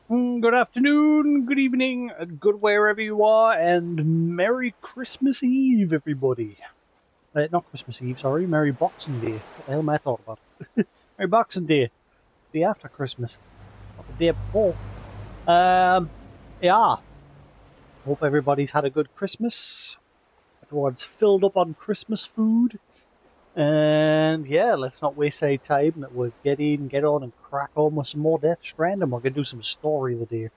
Good afternoon, good evening, good wherever you are, and Merry Christmas Eve, everybody. Not Christmas Eve, sorry, Merry Boxing Day. What the hell am I talking about? Merry Boxing Day, day after Christmas, not the day before. Yeah, hope everybody's had a good Christmas. Everyone's filled up on Christmas food. And yeah, let's not waste any time. We'll get on, and crack on with some more Death Stranding. We're gonna do some story of the day.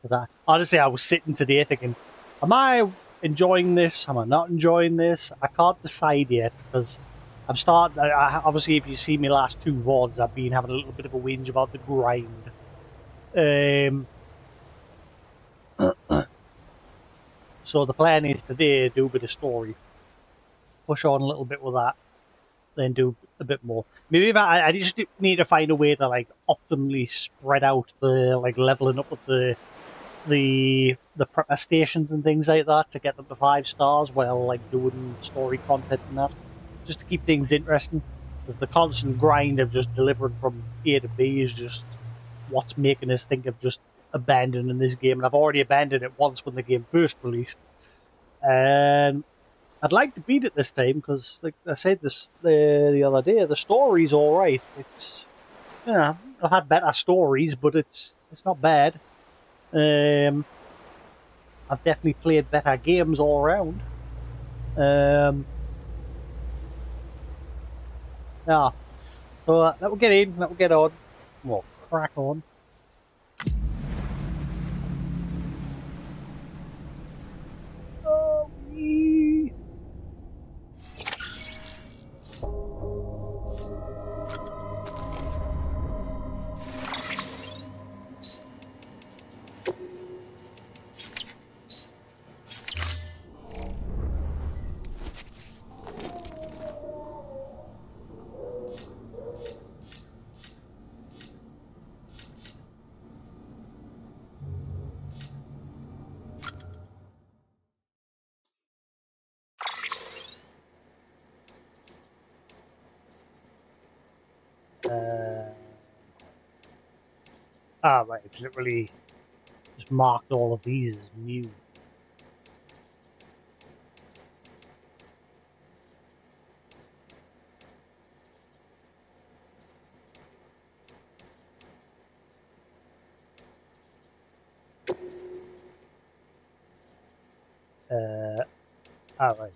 Because I was sitting today thinking, am I enjoying this? Am I not enjoying this? I can't decide yet because I'm starting. Obviously, if you see me last two VODs, I've been having a little bit of a whinge about the grind. Um, so the plan is today do a bit of story, push on a little bit with that, then do a bit more. Maybe if I just need to find a way to like optimally spread out the like leveling up of the prepper stations and things like that to get them to 5 stars while like doing story content and that, just to keep things interesting. Because the constant grind of just delivering from A to B is just what's making us think of just abandoning this game. And I've already abandoned it once when the game first released, and I'd like to beat it this time because, like I said this the other day, the story's all right. It's I've had better stories, but it's not bad. Um, I've definitely played better games all around. Um, yeah, so that will get in, that will get on. We'll crack on. Oh, wee. Uh, right, it's literally just marked all of these as new. Uh, right.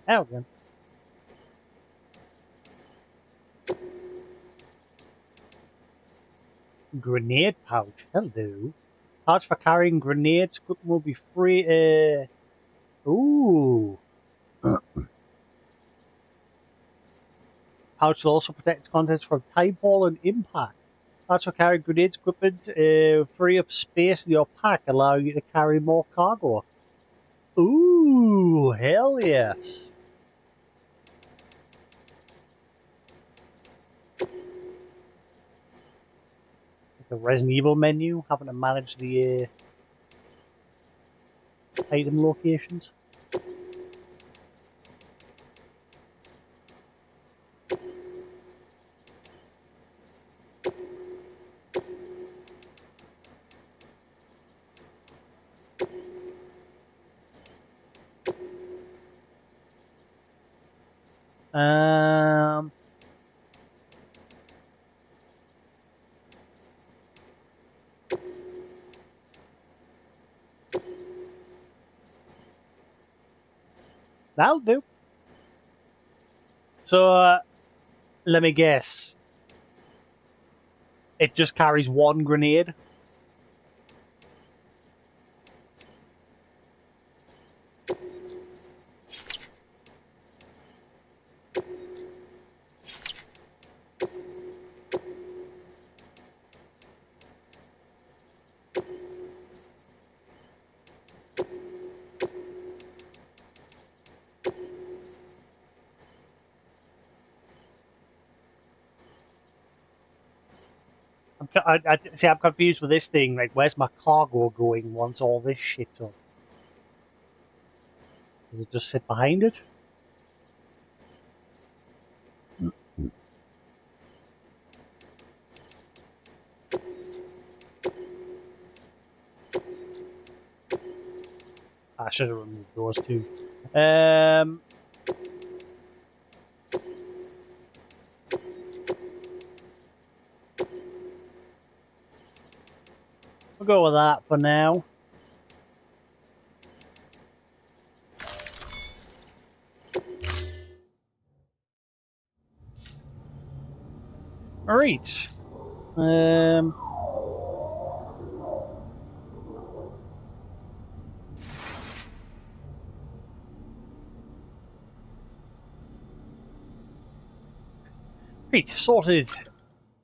Now then. Grenade pouch. Hello. Pouch for carrying grenades. Equipment will be free. Ooh. Pouch will also protect its contents from timefall and impact. Pouch for carrying grenades equipment. Free up space in your pack, allowing you to carry more cargo. Ooh, hell yes. The Resident Evil menu, having to manage the item locations. Um, that'll do. So, let me guess. It just carries one grenade. See, I'm confused with this thing. Like, where's my cargo going once all this shit's up? Does it just sit behind it? I should have removed those two. We'll go with that for now. Alright. Right, sorted.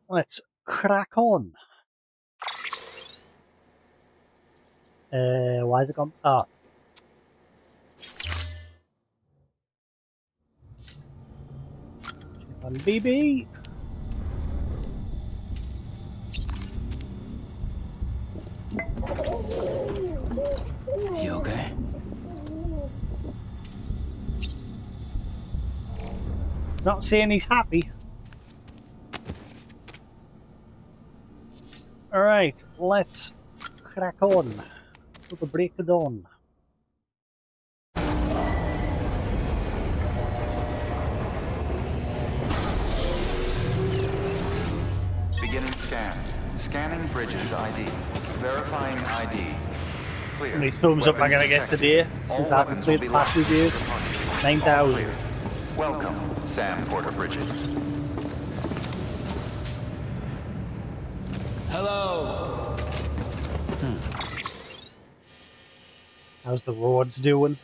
Let's crack on. Why is it gone? Ah. Check on BB. You okay? Not saying he's happy. Alright, let's crack on to the break of dawn. Beginning scan. Scanning bridges ID. Verifying ID. Clear. How many thumbs up am I going to get today since I've completed the past few days? 9,000. Welcome, Sam Porter Bridges. Hello. How's the roads doing?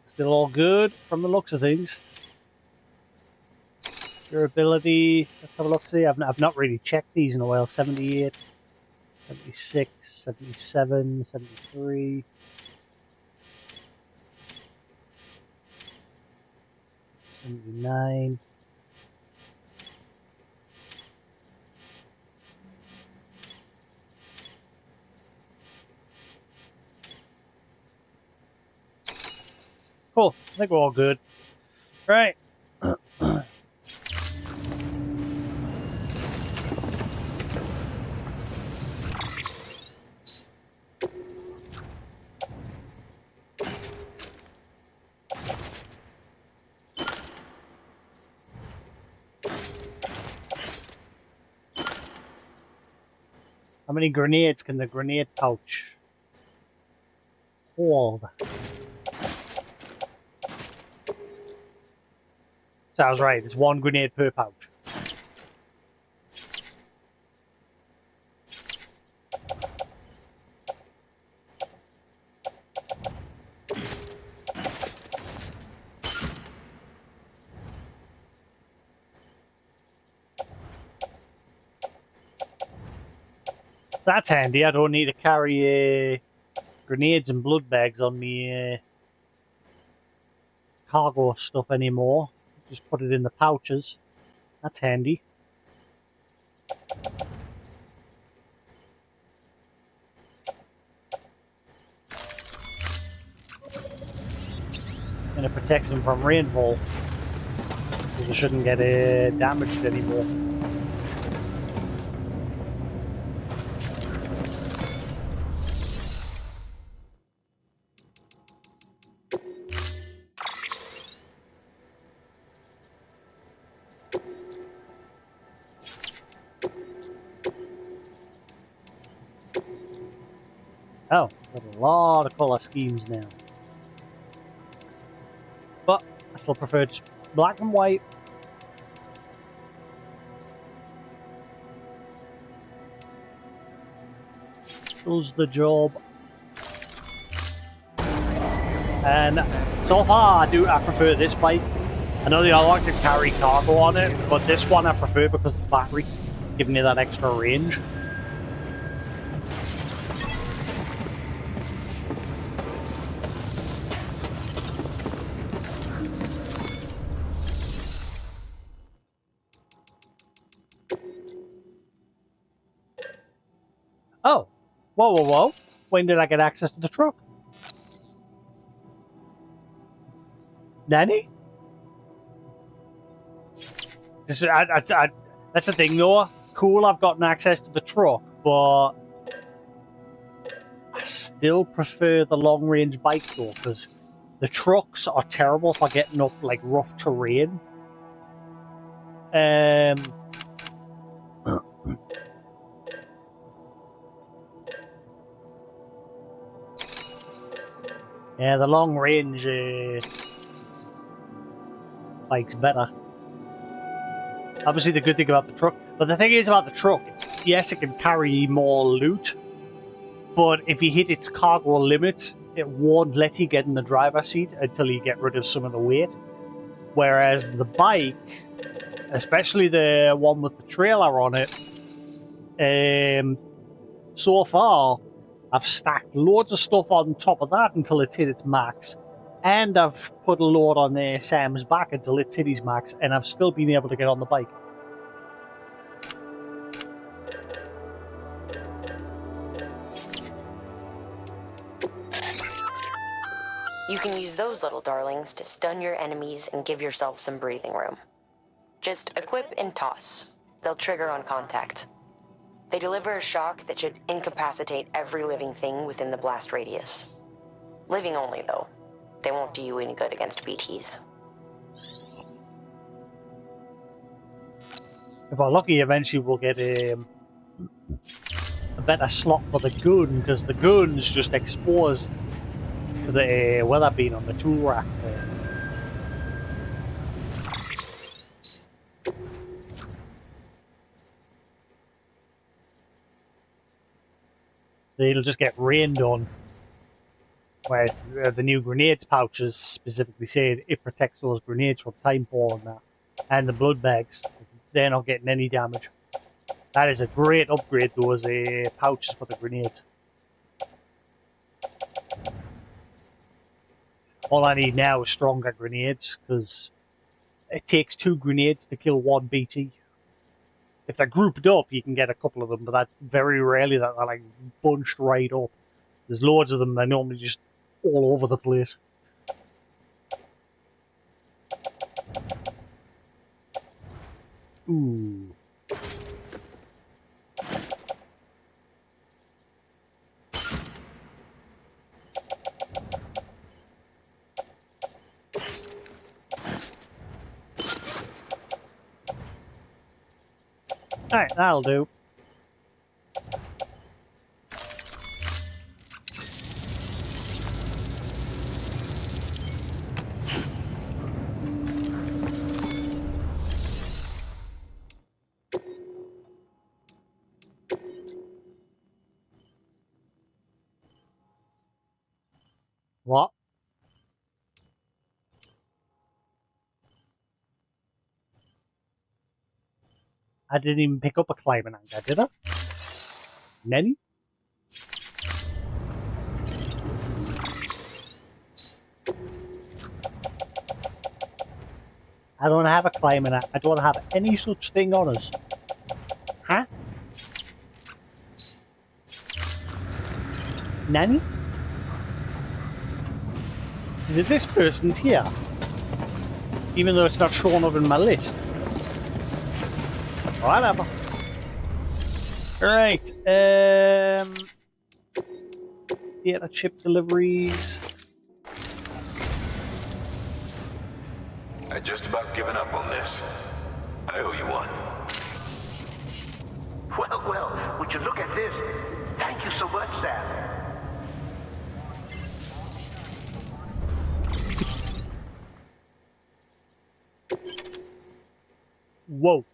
Still all good from the looks of things. Durability, let's have a look. See, I've not really checked these in a while. 78, 76, 77, 73. 79. Cool. I think we're all good. Right. How many grenades can the grenade pouch hold? So I was right, it's one grenade per pouch. That's handy, I don't need to carry grenades and blood bags on me cargo stuff anymore. Just put it in the pouches. That's handy. And it protects them from rainfall. So they shouldn't get damaged anymore. Oh, got a lot of colour schemes now. But I still prefer just black and white. Does the job. And so far I prefer this bike. I know the other one can carry cargo on it, but this one I prefer because it's battery, giving me that extra range. Oh. Whoa, whoa, whoa. When did I get access to the truck? Nanny? This is, that's the thing, though. Cool, I've gotten access to the truck, but I still prefer the long-range bike, though, because the trucks are terrible for getting up, like, rough terrain. Yeah, the long-range bike's better. Obviously, the good thing about the truck, but the thing is about the truck, yes, it can carry more loot, but if you hit its cargo limit, it won't let you get in the driver's seat until you get rid of some of the weight. Whereas the bike, especially the one with the trailer on it, so far, I've stacked loads of stuff on top of that until it's hit its max. And I've put a load on Sam's back until it's hit his max, and I've still been able to get on the bike. You can use those little darlings to stun your enemies and give yourself some breathing room. Just equip and toss. They'll trigger on contact. They deliver a shock that should incapacitate every living thing within the blast radius. Living only, though. They won't do you any good against BTs. If we're lucky, eventually we'll get a better slot for the gun, because the gun's just exposed to the weather being on the tool rack there. It'll just get rained on. Whereas the new grenades pouches specifically say it protects those grenades from time fall and that. And the blood bags, they're not getting any damage. That is a great upgrade, those pouches for the grenades. All I need now is stronger grenades, because it takes 2 grenades to kill 1 BT. If they're grouped up, you can get a couple of them, but that's very rarely that they're like bunched right up. There's loads of them, they're normally just all over the place. Ooh. Alright, that'll do. What? I didn't even pick up a climbing anchor, did I? Many? I don't have a climbing anchor. I don't have any such thing on us. Huh? Nanny? Is it this person's here? Even though it's not shown up in my list. Whatever. Right. Data chip deliveries. I'd just about given up on this. I owe you one. Well, well, would you look at this? Thank you so much, Sam. Whoa.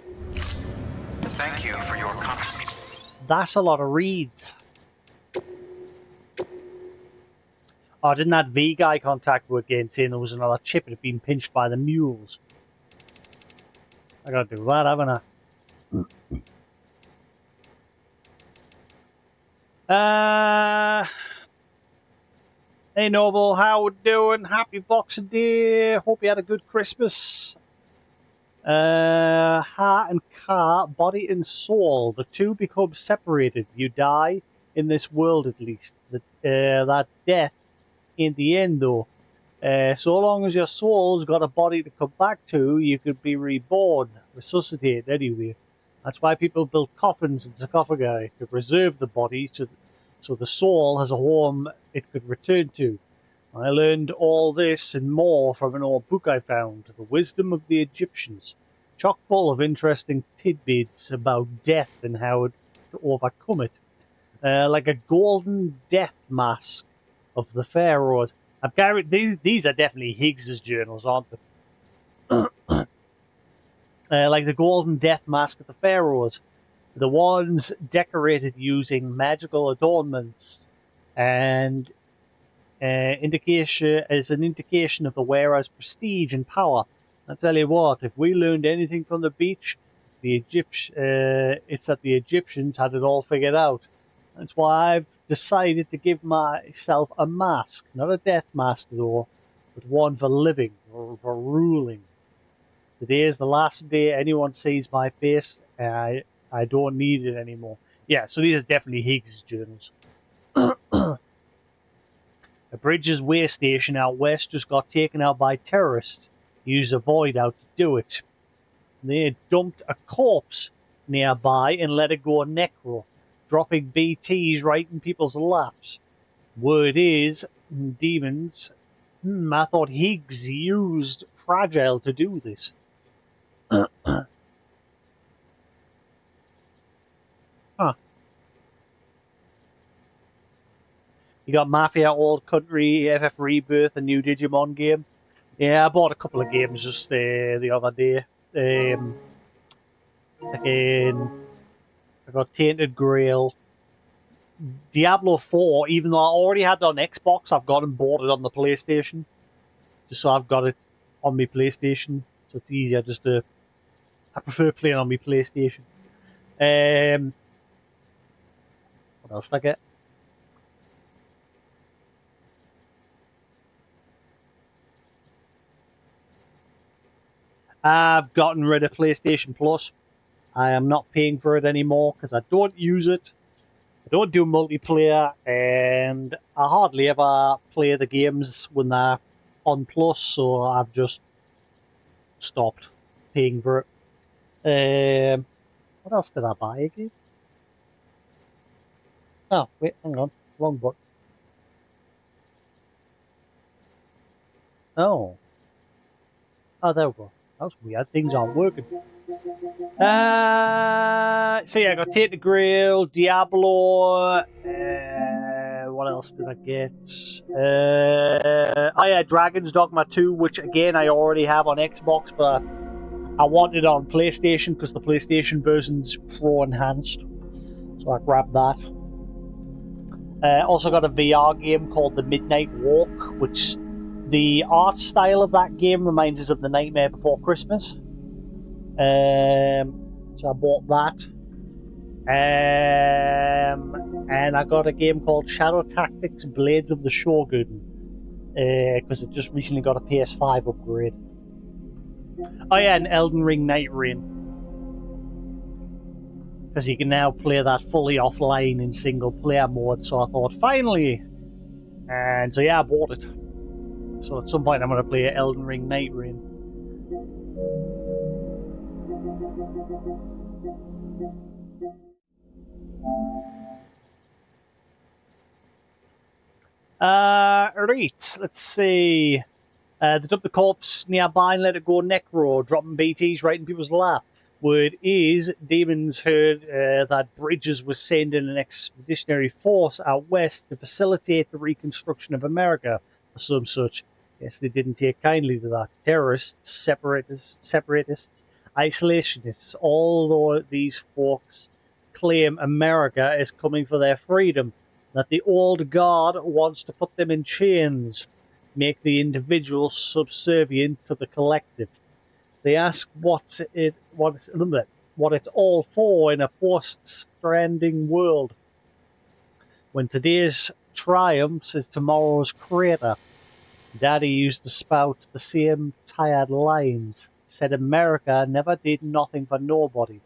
Thank you for your contribution. That's a lot of reads. Oh, didn't that V guy contact me again saying there was another chip that had been pinched by the mules? I gotta do that, haven't I? Hey Noble, how we doing? Happy Boxing Day. Hope you had a good Christmas. Heart and car, body and soul. The two become separated. You die in this world at least. That death in the end though. So long as your soul's got a body to come back to, you could be reborn, resuscitated anyway. That's why people build coffins and sarcophagi, to preserve the body so the soul has a home it could return to. I learned all this and more from an old book I found, The Wisdom of the Egyptians, chock full of interesting tidbits about death and how to overcome it. Like a golden death mask of the pharaohs. These are definitely Higgs's journals, aren't they? Like the golden death mask of the pharaohs. The ones decorated using magical adornments and indication is an indication of the wearer's prestige and power. I tell you what, if we learned anything from the beach, it's that the Egyptians had it all figured out. That's why I've decided to give myself a mask, not a death mask though, but one for living or for ruling. Today is the last day anyone sees my face, and I don't need it anymore. Yeah, so these are definitely Higgs' journals. A Bridges way station out west just got taken out by terrorists. Used a void out to do it. They had dumped a corpse nearby and let it go necro, dropping BTs right in people's laps. Word is, demons. I thought Higgs used Fragile to do this. Huh. You got Mafia, Old Country, FF Rebirth, a new Digimon game. Yeah, I bought a couple of games just the other day. Again, I got Tainted Grail. Diablo 4, even though I already had it on Xbox, I've got and bought it on the PlayStation. Just so I've got it on my PlayStation. So it's easier just to... I prefer playing on my PlayStation. What else did I get? I've gotten rid of PlayStation Plus. I am not paying for it anymore because I don't use it. I don't do multiplayer, and I hardly ever play the games when they're on Plus, so I've just stopped paying for it. What else did I buy again? Oh, wait, hang on. Wrong button. Oh. Oh, there we go. That was weird. Things aren't working. So yeah, I got Tainted Grail, Diablo. What else did I get? Oh yeah, Dragon's Dogma 2, which again I already have on Xbox, but I wanted it on PlayStation because the PlayStation version's Pro enhanced, so I grabbed that. Also got a VR game called The Midnight Walk, which the art style of that game reminds us of The Nightmare Before Christmas. So I bought that. And I got a game called Shadow Tactics Blades of the Shogun, because it just recently got a PS5 upgrade. Oh yeah, and Elden Ring Night Rain, because you can now play that fully offline in single player mode, so I thought finally. And so yeah, I bought it. So at some point I'm going to play Elden Ring Night Rain. Right, let's see. They dumped the corpse nearby and let it go necro, dropping BTs right in people's lap. Word is, demons heard that Bridges was sending an expeditionary force out west to facilitate the reconstruction of America, or some such. Yes, they didn't take kindly to that. Terrorists, separatists, isolationists, although these folks claim America is coming for their freedom, that the old guard wants to put them in chains, make the individual subservient to the collective. They ask what it's all for in a post-Stranding world, when today's triumphs is tomorrow's crater. Daddy used to spout the same tired lines. Said America never did nothing for nobody.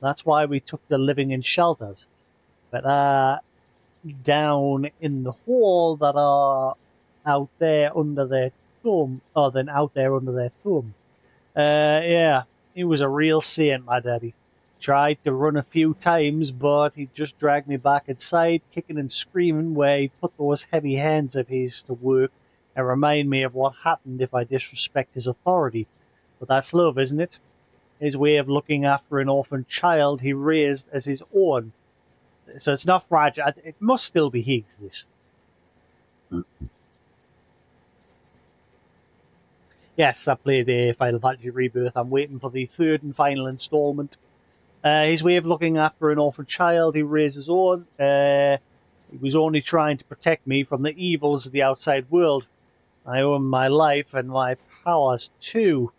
That's why we took to living in shelters. But down in the hole that are out there under their thumb, or then out there under their thumb. Yeah, he was a real saint, my daddy. Tried to run a few times, but he just dragged me back inside, kicking and screaming, where he put those heavy hands of his to work and remind me of what happened if I disrespect his authority. But that's love, isn't it? His way of looking after an orphan child he raised as his own. So it's not fragile. It must still be Higgs, this. Yes, I played Final Fantasy Rebirth. I'm waiting for the third and final installment. His way of looking after an orphan child he raised his own. He was only trying to protect me from the evils of the outside world. I owe him my life and my powers too.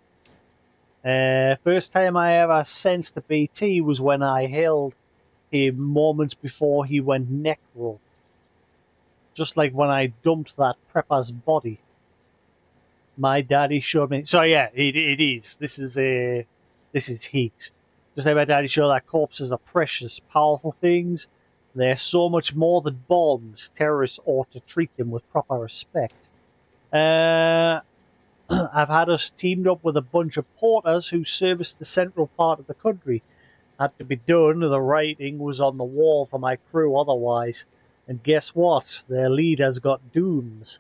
First time I ever sensed a BT was when I held him moments before he went necro. Just like when I dumped that prepper's body. My daddy showed me. So yeah, it is. This is heat. Just like my daddy showed that corpses are precious, powerful things. They're so much more than bombs. Terrorists ought to treat them with proper respect. I've had us teamed up with a bunch of porters who serviced the central part of the country. Had to be done. The writing was on the wall for my crew otherwise. And guess what? Their leader's got dooms.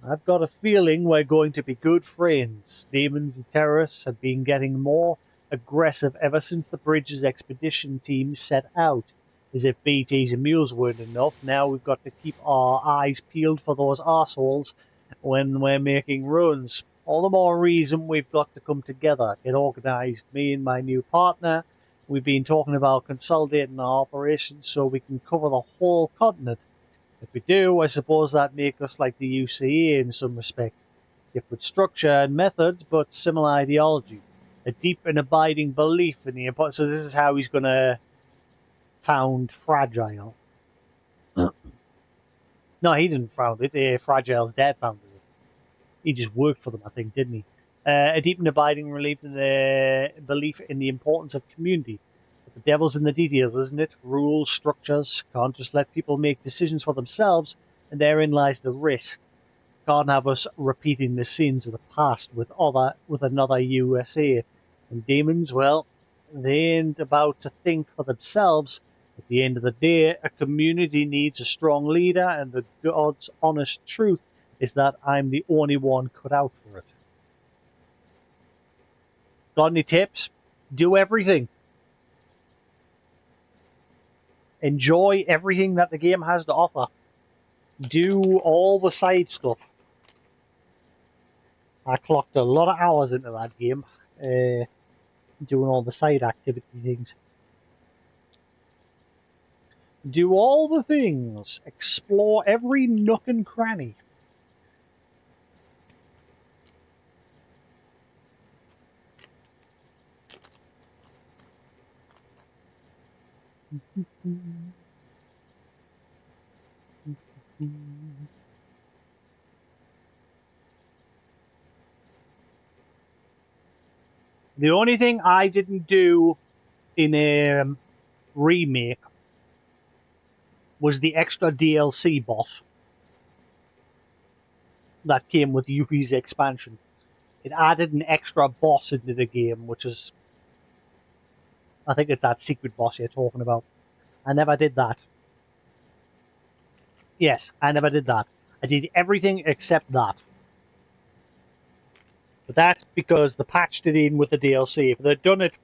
I've got a feeling we're going to be good friends. Demons and terrorists have been getting more aggressive ever since the Bridges expedition team set out. As if BTs and mules weren't enough, now we've got to keep our eyes peeled for those arseholes when we're making runs. All the more reason we've got to come together, get organised. Me and my new partner, we've been talking about consolidating our operations so we can cover the whole continent. If we do, I suppose that makes us like the UCA in some respect. Different structure and methods, but similar ideology. A deep and abiding belief in the importance. So this is how he's going to found Fragile. No, he didn't found it. Fragile's dad founded it. He just worked for them, I think, didn't he? A deep and abiding belief in the importance of community. But the devil's in the details, isn't it? Rules, structures. Can't just let people make decisions for themselves, and therein lies the risk. Can't have us repeating the sins of the past with another USA. And demons, well, they ain't about to think for themselves. At the end of the day, a community needs a strong leader, and the God's honest truth is that I'm the only one cut out for it. Got any tips? Do everything. Enjoy everything that the game has to offer. Do all the side stuff. I clocked a lot of hours into that game, doing all the side activity things. Do all the things. Explore every nook and cranny. The only thing I didn't do in a remake was the extra DLC boss that came with Yuffie's expansion. It added an extra boss into the game, which is, I think it's that secret boss you're talking about. I never did that. Yes, I never did that. I did everything except that. But that's because they patched it in with the DLC. If they'd done it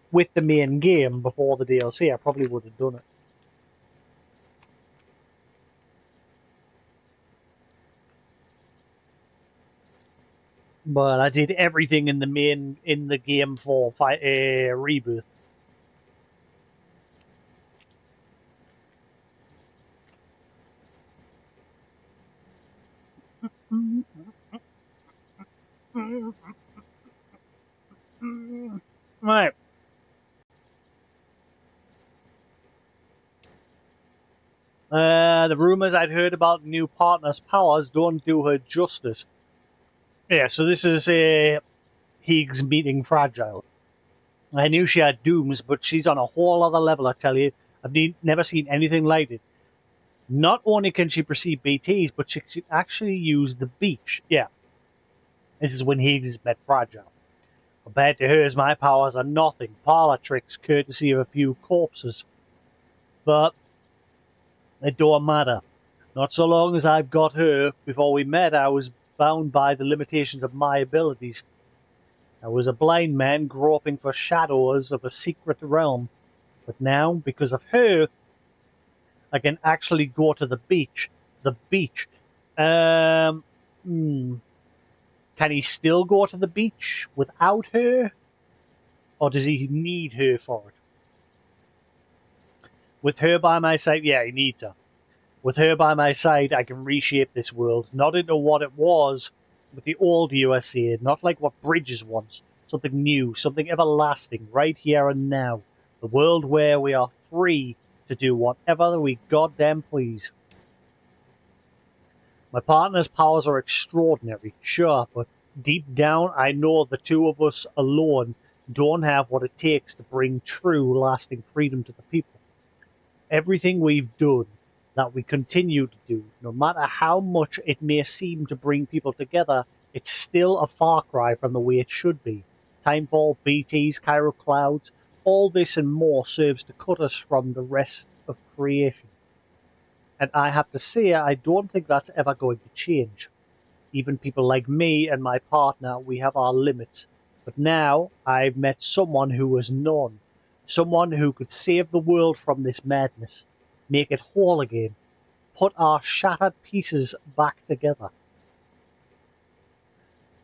with the main game before the DLC, I probably would have done it. But I did everything in the game for Rebirth. Right. The rumors I'd heard about new partner's powers don't do her justice. Yeah, so this is Higgs meeting Fragile. I knew she had dooms, but she's on a whole other level, I tell you. I've never seen anything like it. Not only can she perceive BTs, but she can actually use the beach. Yeah. This is when Higgs met Fragile. Compared to hers, my powers are nothing. Parlor tricks, courtesy of a few corpses. But it don't matter. Not so long as I've got her. Before we met, I was bound by the limitations of my abilities. I was a blind man groping for shadows of a secret realm. But now, because of her, I can actually go to the beach. The beach. Can he still go to the beach without her? Or does he need her for it? With her by my side, yeah, he needs her. With her by my side, I can reshape this world, not into what it was with the old USA, not like what Bridges wants. Something new, something everlasting, right here and now. The world where we are free to do whatever we goddamn please. My partner's powers are extraordinary, sure, but deep down I know the two of us alone don't have what it takes to bring true, lasting freedom to the people. Everything we've done, that we continue to do, no matter how much it may seem to bring people together, it's still a far cry from the way it should be. Timefall, BTs, Cairo clouds, all this and more serves to cut us from the rest of creation. And I have to say, I don't think that's ever going to change. Even people like me and my partner, we have our limits. But now I've met someone who was none. Someone who could save the world from this madness, make it whole again, put our shattered pieces back together.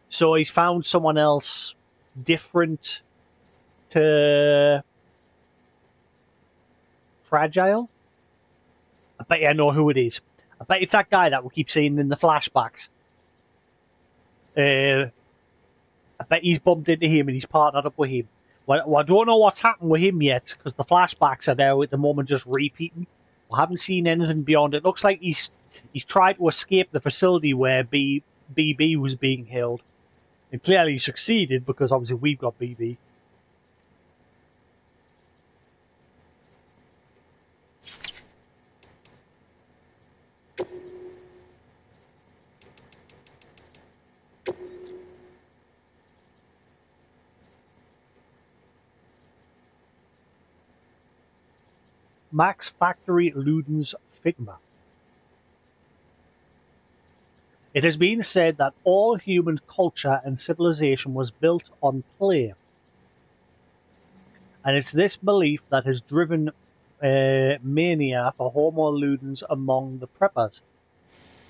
So he's found someone else different to Fragile? I bet you I know who it is. I bet it's that guy that we keep seeing in the flashbacks. I bet he's bumped into him and he's partnered up with him. Well, I don't know what's happened with him yet, because the flashbacks are there at the moment just repeating. I haven't seen anything beyond it. Looks like he's tried to escape the facility where BB was being held. And clearly he succeeded, because obviously we've got BB. Max Factory Luden's Figma. It has been said that all human culture and civilization was built on play. And it's this belief that has driven mania for Homo ludens among the preppers,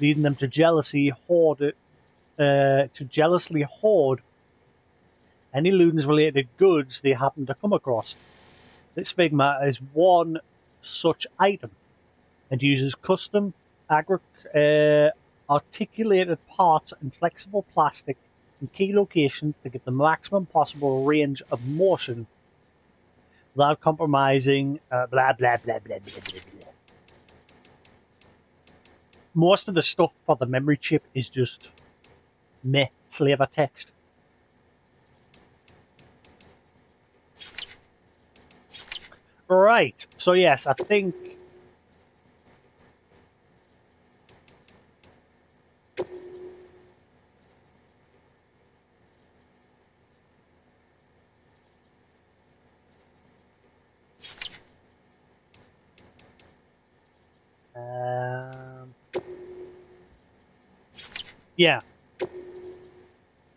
leading them to jealously hoard any ludens-related goods they happen to come across. This Figma is one such item and uses custom articulated parts and flexible plastic in key locations to get the maximum possible range of motion without compromising blah blah blah blah blah blah. Most of the stuff for the memory chip is just meh flavor text. Right, so yes, I think yeah.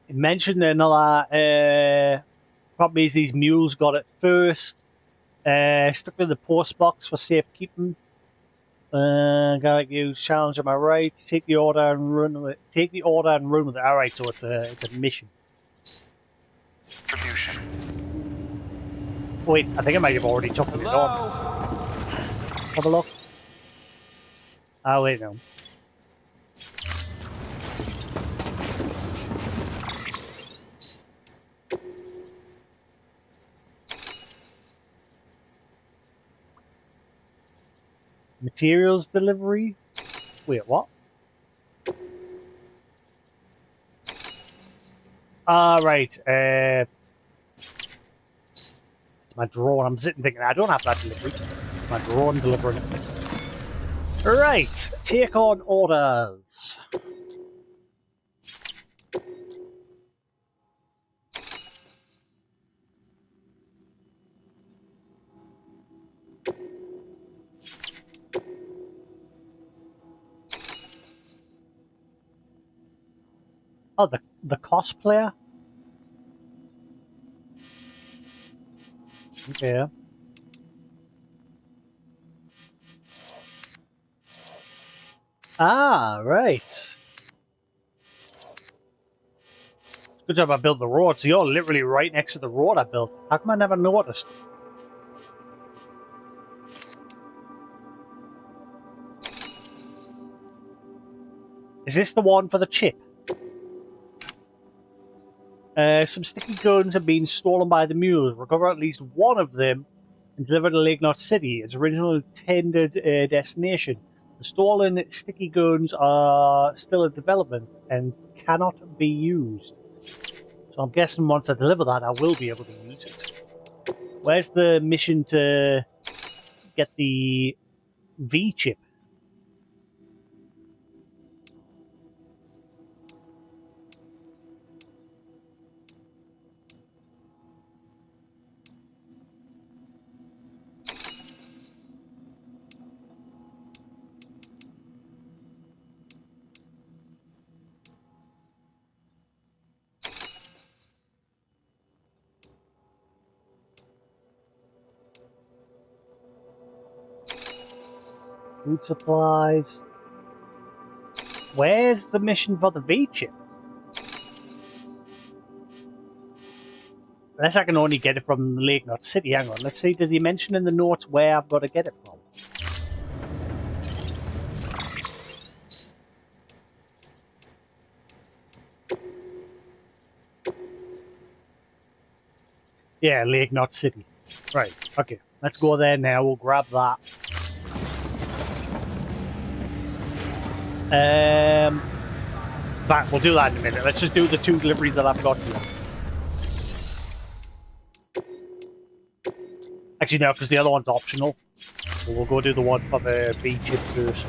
It mentioned another problem is these mules got it first. Stuck in the post box for safekeeping. Gotta use challenge, am I right? Take the order and run with it. Take the order and run with it. Alright, so it's a mission. Distribution. Wait, I think I might have already took it on. Have a look. Oh, wait, no. Materials delivery? Wait, what? Ah, right. It's my drone. I'm sitting thinking, I don't have that delivery. It's my drone delivering it. Right. Take on orders. Oh, the cosplayer? Okay. Ah, right. Good job I built the road, so you're literally right next to the road I built. How come I never noticed? Is this the one for the chip? Some sticky guns have been stolen by the mules. Recover at least one of them and deliver to Lake Knot City, its original intended destination. The stolen sticky guns are still in development and cannot be used. So I'm guessing once I deliver that, I will be able to use it. Where's the mission to get the V chip? Food supplies. Where's the mission for the V chip? Unless I can only get it from Lake Knot City. Hang on, let's see. Does he mention in the notes where I've got to get it from? Yeah, Lake Knot City. Right, okay. Let's go there now. We'll grab that. We'll do that in a minute. Let's just do the 2 deliveries that I've got here. Actually, no, because the other one's optional. So we'll go do the one for the V chip first.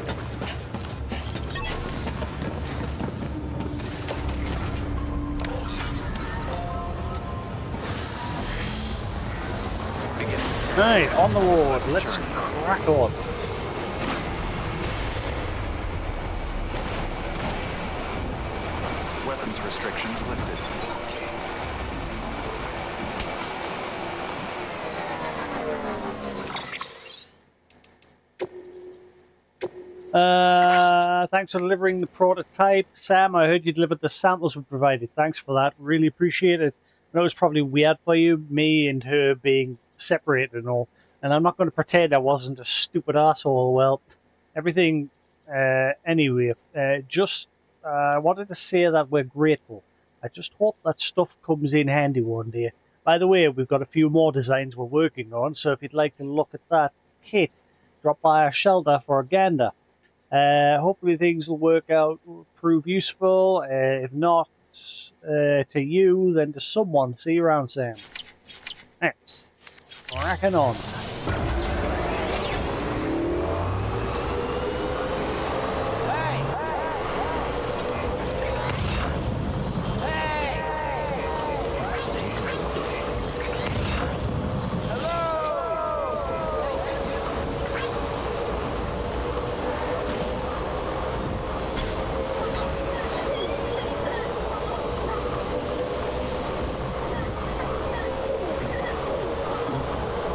Right, on the road. Let's crack on. Weapons restrictions lifted. Thanks for delivering the prototype, Sam. I heard you delivered the samples we provided. Thanks for that. Really appreciate it. I know it was probably weird for you, me and her being separated and all. And I'm not going to pretend I wasn't a stupid asshole. Well, everything. Anyway, just wanted to say that we're grateful. I just hope that stuff comes in handy one day. By the way, we've got a few more designs we're working on, so if you'd like to look at that kit, drop by our shelter for a gander. Hopefully things will work out, prove useful. If not to you, then to someone. See you around, Sam. Hey, cracking on.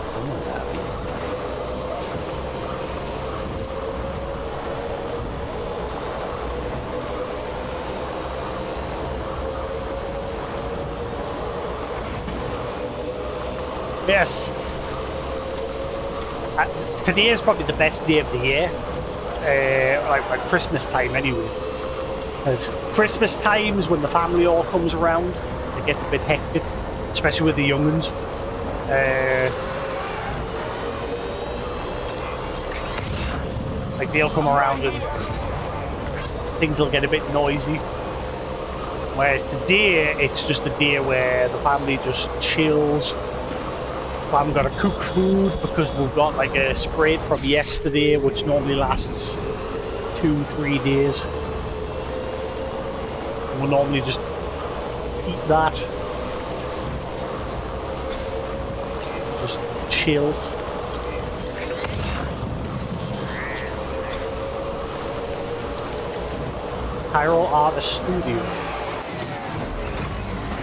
Someone's happy. Yes. Today is probably the best day of the year. Like Christmas time anyway. Because Christmas times when the family all comes around, it gets a bit hectic, especially with the young ones. Like they'll come around and things will get a bit noisy. Whereas today, it's just a day where the family just chills. We haven't got to cook food because we've got like a spread from yesterday, which normally lasts 2-3 days. And we'll normally just eat that. Just chill. Cairo Artist Studio.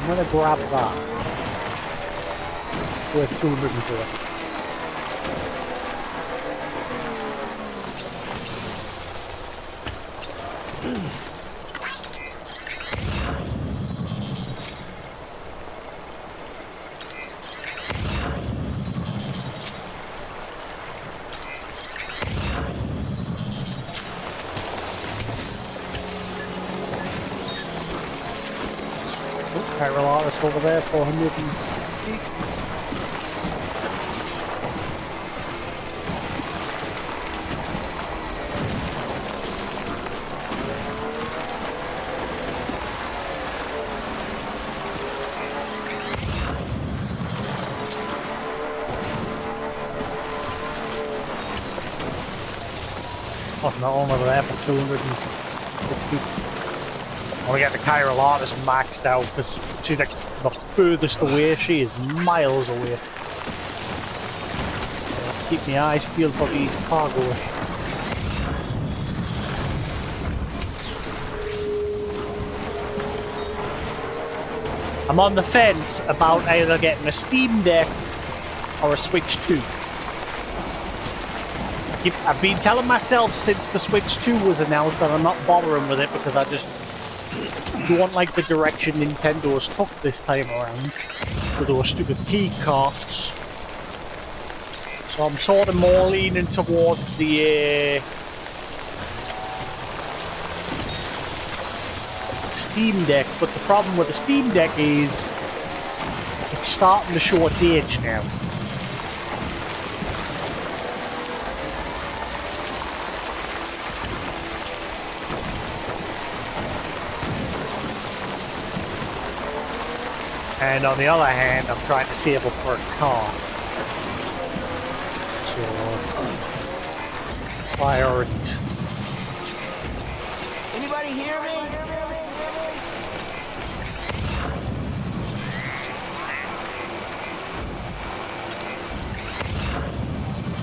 I'm gonna grab that. Worth 240. Cairo Artist over there, 460. Oh, not only there for 250. I want to get the Chiral Artist maxed out because she's like the furthest away. She is miles away. Keep my eyes peeled for these cargo. I'm on the fence about either getting a Steam Deck or a Switch 2. I've been telling myself since the Switch 2 was announced that I'm not bothering with it because I just don't like the direction Nintendo's took this time around with those stupid key costs. So I'm sort of more leaning towards the Steam Deck, but the problem with the Steam Deck is it's starting to show its age now. And on the other hand, I'm trying to save up for a car. So, priorities. Anybody hear me?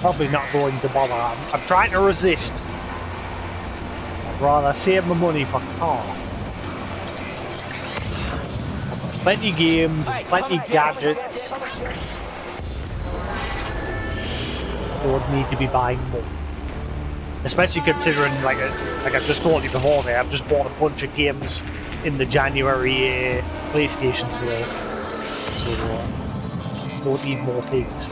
Probably not going to bother. I'm trying to resist. I'd rather save my money for car. Plenty games, and plenty gadgets. Don't need to be buying more. Especially considering, like I've just told you before, I've just bought a bunch of games in the January PlayStation sale. So don't need more things.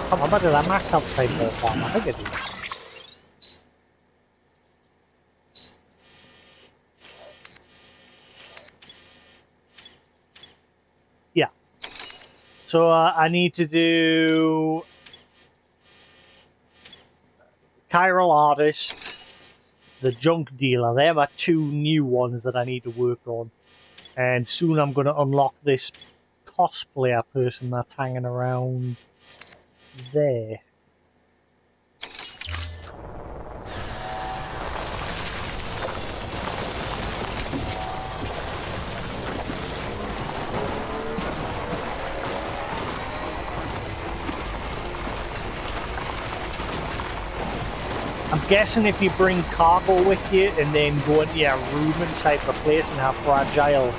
Come on, did I max out the more farm? I think I did. Yeah. So I need to do Chiral Artist, the Junk Dealer. They're my two new ones that I need to work on. And soon I'm going to unlock this cosplayer person that's hanging around there. I'm guessing if you bring cargo with you and then go into your room inside the place and have fragile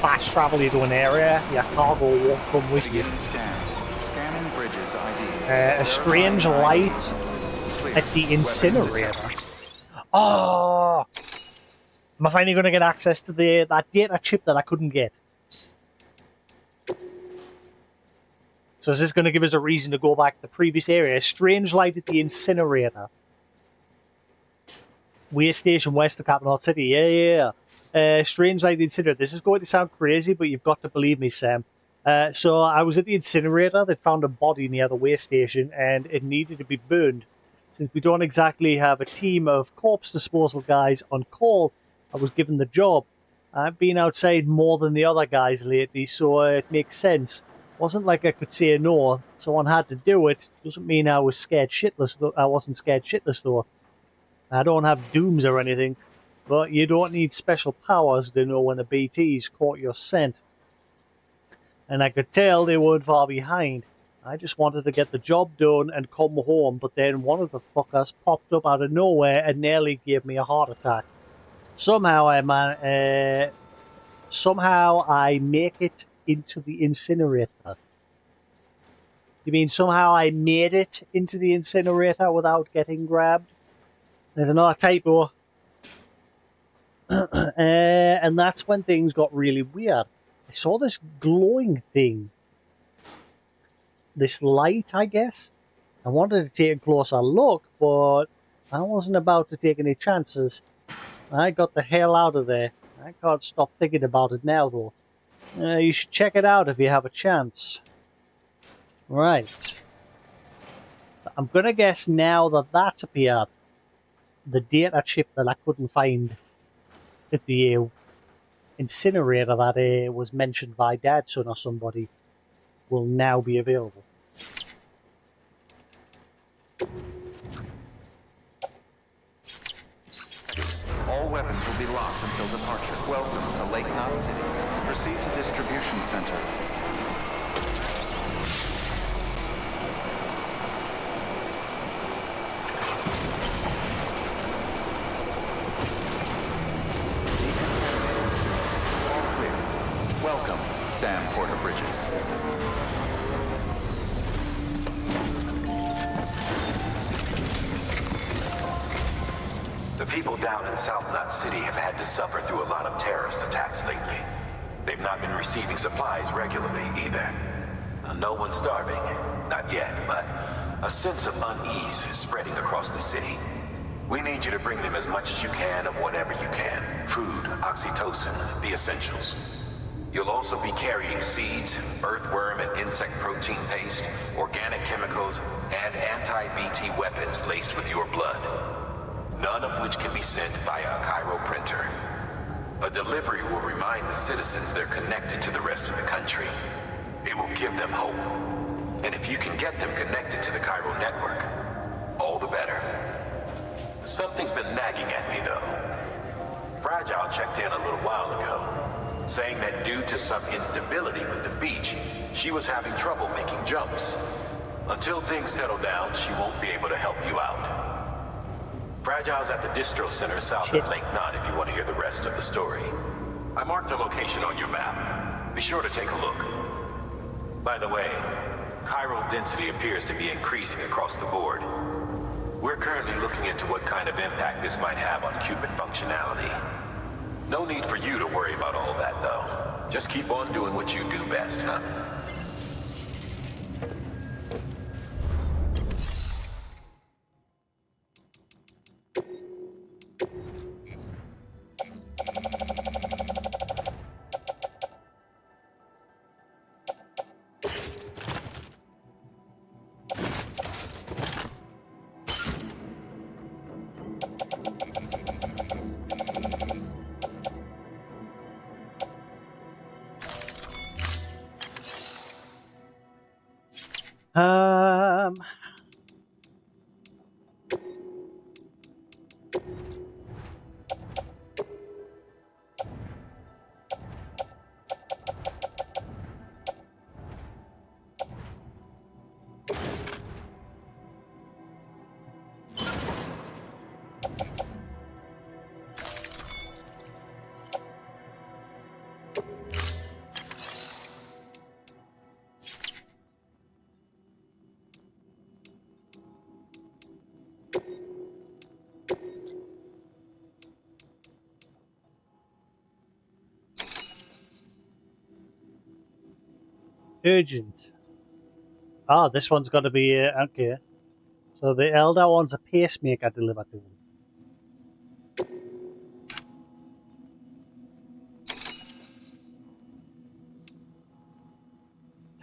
fast travel you to an area, your cargo won't come with you. A strange light at the incinerator. Oh! Am I finally going to get access to that data chip that I couldn't get? So is this going to give us a reason to go back to the previous area? Strange light at the incinerator. Weir Station west of Capital City. Yeah. Strange light at the incinerator. This is going to sound crazy, but you've got to believe me, Sam. So I was at the incinerator. They found a body near the weigh station, and it needed to be burned. Since we don't exactly have a team of corpse disposal guys on call, I was given the job. I've been outside more than the other guys lately, so it makes sense. Wasn't like I could say no. Someone had to do it. Doesn't mean I was scared shitless. I wasn't scared shitless though. I don't have dooms or anything, but you don't need special powers to know when the BTs caught your scent. And I could tell they weren't far behind. I just wanted to get the job done and come home, but then one of the fuckers popped up out of nowhere and nearly gave me a heart attack. Somehow I make it into the incinerator. You mean somehow I made it into the incinerator without getting grabbed? There's another typo. And that's when things got really weird. I saw this glowing thing. This light, I guess. I wanted to take a closer look, but I wasn't about to take any chances. I got the hell out of there. I can't stop thinking about it now, though. You should check it out if you have a chance. Right. So I'm gonna guess now that that's appeared. The data chip that I couldn't find at the incinerator that was mentioned by Dadson or somebody will now be available. All weapons will be locked until departure. Welcome to Lake Knot City. Proceed to distribution center. All clear. Welcome, Sam Porter Bridges. The people down in South Knot City have had to suffer through a lot of terrorist attacks lately. They've not been receiving supplies regularly either. No one's starving, not yet, but a sense of unease is spreading across the city. We need you to bring them as much as you can of whatever you can. Food, oxytocin, the essentials. You'll also be carrying seeds, earthworm and insect protein paste, organic chemicals, and anti-BT weapons laced with your blood. None of which can be sent via a Cairo printer. A delivery will remind the citizens they're connected to the rest of the country. It will give them hope. And if you can get them connected to the Cairo network, all the better. Something's been nagging at me, though. Fragile checked in a little while ago, saying that due to some instability with the beach, she was having trouble making jumps. Until things settle down, she won't be able to help you out. Fragile's at the distro center south of Lake Knot if you want to hear the rest of the story. I marked the location on your map. Be sure to take a look. By the way, chiral density appears to be increasing across the board. We're currently looking into what kind of impact this might have on Cupid functionality. No need for you to worry about all that, though. Just keep on doing what you do best, huh? Um, urgent. Ah, this one's got to be okay. So the elder wants a pacemaker delivered to him.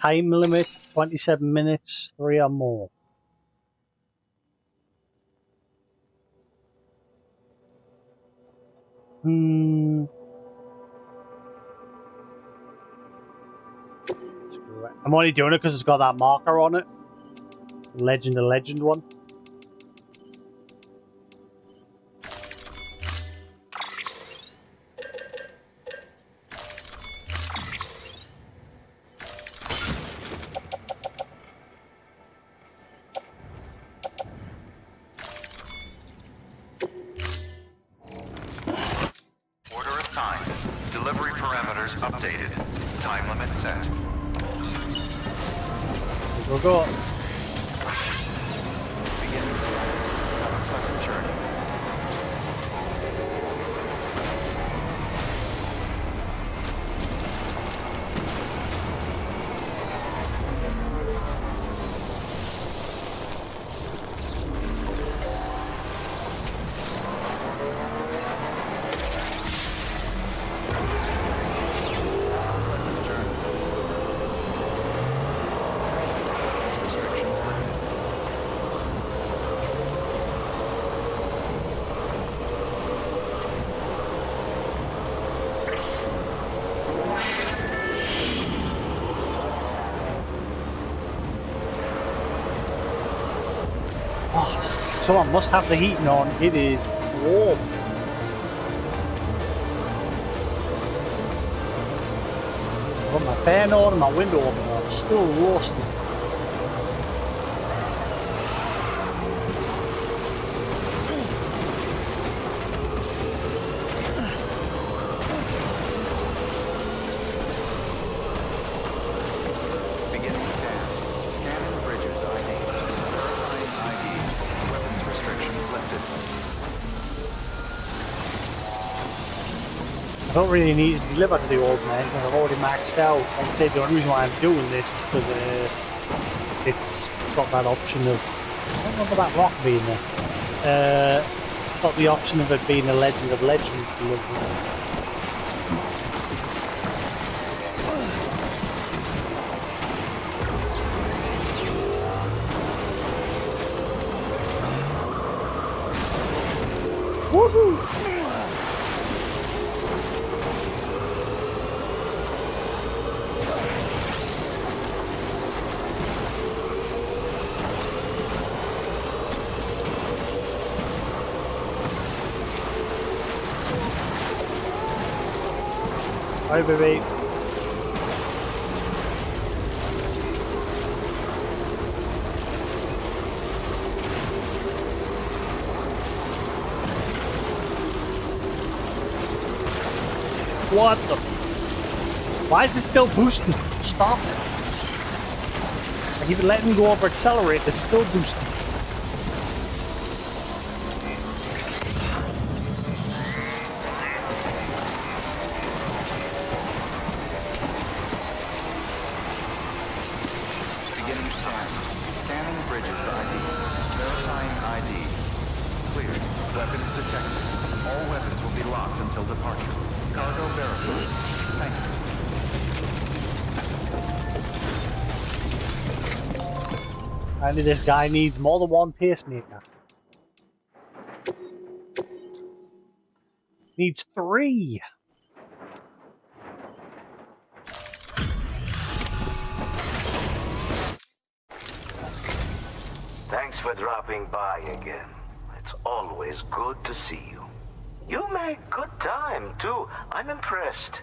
Time limit 27 minutes, 3 or more. I'm only doing it because it's got that marker on it. Legend one. Order assigned. Delivery parameters updated. Time limit set. Go. Begin Stranding. Have a pleasant journey. Pleasant journey. Restrictions lifted. Oh, someone must have the heating on. It is warm. I've got my fan on and my window open. I'm still roasting. Beginning scan. Scanning bridges ID. Verifying ID. Weapons restrictions lifted. I don't really need to deliver to the old man because I've already maxed out. Like I said, the only reason why I'm doing this is because it's got that option of, I don't remember that rock being there. It's got the option of it being a Legend of Legends delivery. Woohoo! Hi, baby. What the? Why is it still boosting? Stop it. Like even letting me go over accelerate, it's still boosting. Beginning scan. Scanning bridges ID. Verifying ID. Cleared. Weapons detected. All weapons will be locked until departure. Cargo verified. Thank you. Apparently this guy needs more than one pacemaker. Needs 3. Thanks for dropping by again. It's always good to see you. You make good time, too. I'm impressed.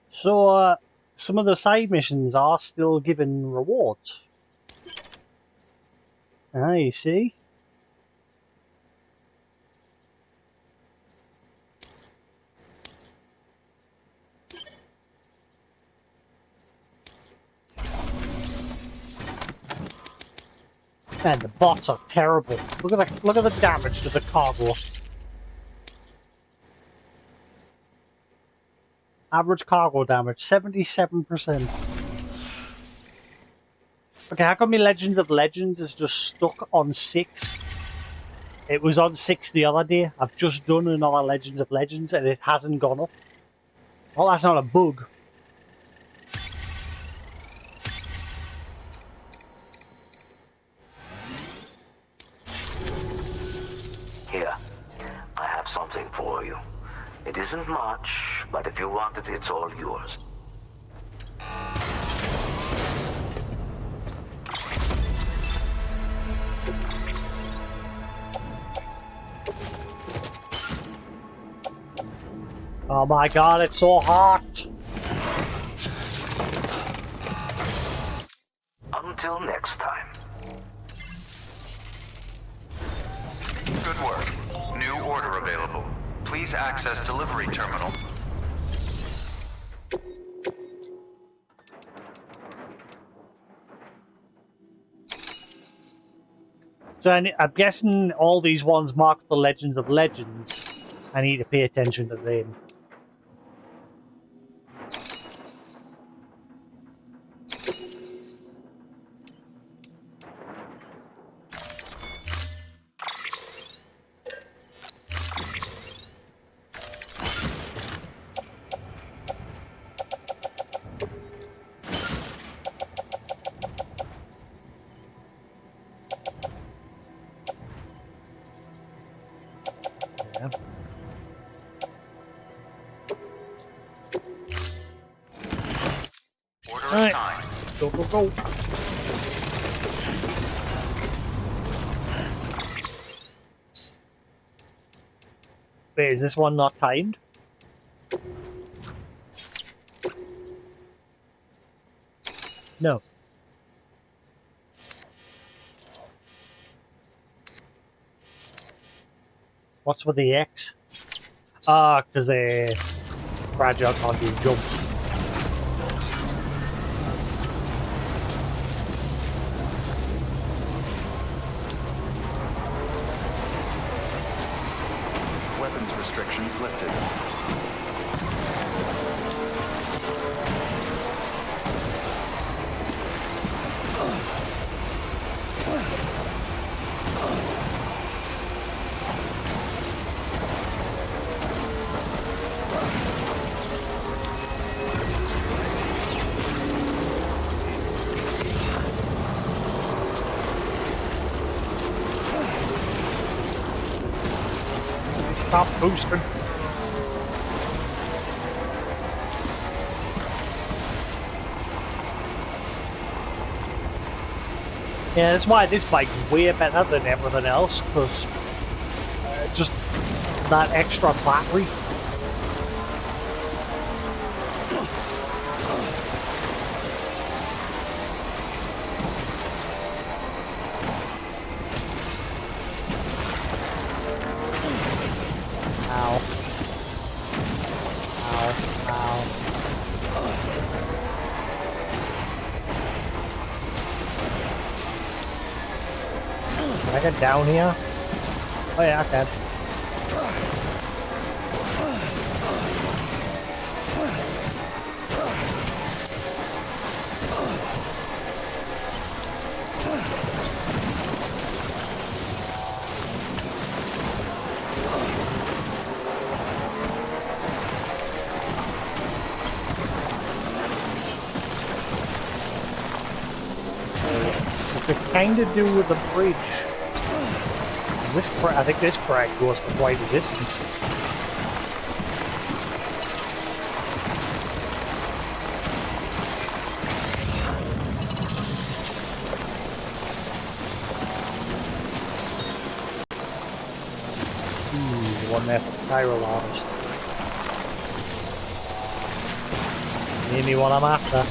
So, some of the side missions are still giving rewards. Ah, you see? Man, the bots are terrible. Look at the damage to the cargo. Average cargo damage, 77%. Okay, how come my Legends of Legends is just stuck on 6? It was on 6 the other day. I've just done another Legends of Legends and it hasn't gone up. Well, that's not a bug. Here, I have something for you. It isn't much, but if you want it, it's all yours. Oh my god, it's so hot! Until next time. Good work. New order available. Please access delivery terminal. So I'm guessing all these ones mark the Legends of Legends. I need to pay attention to them. Yeah. Order Alright. assigned. Go, go, go. Wait, is this one not timed? No. What's with the X? Ah, because they fragile can't do jumps. Weapons restrictions lifted. Stop boosting. Yeah, that's why this bike's way better than everything else, because just that extra battery. Ow. Ow. Ow. Can I get down here? Oh yeah, I can. We could kind of do with the bridge. I think this crack goes for quite a distance. The one there for the Tyrol artist. Give me what I'm after.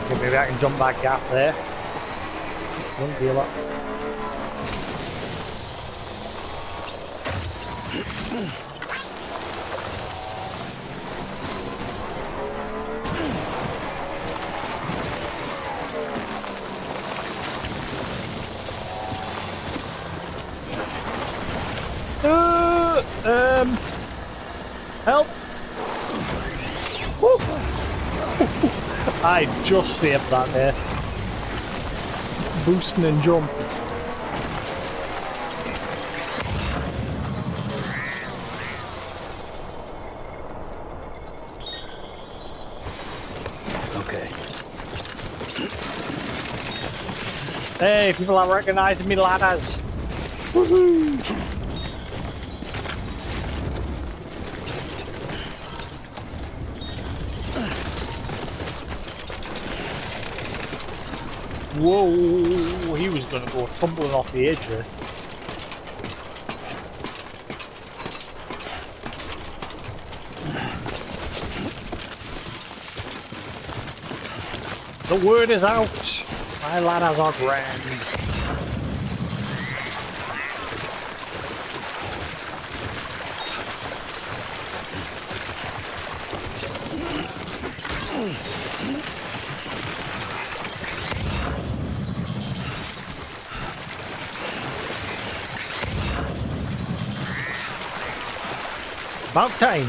Okay, maybe I can jump that gap there. Wouldn't be a lot. Help! Woo. I just saved that there. Boosting and jump. Okay. Hey, people are recognizing me ladders. Woohoo! Whoa, he was going to go tumbling off the edge there. The word is out. My ladders are grand. About time.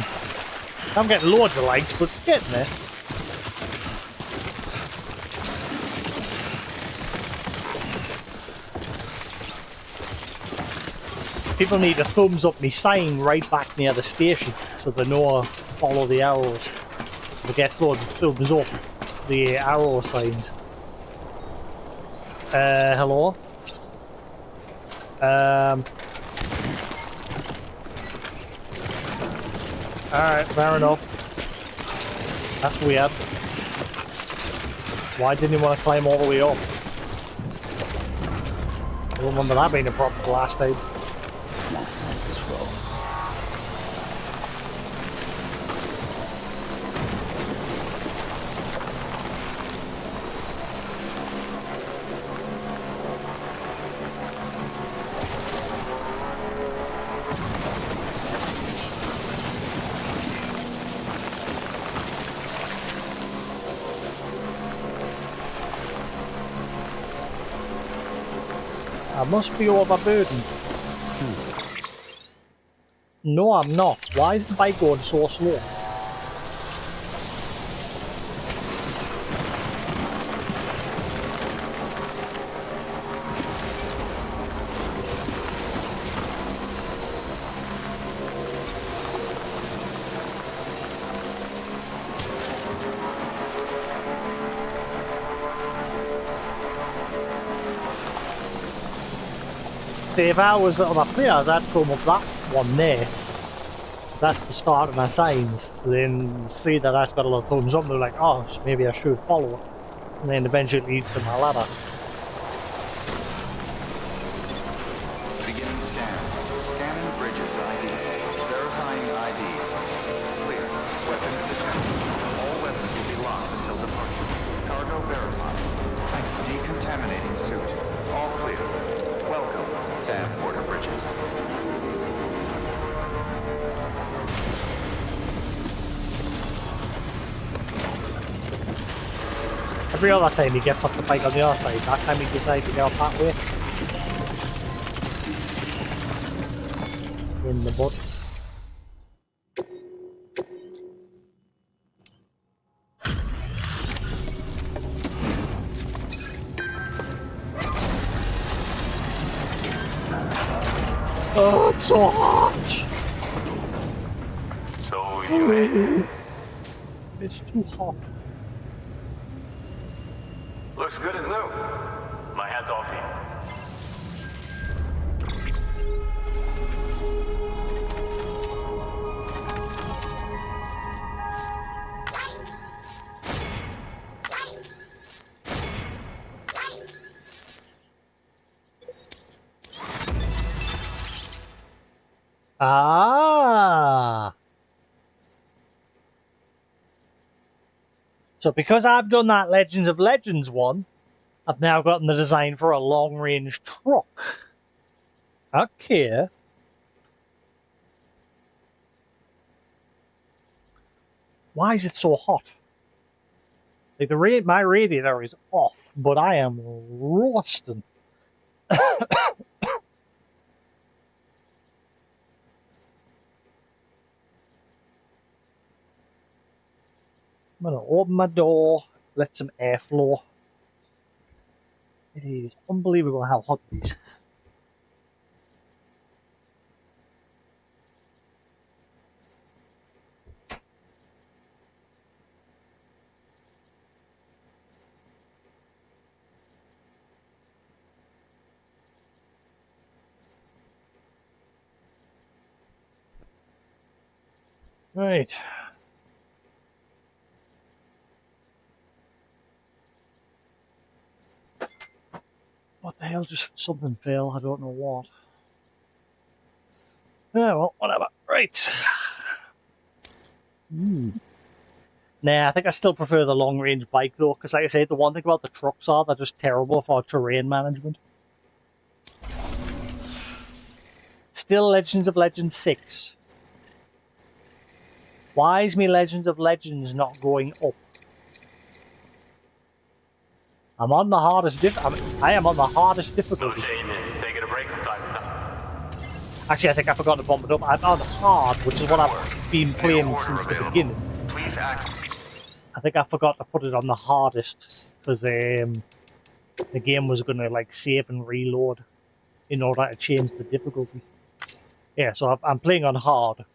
I'm getting loads of likes, but getting there. People need a thumbs up me sign right back near the station so they know follow the arrows. If it gets loads of thumbs up, the arrow signs. Hello? Alright, fair enough. That's weird. Why didn't he want to climb all the way up? I don't remember that being a problem the last time. Let's roll. I must be overburdened. No, I'm not. Why is the bike going so slow? See, if I was other players, I'd come up that one there. That's the start of my signs. So then see that that's got a lot of thumbs up, they're like, oh, so maybe I should follow it. And then eventually it leads to my ladder. Beginning scan. Scanning bridges ID. Verifying IDs. Clear. Weapons detected. All weapons will be locked until departure. Cargo verified. Decontaminating suit. All clear. Welcome, Sam Porter Bridges. Every other time he gets off the bike on the other side, that time he decides to get off that way. In the butt. Oh, it's so hot! So you in? It's too hot. Looks good as new. My hat's off to you. Ah! So because I've done that Legends of Legends one, I've now gotten the design for a long-range truck. Okay. Why is it so hot? Like my radiator is off, but I am roasting. I'm gonna open my door, let some airflow. It is unbelievable how hot it is. Right. What the hell? Just something fell. I don't know what. Yeah, well, whatever. Right. Nah, I think I still prefer the long range bike though, because like I said, the one thing about the trucks are they're just terrible for terrain management. Still Legends of Legends 6. Why is me Legends of Legends not going up? I'm on the hardest I am on the hardest difficulty. Taking a break. Actually, I think I forgot to bump it up. I'm on hard, which is what I've been playing since the beginning. Please act. I think I forgot to put it on the hardest because the game was going to like save and reload in order to change the difficulty. Yeah, so I'm playing on hard.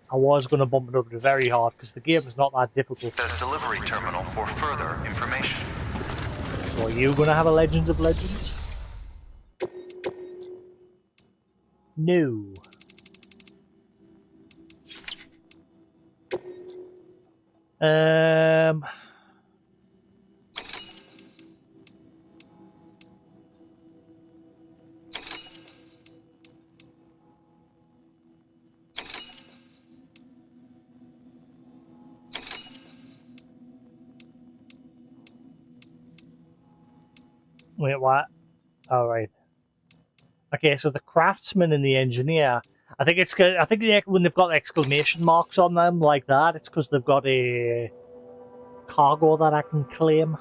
I was going to bump it up to very hard because the game is not that difficult. There's delivery terminal for further information. So are you going to have a Legends of Legends? No. Wait, what? All right. Okay, so the craftsman and the engineer. I think it's I think when they've got exclamation marks on them like that, it's because they've got a cargo that I can claim.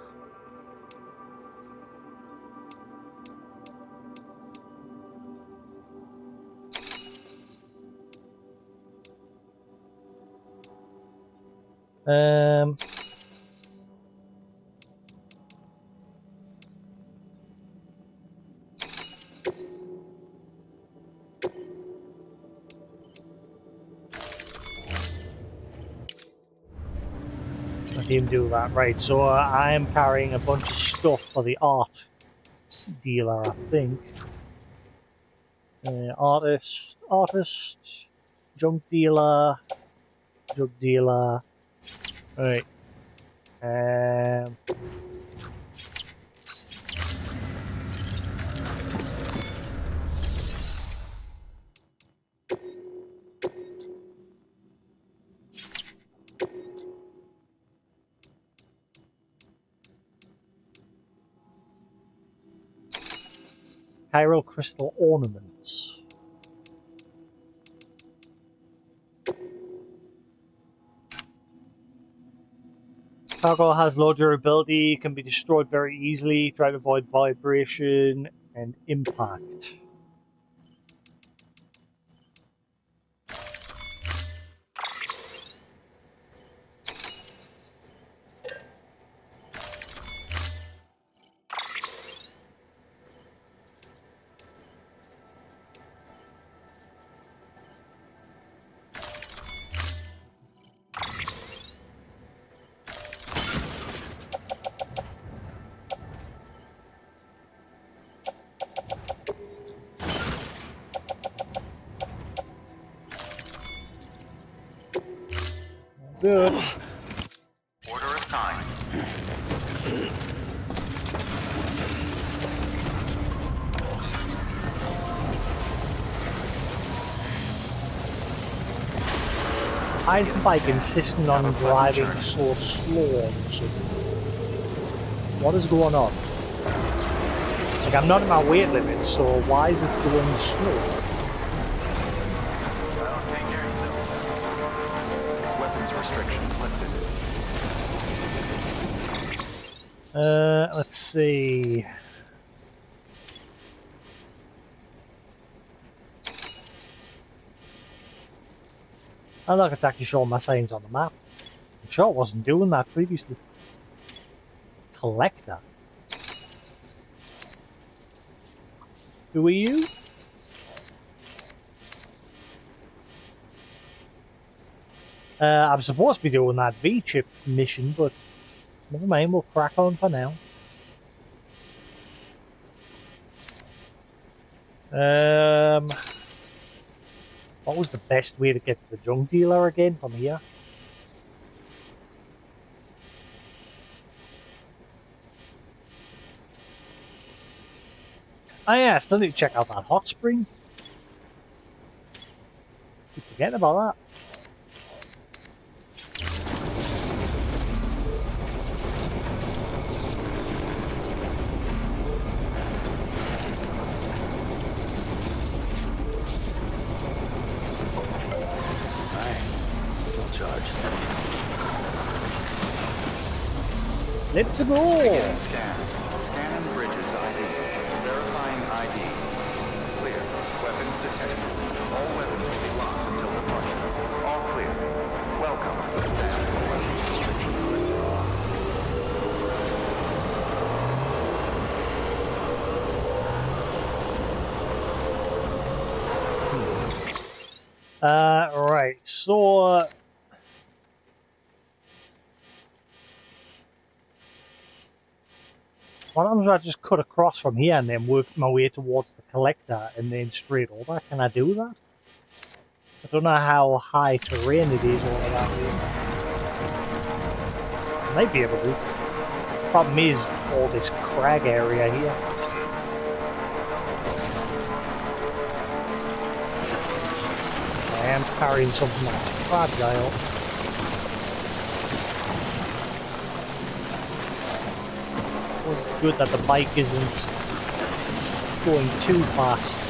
Let him do that. Right, so I'm carrying a bunch of stuff for the art dealer, I think. Artist, junk dealer, right. Chiral crystal ornaments. Cargo has low durability, can be destroyed very easily, try to avoid vibration and impact. Good. Order assigned. Why is the bike insisting on driving so slow? What is going on? Like, I'm not at my weight limit, so why is it going slow? Weapons restrictions lifted. Let's see. And look, it's actually showing my signs on the map. I'm sure it wasn't doing that previously. Collector. Who are you? I'm supposed to be doing that V-chip mission, but never mind, we'll crack on for now. What was the best way to get to the junk dealer again from here? Oh yeah, I still need to check out that hot spring. Keep forgetting about that. Let's go! Beginning scan. Scanning bridges ID. Verifying ID. Clear. Weapons detected. All weapons will be locked until departure. All clear. Welcome, Right, so... what happens if I just cut across from here and then work my way towards the collector and then straight over? Can I do that? I don't know how high terrain it is over that way. I might be able to. Problem is all this crag area here. I am carrying something that's fragile. It's good that the bike isn't going too fast.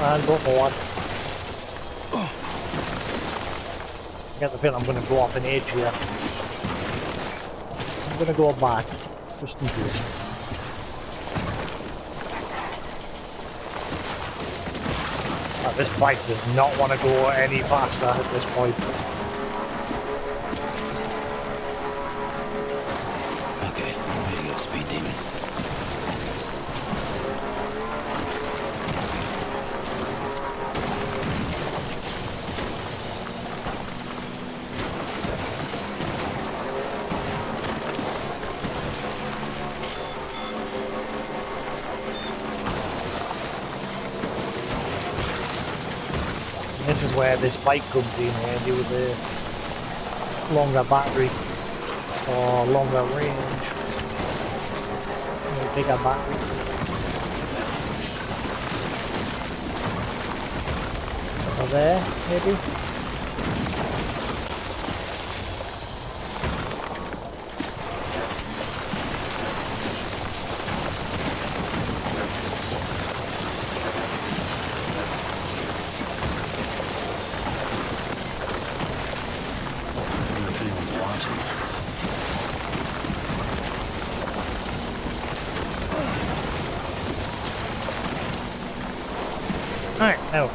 I'll go for one. I get the feeling I'm going to go off an edge here. I'm going to go back, just in case. This bike does not want to go any faster at this point. Okay, ready to go, speed demon. This is where this bike comes in handy with the longer battery or longer range, bigger battery. Over there, maybe. Alright, now.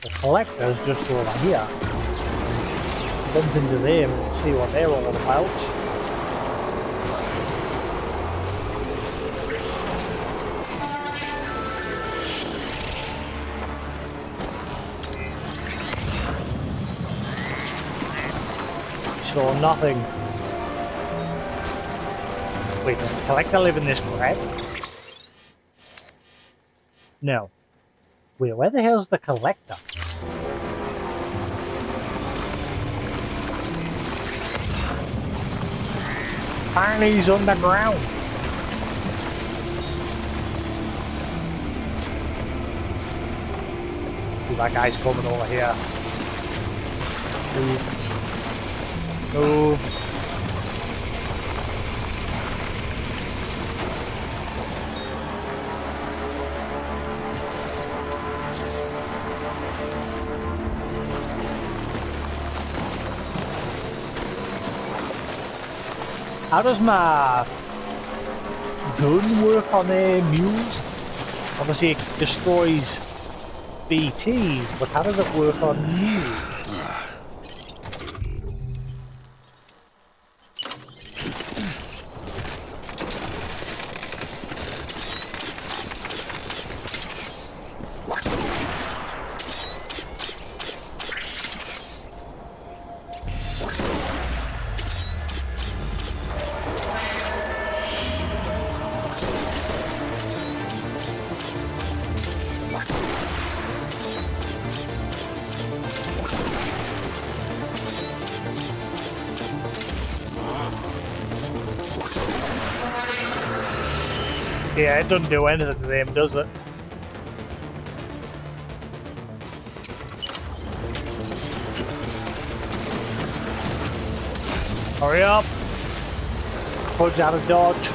The collector's just over here. Bump into them and see what they're all about. So nothing. Wait, does the collector live in this crag? No. Wait, where the hell's the collector? Apparently he's underground. Ooh, that guy's coming over here. Move. How does my gun work on mules? Obviously it destroys BTs, but how does it work on mules? Yeah, it doesn't do anything to them, does it? Hurry up! Fudge out of dodge.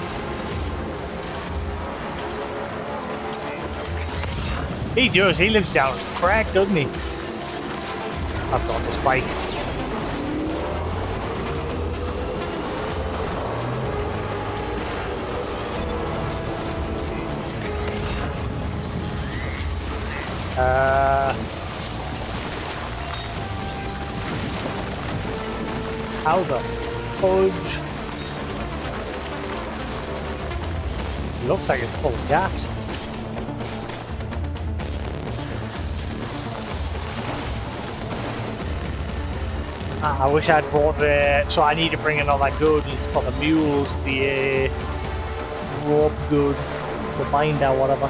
He does, he lives down the crack, doesn't he? I've got this bike. How the fudge? Looks like it's full of gas. I wish I'd brought the. So I need to bring another goods for the mules, the rope good, the binder, whatever.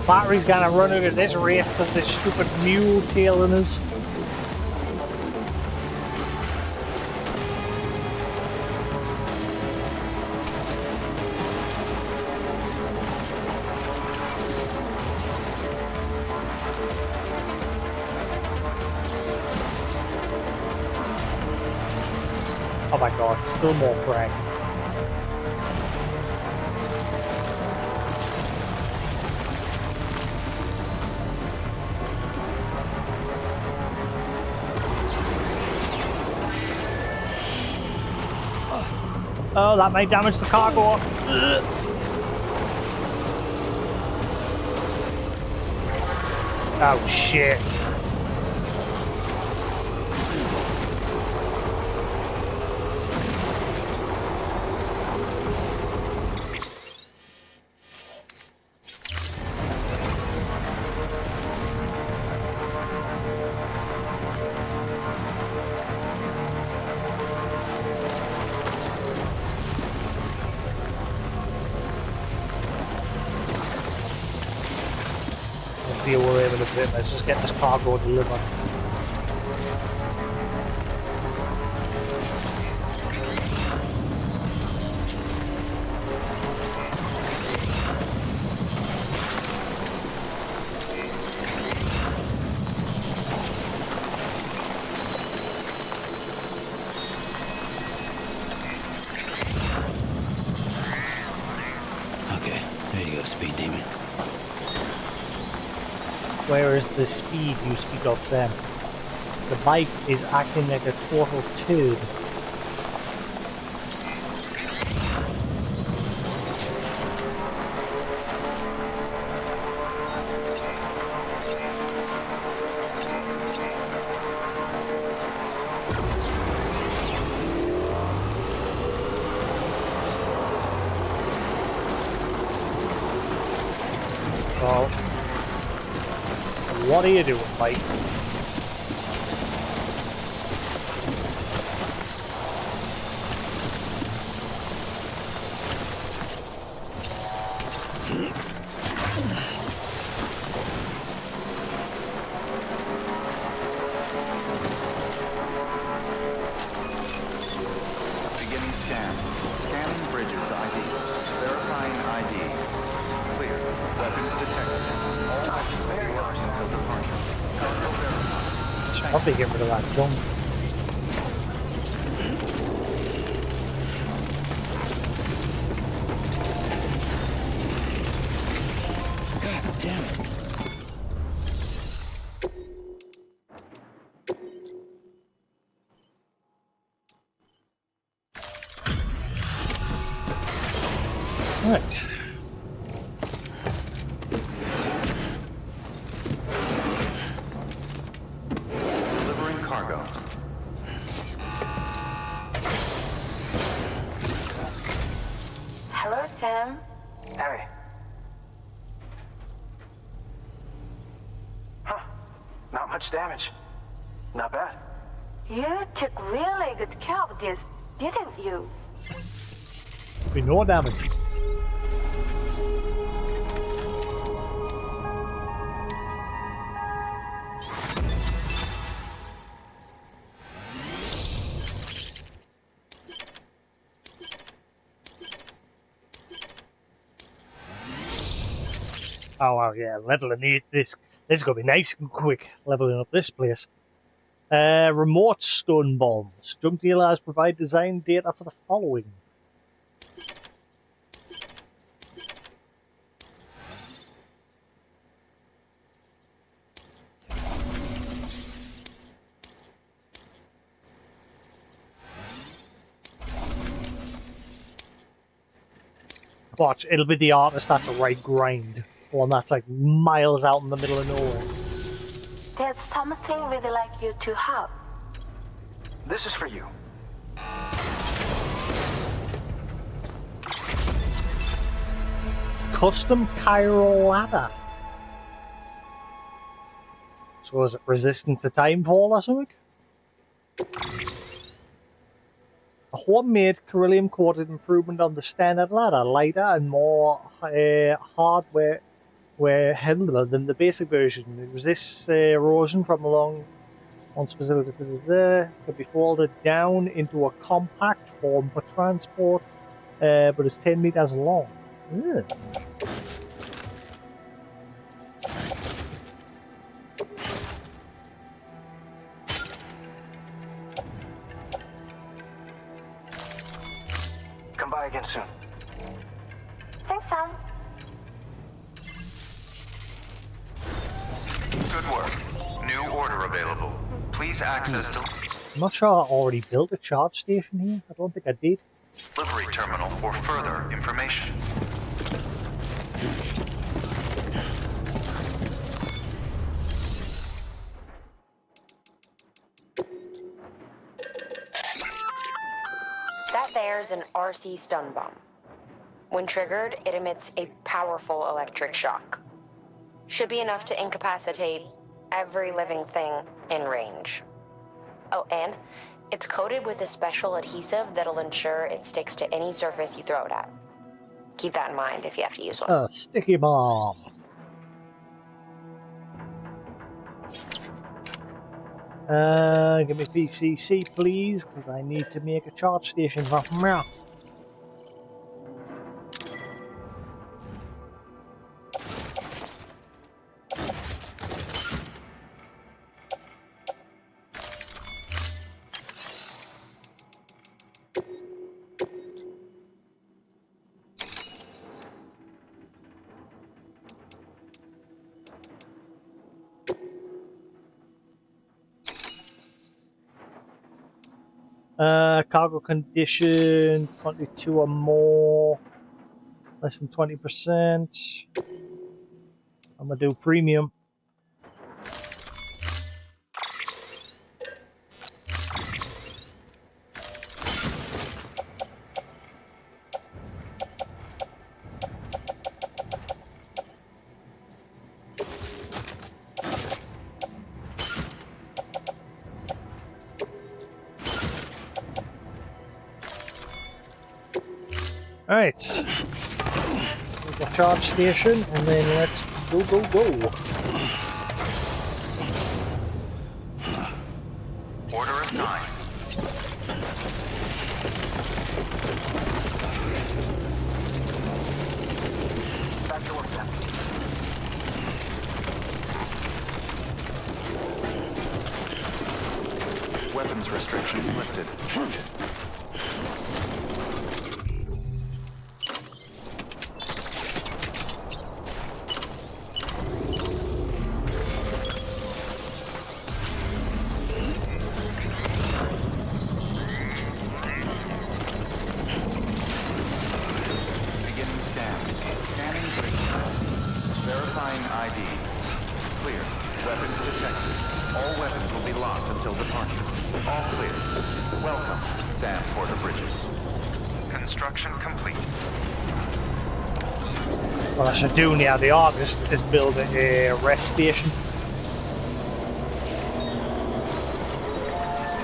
Battery's gonna run out at this rate because this stupid mule tailing us. Oh my god, still more crack. Oh, that may damage the cargo. Ugh. Oh shit. Deal with it in a bit. Let's just get this cargo delivered. Okay, there you go, speed demon. Where is the speed you speak of, Sam? The bike is acting like a total turd. Well, what are you doing, Mike? Beginning scan. Scanning bridges ID. Verifying ID. Clear. Weapons detected. All weapons will be locked until departure. Cargo verified. Probably get rid of that junk. God damn it. Right. Delivering cargo. Hello, Sam. Hey. Huh. Not much damage. Not bad. You took really good care of this, didn't you? Be no damage. Oh wow, yeah, leveling this is gonna be nice and quick. Leveling up this place. Remote stun bombs. Junk dealers provide design data for the following. Watch, it'll be the artist that's a right grind. One that's like miles out in the middle of nowhere. There's something we'd like you to have. This is for you. Custom Chiral ladder. So is it resistant to timefall or something? A homemade Corellium coated improvement on the standard ladder, lighter and more hardware handler than the basic version. It resists erosion from along one specific there. Can be folded down into a compact form for transport, but it's 10 meters long. Ugh. Come by again soon. Thanks, Sam. Good work. New order available. Please access I'm not sure I already built a charge station here. I don't think I did. delivery terminal for further information. That there's an RC stun bomb. When triggered, it emits a powerful electric shock. Should be enough to incapacitate every living thing in range. Oh, and it's coated with a special adhesive that'll ensure it sticks to any surface you throw it at. Keep that in mind if you have to use one. Sticky bomb. Give me PCC, please, because I need to make a charge station for me. Cargo condition, 22 or more, less than 20%. I'm gonna do premium. Alright. The charge station, and then let's go, go, go. Order assigned. Back to work then. Weapons restrictions lifted. Beginning scan. Scanning bridge. Verifying ID. Clear. Weapons detected. All weapons will be locked until departure. All clear. Welcome, Sam Porter Bridges. Construction complete. What I should do now, the artist, is build a rest station.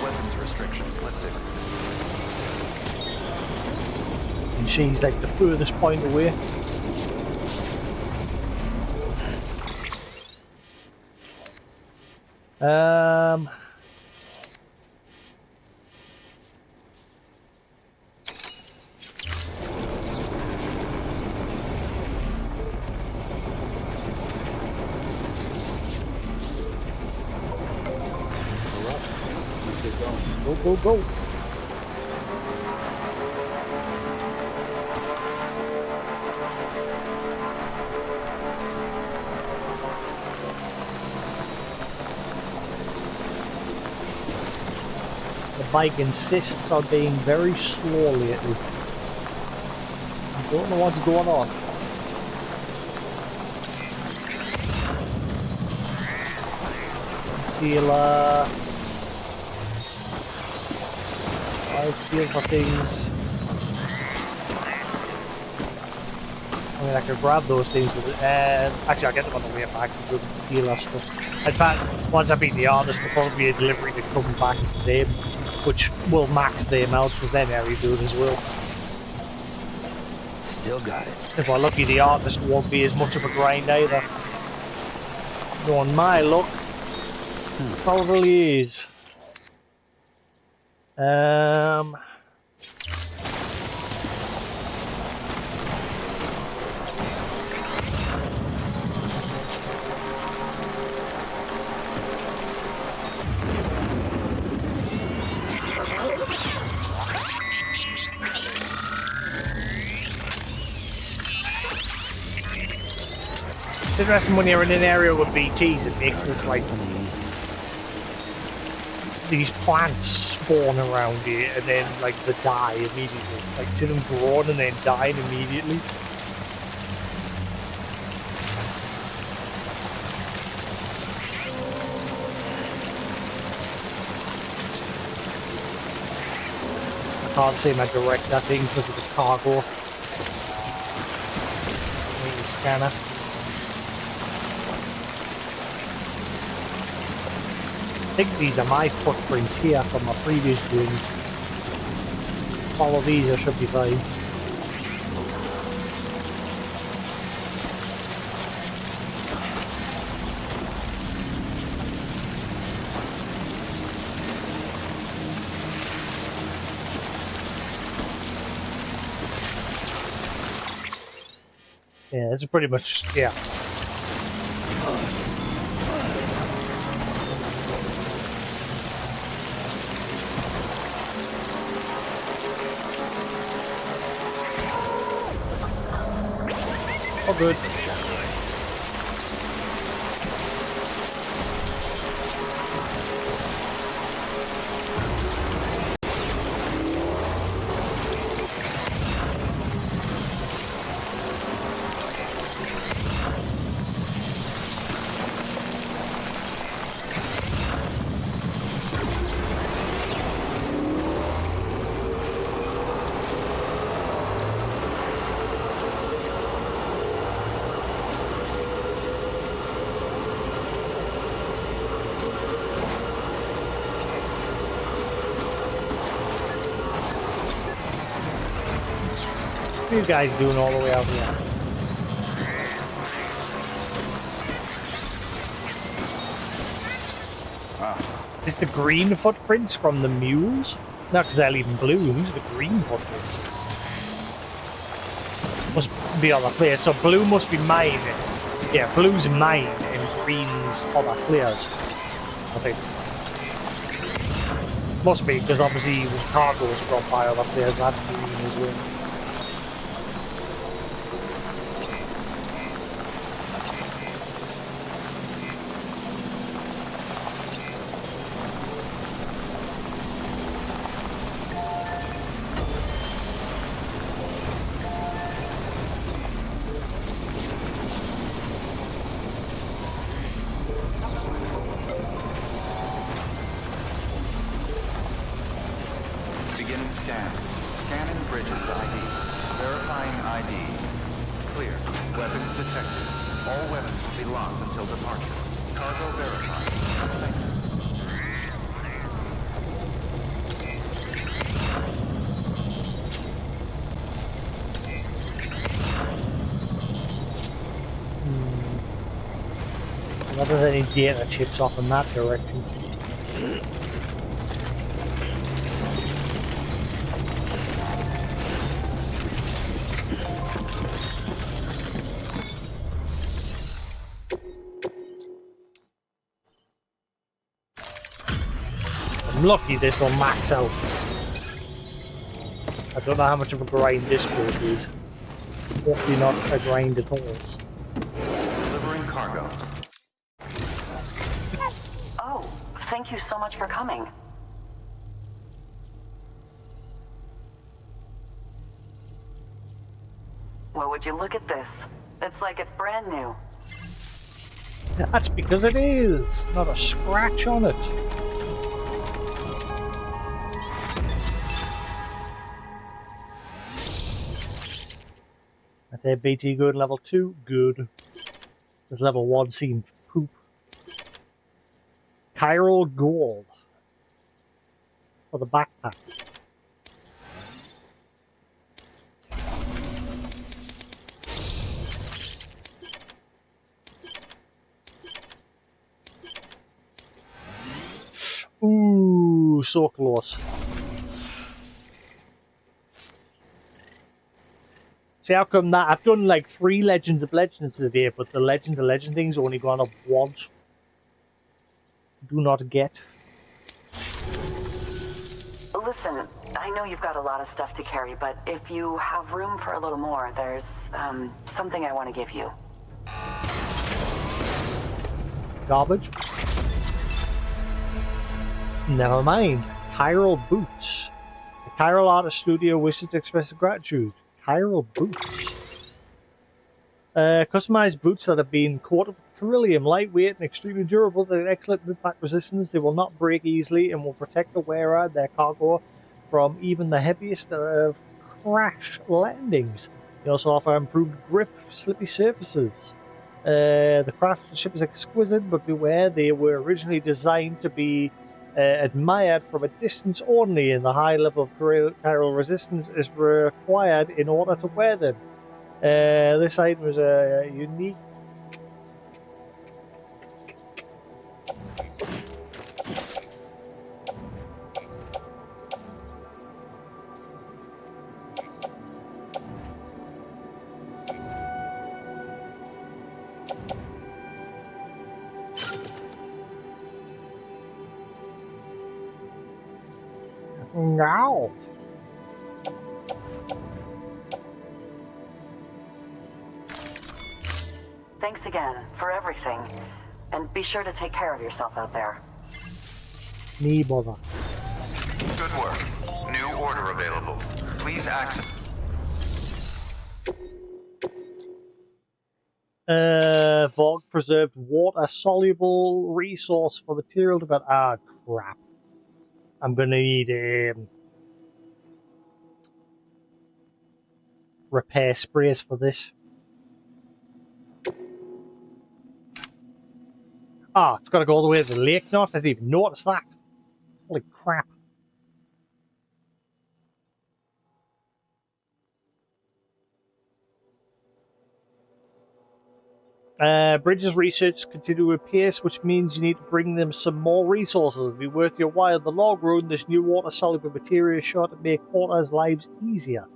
Weapons restrictions lifted. And she's like the furthest point away. Let's get going. Go, go, go. The bike insists on being very slow lately. I don't know what's going on. I feel for things. I mean, I could grab those things with it. Actually, I'll get them on the way back and do the dealer stuff. In fact, once I beat the artist, there'll probably be a delivery to come back to them, which will max them out because then Harry do it as well. Still got it. If we're lucky, the artist won't be as much of a grind either. Knowing my luck, probably is. It's interesting when you're in an area with BTs, it makes this like these plants spawn around you and then like they die immediately. Like see them growing and then dying immediately. I can't see my direct that thing because of the cargo. Need a scanner. I think these are my footprints here from my previous journey. Follow these, I should be fine. Yeah, it's pretty much, yeah. All good. What are you guys doing all the way out here? Is the green footprints from the mules? No, because they're leaving blue. Who's the green footprints? Must be other players. So blue must be mine. Yeah, blue's mine and green's other players, I think. Must be, because obviously when cargo's dropped by other players, that's green as well. Beginning scan. Scanning bridges ID. Verifying ID. Clear. Weapons detected. All weapons will be locked until departure. Cargo verified. Thanks. Not there's any data chips off in that direction. I'm lucky this will max out. I don't know how much of a grind this place is. Hopefully not a grind at all. Delivering cargo. Oh, thank you so much for coming. Well, would you look at this? It's like it's brand new. That's because it is. Not a scratch on it. That's a BT good. Level 2, good. Does level 1 seem poop? Chiral gold. For the backpack. Ooh, so close. See how come that I've done like 3 Legends of Legends today, but the Legends of Legends thing's only gone up once. Do not get. Listen, I know you've got a lot of stuff to carry, but if you have room for a little more, there's something I want to give you. Garbage? Never mind. Chiral boots. The Chiral Artist Studio wishes to express gratitude. Chiral boots. Customized boots that have been coated with beryllium, lightweight and extremely durable. They're excellent impact resistance. They will not break easily and will protect the wearer and their cargo from even the heaviest of crash landings. They also offer improved grip for slippy surfaces. The craftsmanship is exquisite, but beware, they were originally designed to be admired from a distance only, and the high level of chiral resistance is required in order to wear them. This item is a unique. Now. Thanks again for everything. And be sure to take care of yourself out there. Me bother. Good work. New order available. Please access. Vogue preserved water soluble resource for material to crap. I'm gonna need repair sprays for this. It's gotta go all the way to the lake now. I didn't even notice that. Holy crap. Bridges research continue with pace, which means you need to bring them some more resources. It'll be worth your while. The long run, this new water soluble material is sure to make porters' lives easier.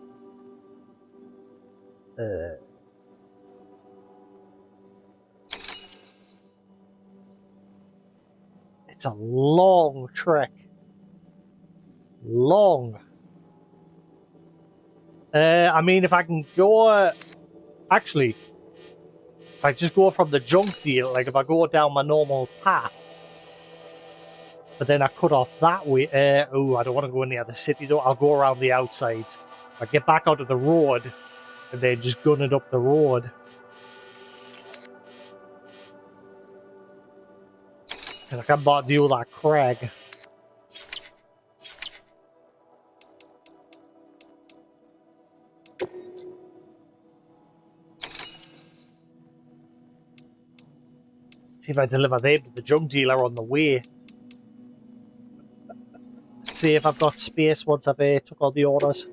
It's a long trek. long. I mean, if I can go... Actually, if I just go from the junk deal, like if I go down my normal path, but then I cut off that way... oh, I don't want to go near the city though. I'll go around the outside. I get back onto the road, and then just gun it up the road. Because I can't deal with that crag. See if I deliver them to the junk dealer on the way. See if I've got space once I've took all the orders.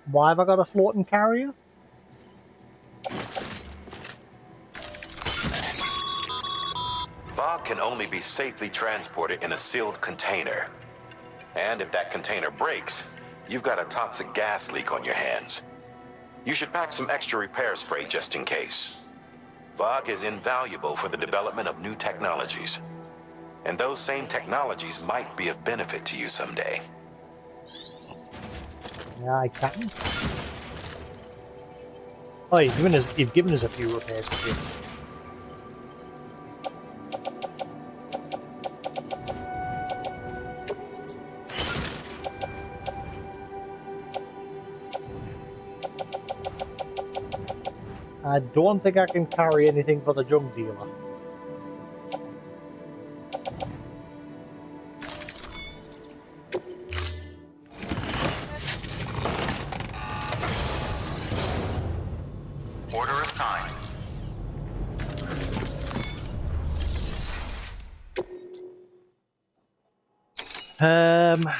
Why have I got a floating carrier? Fog can only be safely transported in a sealed container. And if that container breaks, you've got a toxic gas leak on your hands. You should pack some extra repair spray just in case. Fog is invaluable for the development of new technologies. And those same technologies might be of benefit to you someday. Yeah, I can. Oh, you've given us a few repair sprays. I don't think I can carry anything for the junk dealer. Order assigned. Um...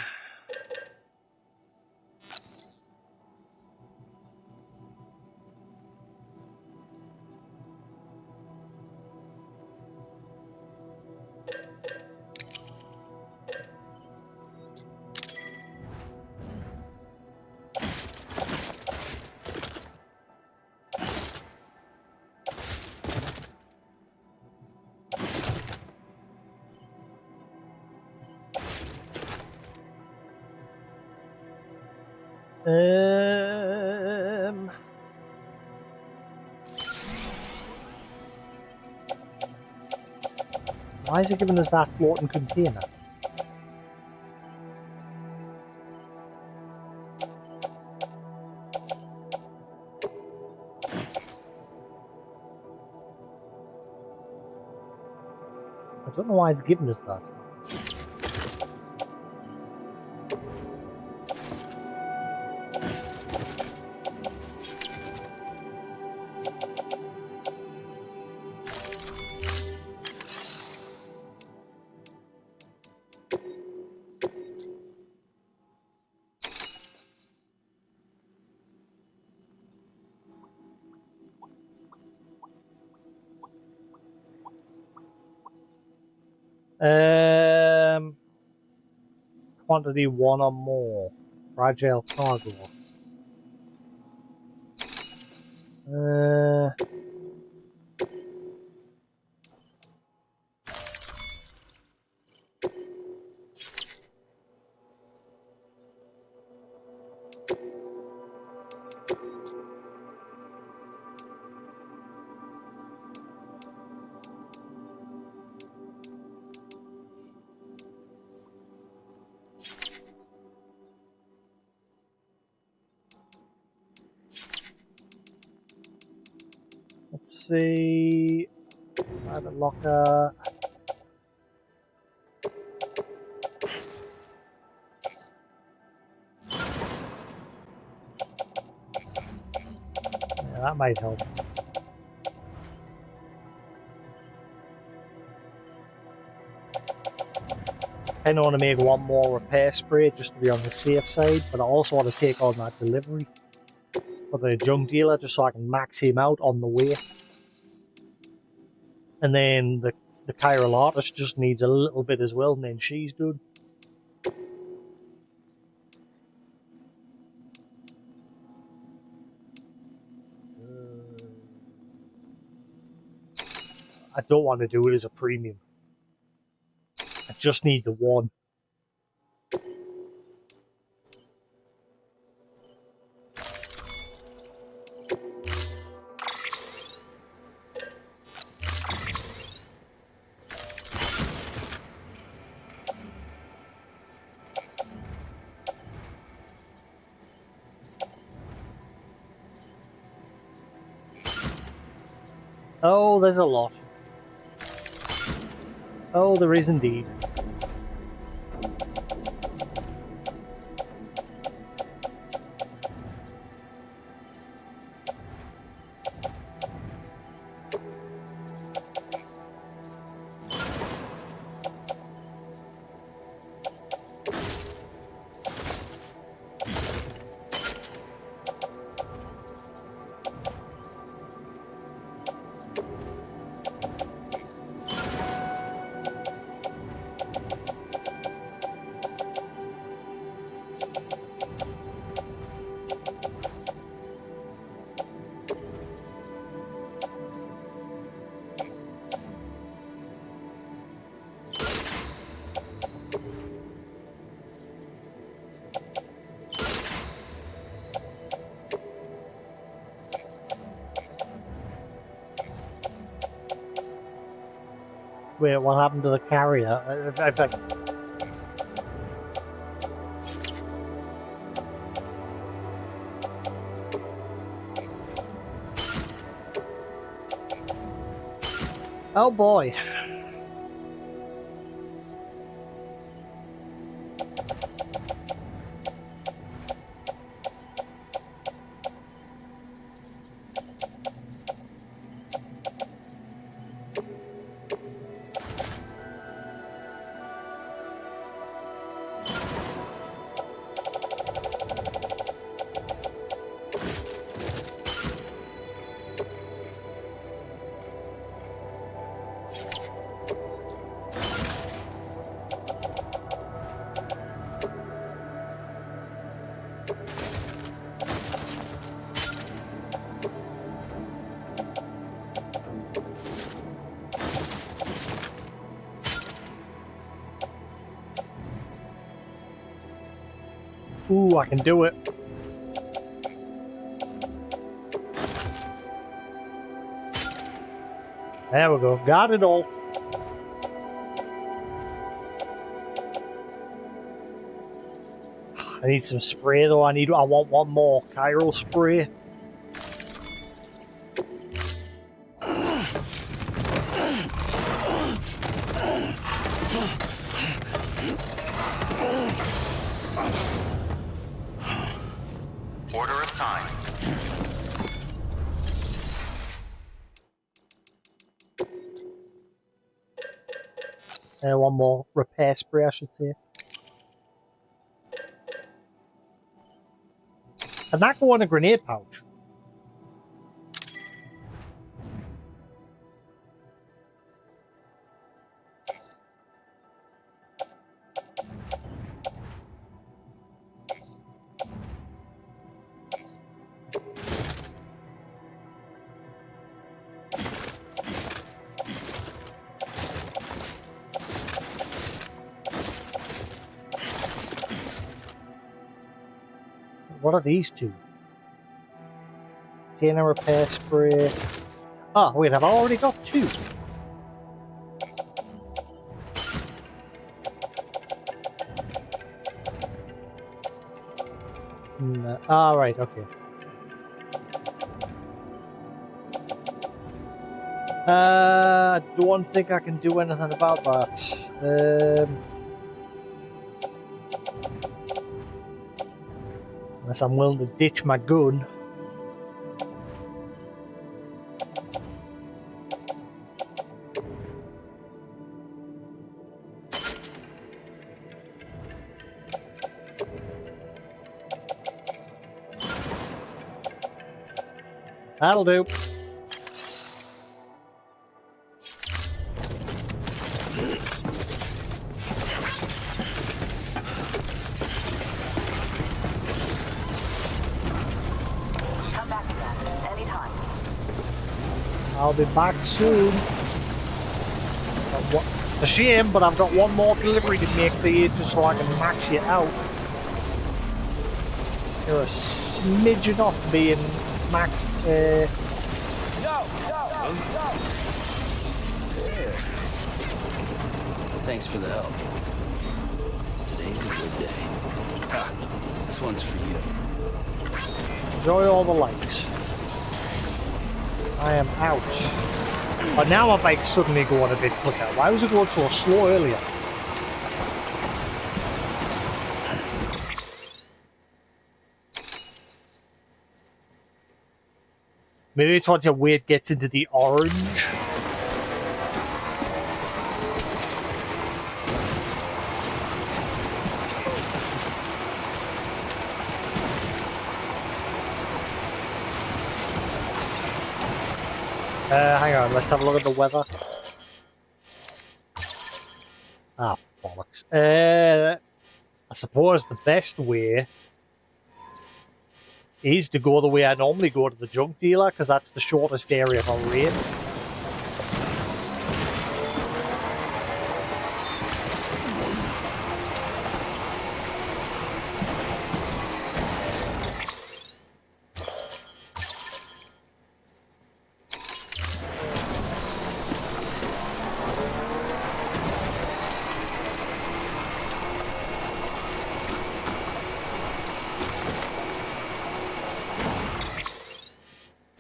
Why is it giving us that floating container? I don't know why it's giving us that. Quantity 1 or more. Fragile cargo. Let's see. Private locker. Yeah, that might help. I don't want to make one more repair spray just to be on the safe side, but I also want to take on that delivery for the junk dealer just so I can max him out on the way. And then the chiral artist just needs a little bit as well, and then she's done. I don't want to do it as a premium. I just need the one. Oh, there's a lot. Oh, there is indeed. Wait, what happened to the carrier? Oh boy. Ooh, I can do it. There we go. Got it all. I need some spray though. I want one more chiral spray. Order assigned. One more repair spray, I should say. And that go on a grenade pouch. What are these two? Container repair spray. Oh, wait, have I already got two? No. Ah, right, okay. I don't think I can do anything about that. Unless I'm willing to ditch my gun. That'll do. I'll be back soon. It's a shame, but I've got one more delivery to make for you just so I can max you out. You're a smidgen off being maxed. Thanks for the help. Today's a good day. Ah, this one's for you. Enjoy all the likes. I am out. But now my bike's suddenly going a bit quicker. Why was it going so slow earlier? Maybe it's once your weight gets into the orange. Hang on, let's have a look at the weather. Ah, bollocks. I suppose the best way is to go the way I normally go to the junk dealer, because that's the shortest area for rain.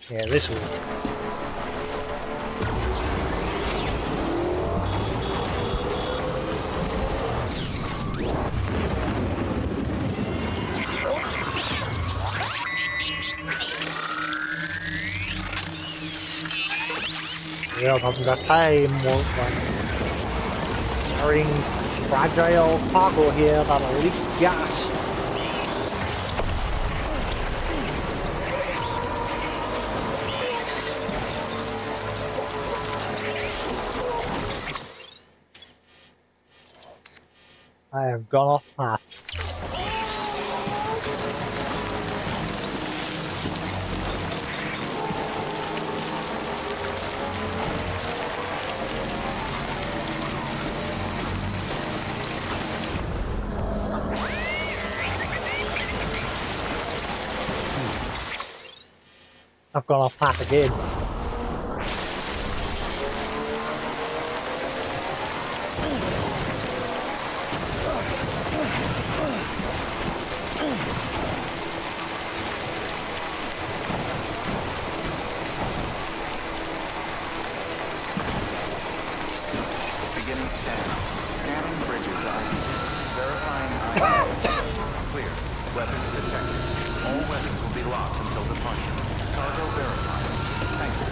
Yeah, this one. Yeah, I haven't got time. Carrying fragile cargo here that'll leak gas. I have gone off path. I've gone off path again. Beginning scan. Scanning bridges ID. Verifying ID. Clear. Weapons detected. All weapons will be locked until departure. Cargo verified. Thank you.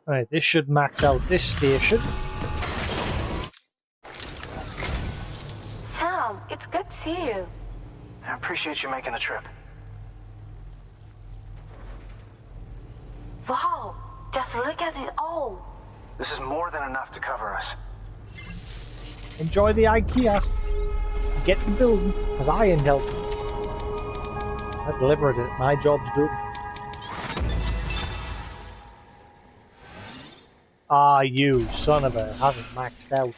Alright, this should max out this station. Sam, it's good to see you. I appreciate you making the trip. Wow, just look at it all. This is more than enough to cover us. Enjoy the IKEA. Get the building, because I ain't helping. I delivered it. My job's done. Ah, you son of a hasn't maxed out.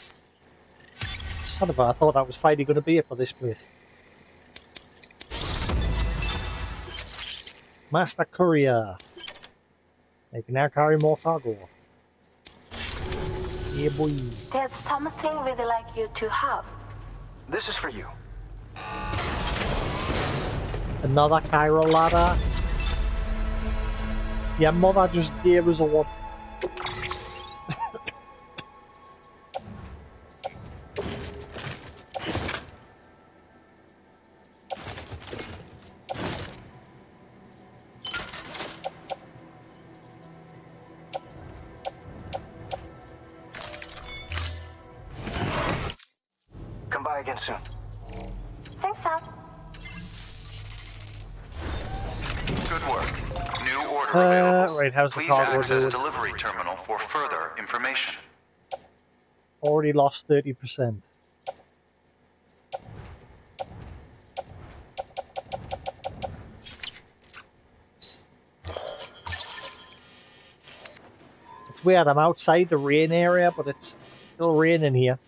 Son of a, I thought that was finally going to be it for this place. Master Courier. They can now carry more cargo. Yeah, boy. There's something we'd like you to have. This is for you. Another Cairo ladder. Yeah, mother just gave us a one. Come by again soon. Thanks, Sam. Good work. New order available. Right, how's the Please cargo access doing? delivery terminal for further information. Already lost 30%. It's weird. I'm outside the rain area, but it's still raining here.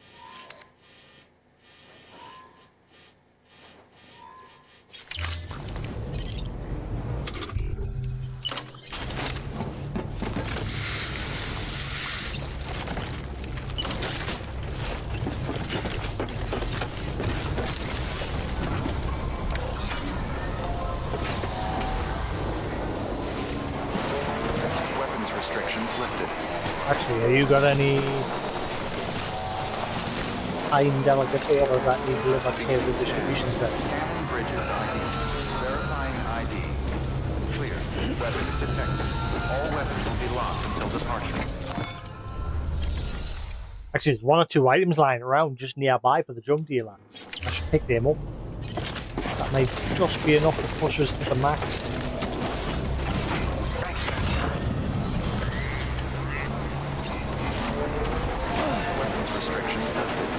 Weapons restrictions lifted. Actually, have you got any time delicate orders that need delivered to the distribution center? Scanning bridges ID. Verifying ID. Clear. Weapons detected. All weapons will be locked until departure. Actually, there's one or two items lying around just nearby for the junk dealer. I should pick them up. That might just be enough to push us to the max. Weapons restrictions lifted.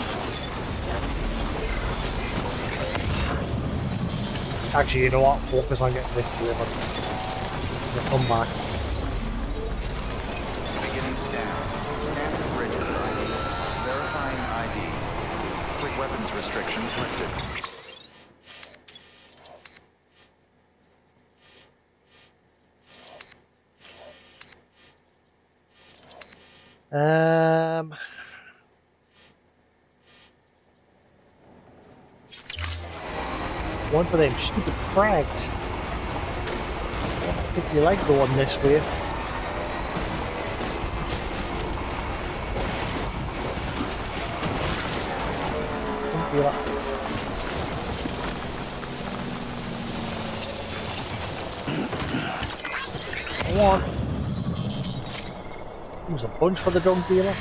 Actually, you know what? Focus on getting this delivered. We'll come back. Beginning scan. Scanning bridges ID. Verifying ID. Quick weapons restrictions lifted. One for them stupid crags. I don't particularly like going this way. Don't feel that. Come on. There's a bunch for the junk dealer.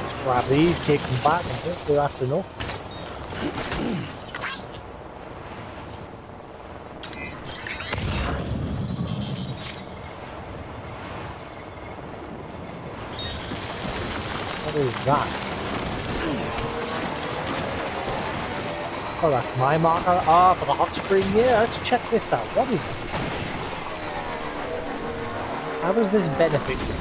Let's grab these, take them back, and hopefully that's enough. What is that? Oh, that's my marker. Ah, for the hot spring. Yeah, let's check this out. What is this? How does this benefit you?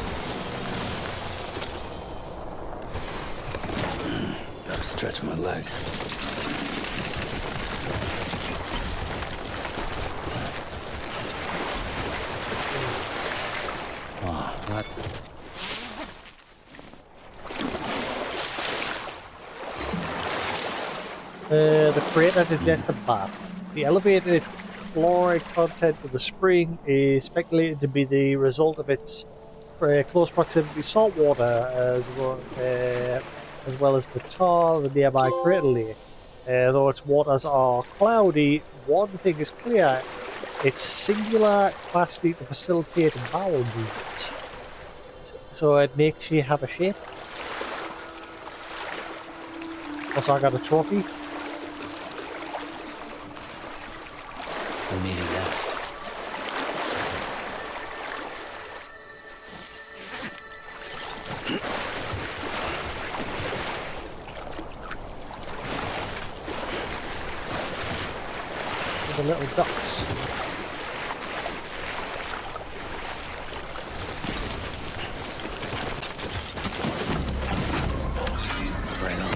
Gotta stretch my legs. Oh, what? The creator digested bath. The elevated caloric content of the spring is speculated to be the result of its close proximity to salt water, as well as the tar of the nearby crater lake. Though its waters are cloudy, one thing is clear: its singular capacity to facilitate bowel movement. So it makes you have a shape. Also, I got a trophy. I'm needing that. The little ducks. Right on.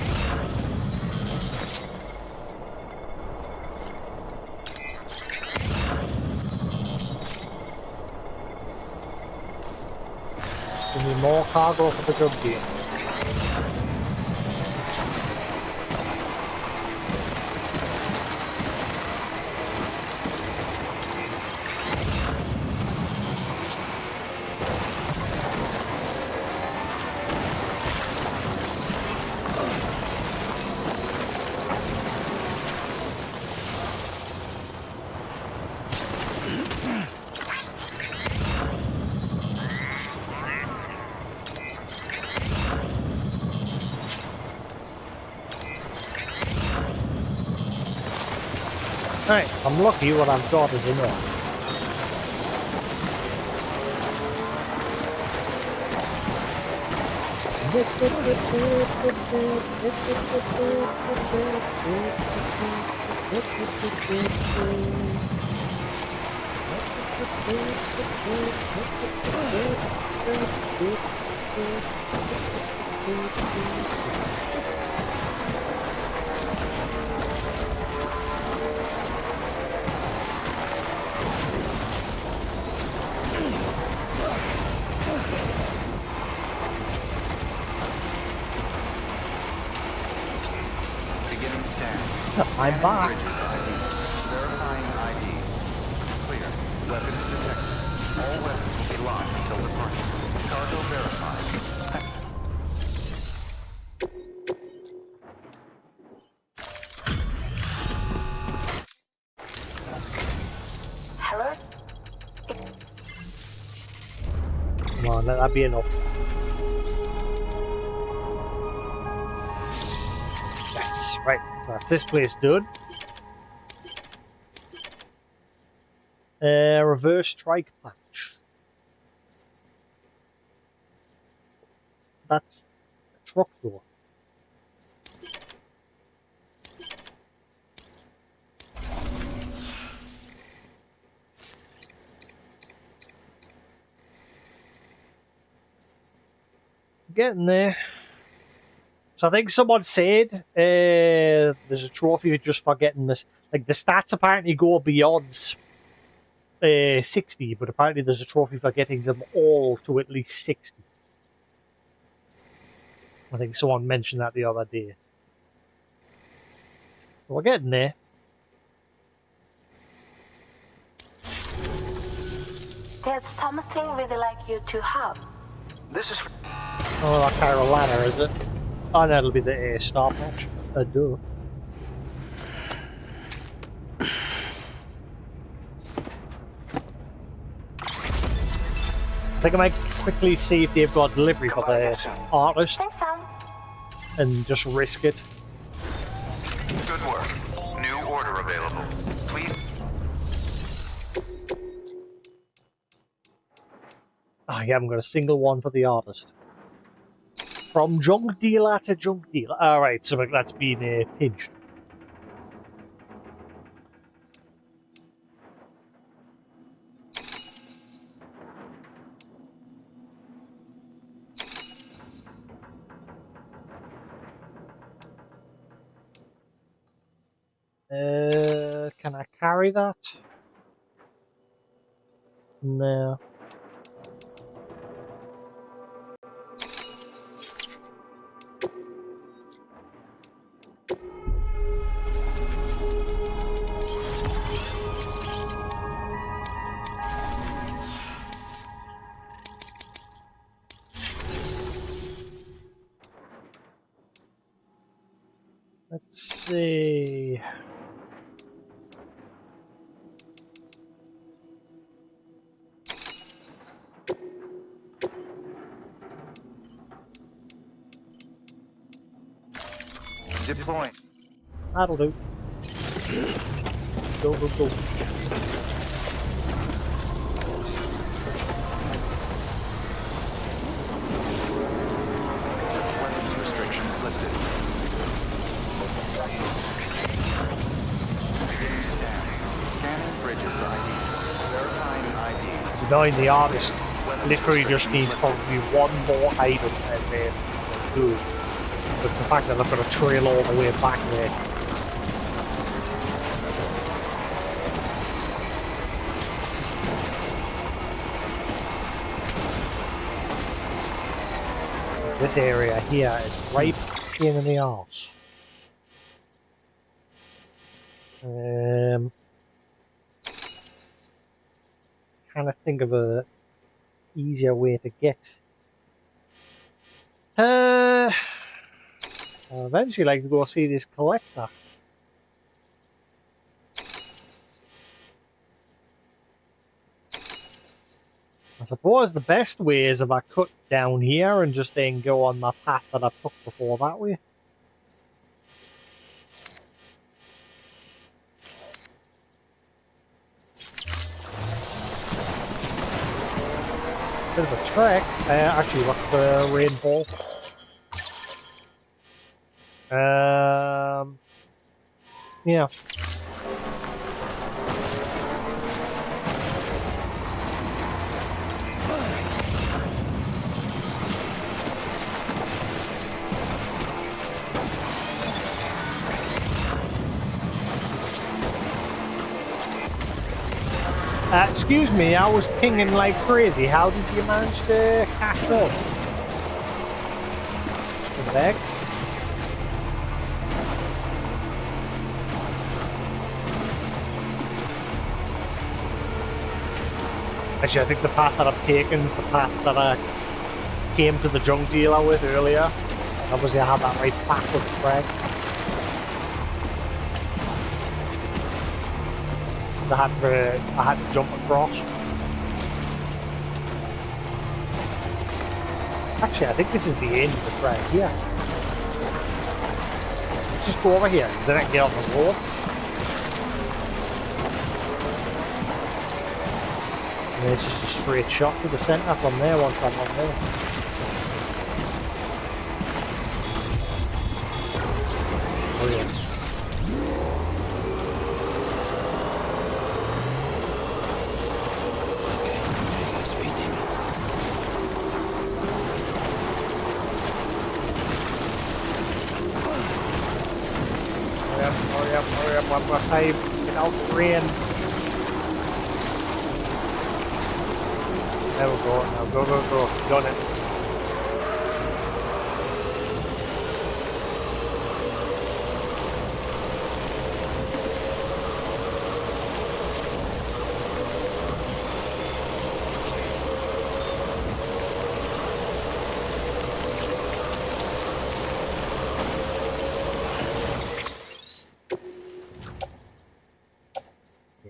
We need more cargo for the junk deal. Right, I'm lucky what I've got is enough. Beginning scan. I'm Scanning back. bridges ID. Verifying ID. Clear. Weapons detected. All weapons will be locked until departure. Cargo verified. Hello? Come on, let that be enough. Yes, right. So that's this place done. Reverse strike patch. That's a truck door. Getting there. So I think someone said there's a trophy just for getting this. Like the stats apparently go beyond 60, but apparently there's a trophy for getting them all to at least 60. I think someone mentioned that the other day. So we're getting there. There's something we'd like you to have. This is for... Oh, that Carolina, is it? Oh, that'll be the stopwatch. I do. I think I might quickly see if they've got delivery for the artist Thanks, Sam. and just risk it. Good work. New order available. Please. I haven't got a single one for the artist. From junk dealer to junk dealer. Alright, so that's been pinched. Can I carry that? No. Let's see. Deploying. That'll do. Go, go, go. Weapons restrictions lifted. Beginning scan. Scanning bridges ID. Verifying ID. It's annoying the artist literally just needs probably one more item and then do. But it's the fact that I've got to trail all the way back there. This area here is right in the arse. Kind of think of a easier way to get. I'd eventually like to go see this collector. I suppose the best way is if I cut down here and just then go on the path that I took before that way. Bit of a trek. Actually, what's the rainfall? Yeah. Excuse me, I was pinging like crazy. How did you manage to catch up? Come back. Actually, I think the path that I've taken is the path that I came to the junk dealer with earlier. And obviously, I had that right backward track. I had to jump across. Actually, I think this is the end of the track here. Let's just go over here, because then I can get on the road. And it's just a straight shot to the centre from there once I'm on there. Oh yeah. Hurry up, one more time. Get out the rain. There we go. Now go. Done it.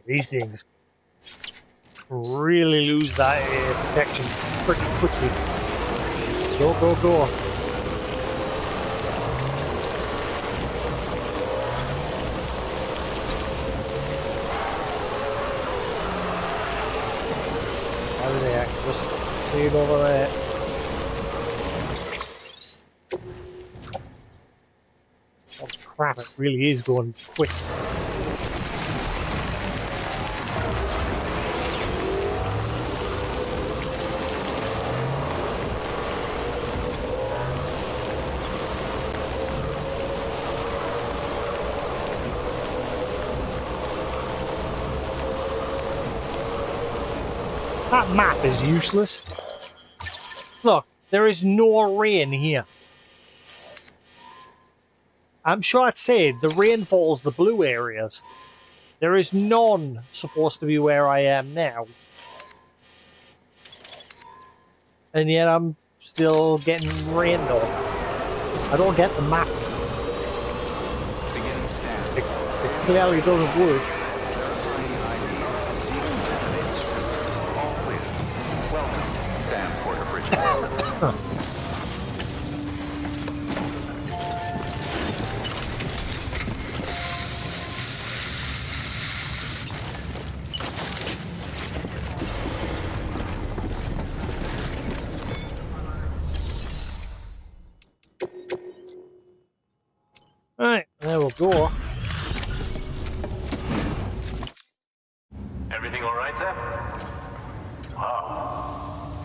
These things really lose that protection pretty quickly. Go. How they act? Just see it over there. Oh crap, it really is going quick. That map is useless. Look, there is no rain here. I'm sure it said the rain falls the blue areas. There is none supposed to be where I am now. And yet I'm still getting rained on. I don't get the map. It clearly doesn't work. Alright, there we'll go. Everything alright, Sam? Wow.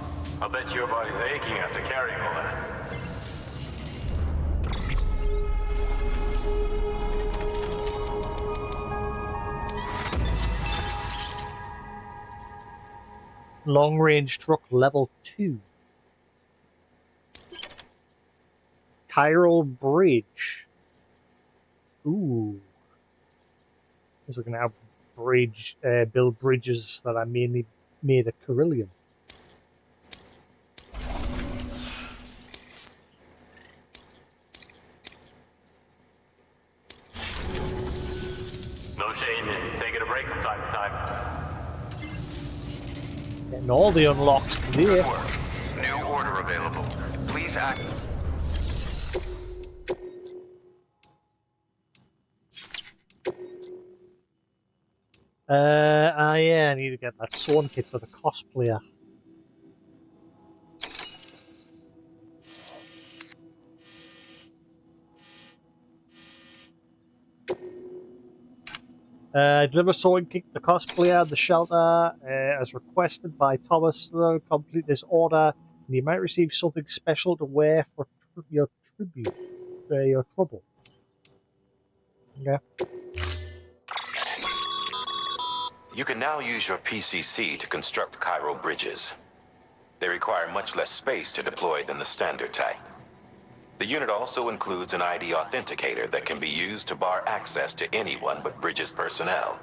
I'll bet your body's aching after carrying all that. Long range truck level 2. Chiral Bridge. Ooh. Because we're going to have build bridges that are mainly made of Carillion. No shame in taking a break from time to time. Getting all the unlocks today. Good work. New order available. Please act. Yeah, I need to get that sworn kit for the cosplayer. Deliver Soaring Kick to the cosplayer at the shelter as requested by Thomas. Complete this order, and you might receive something special to wear for your tribute, your trouble. Okay. You can now use your PCC to construct Cairo bridges. They require much less space to deploy than the standard type. The unit also includes an ID authenticator that can be used to bar access to anyone but Bridges personnel.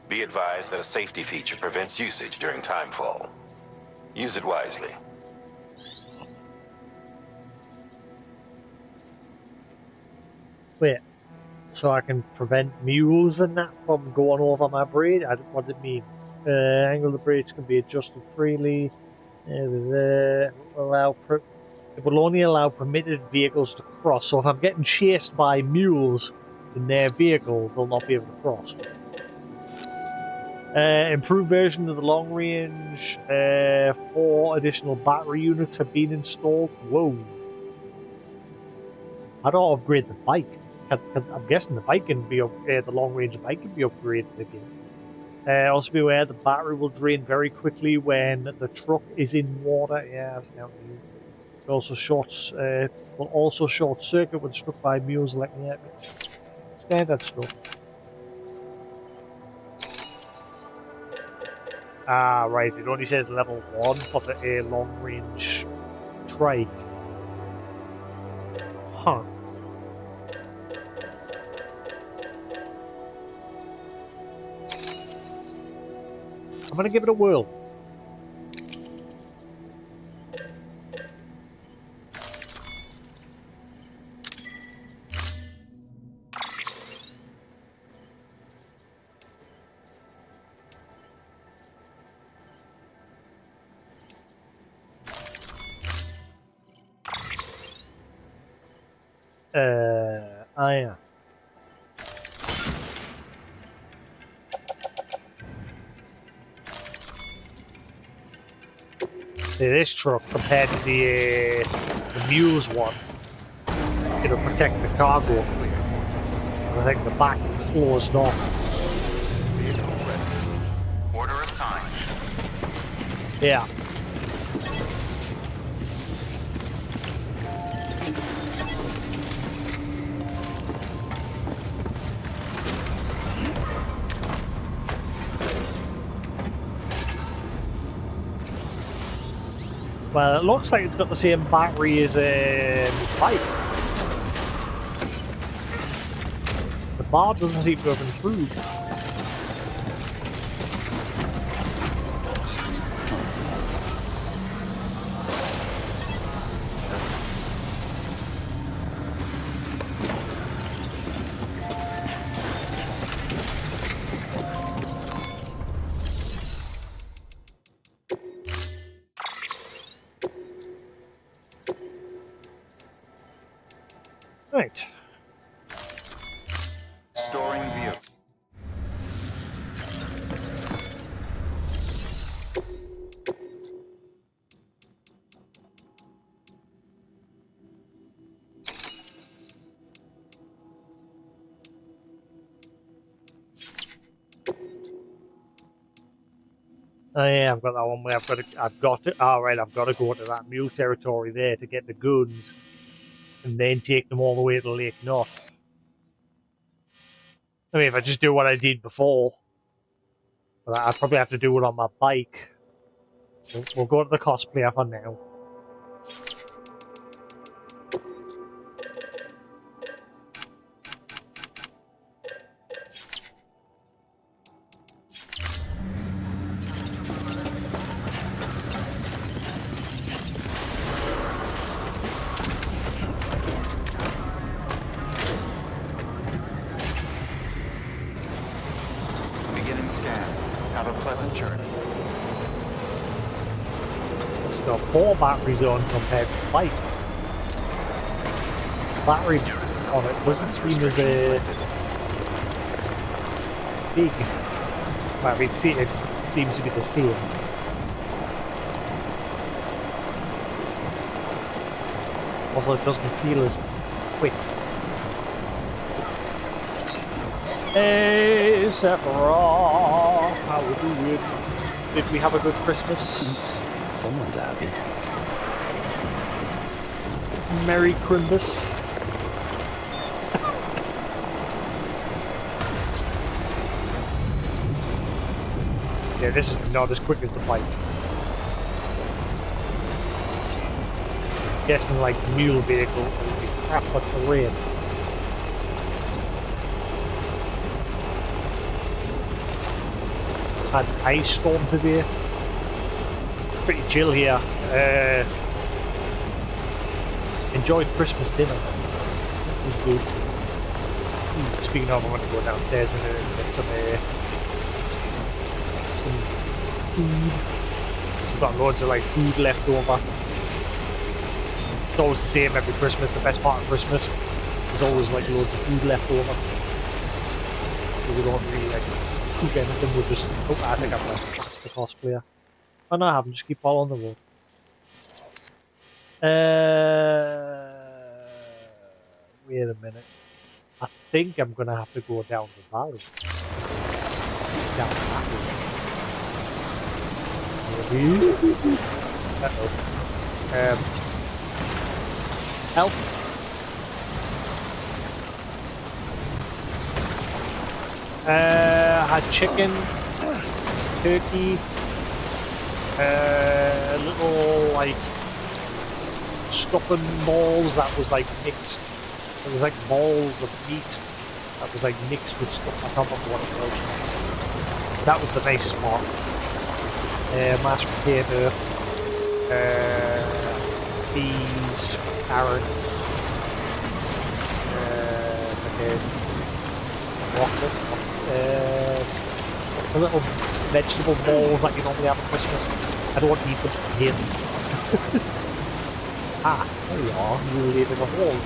Be advised that a safety feature prevents usage during timefall. Use it wisely. Wait, so I can prevent mules and that from going over my bridge? What did it mean? Angle of the bridge can be adjusted freely. It will only allow permitted vehicles to cross. So if I'm getting chased by mules in their vehicle, they'll not be able to cross. Improved version of the long range. 4 additional battery units have been installed. Whoa. How do I upgrade the bike? I'm guessing the bike can be the long range bike can be upgraded again. Also be aware the battery will drain very quickly when the truck is in water. Yeah, that's how it is. It also will also short circuit when struck by mules like that. Standard stuff. Ah, right. It only says level 1 for the long range trike. Huh. I'm gonna give it a whirl. Yeah. See, this truck compared to the Mule's one, it'll protect the cargo. I think the back closed off. Order assigned. Yeah. Well, it looks like it's got the same battery as a bike. The bar doesn't seem to have improved. Right. Storing view. Oh yeah, I've got that one where I've got to. Oh right, I've got to go to that mule territory there to get the guns, and then take them all the way to Lake North. I mean, if I just do what I did before, but I'd probably have to do it on my bike. We'll go to the cosplayer for now. Beginning scan. Have a pleasant journey. It's got 4 batteries on compared to the bike. Battery on it doesn't seem as big. Well, it seems to be the same. Also, it doesn't feel as quick. Hey! Hey, Sephiroth, how we doing? Did we have a good Christmas? Someone's happy. Merry Crimbus. Yeah, this is not as quick as the bike. Guessing like mule vehicle will be crap much rain. Had ice storm today. Pretty chill here. Enjoyed Christmas dinner. It was good. Speaking of, I'm going to go downstairs and get some food. We've got loads of like food left over. It's always the same every Christmas. The best part of Christmas, there's always like loads of food left over. So we don't really like cook anything. We'll just cook. I think I'm like the cosplayer. Oh no, I haven't. Just keep following the road. Wait a minute. I think I'm gonna have to go down the valley. Down that way. Uh-oh. Help. Had chicken, turkey, little like stuffing balls that was like mixed. It was like balls of meat that was like mixed with stuff. I can't remember what it was. That was the nicest part. Mashed potato, peas, carrots, the little vegetable balls that you normally have at Christmas. I don't need them here. Ah, there you are. You live in a hole.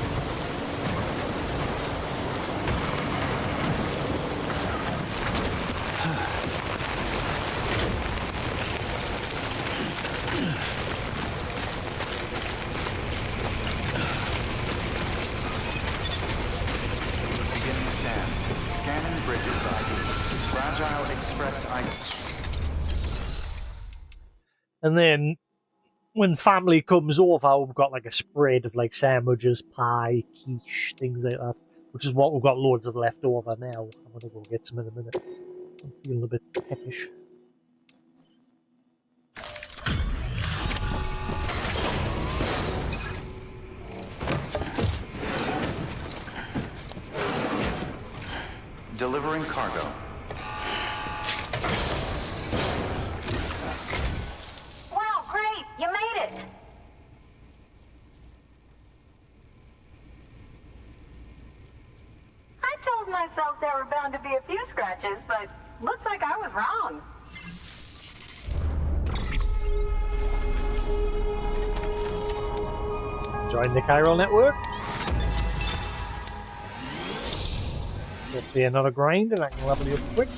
Beginning scan. Scanning bridges ID. Fragile Express ID. And then when family comes over, we've got like a spread of like sandwiches, pie, quiche, things like that. Which is what we've got loads of left over now. I'm gonna go get some in a minute. I'm feeling a bit peckish. Delivering cargo. Wow, great! You made it! I told myself there were bound to be a few scratches, but looks like I was wrong. Join the chiral network. Let's see another grind and I can level you up quick.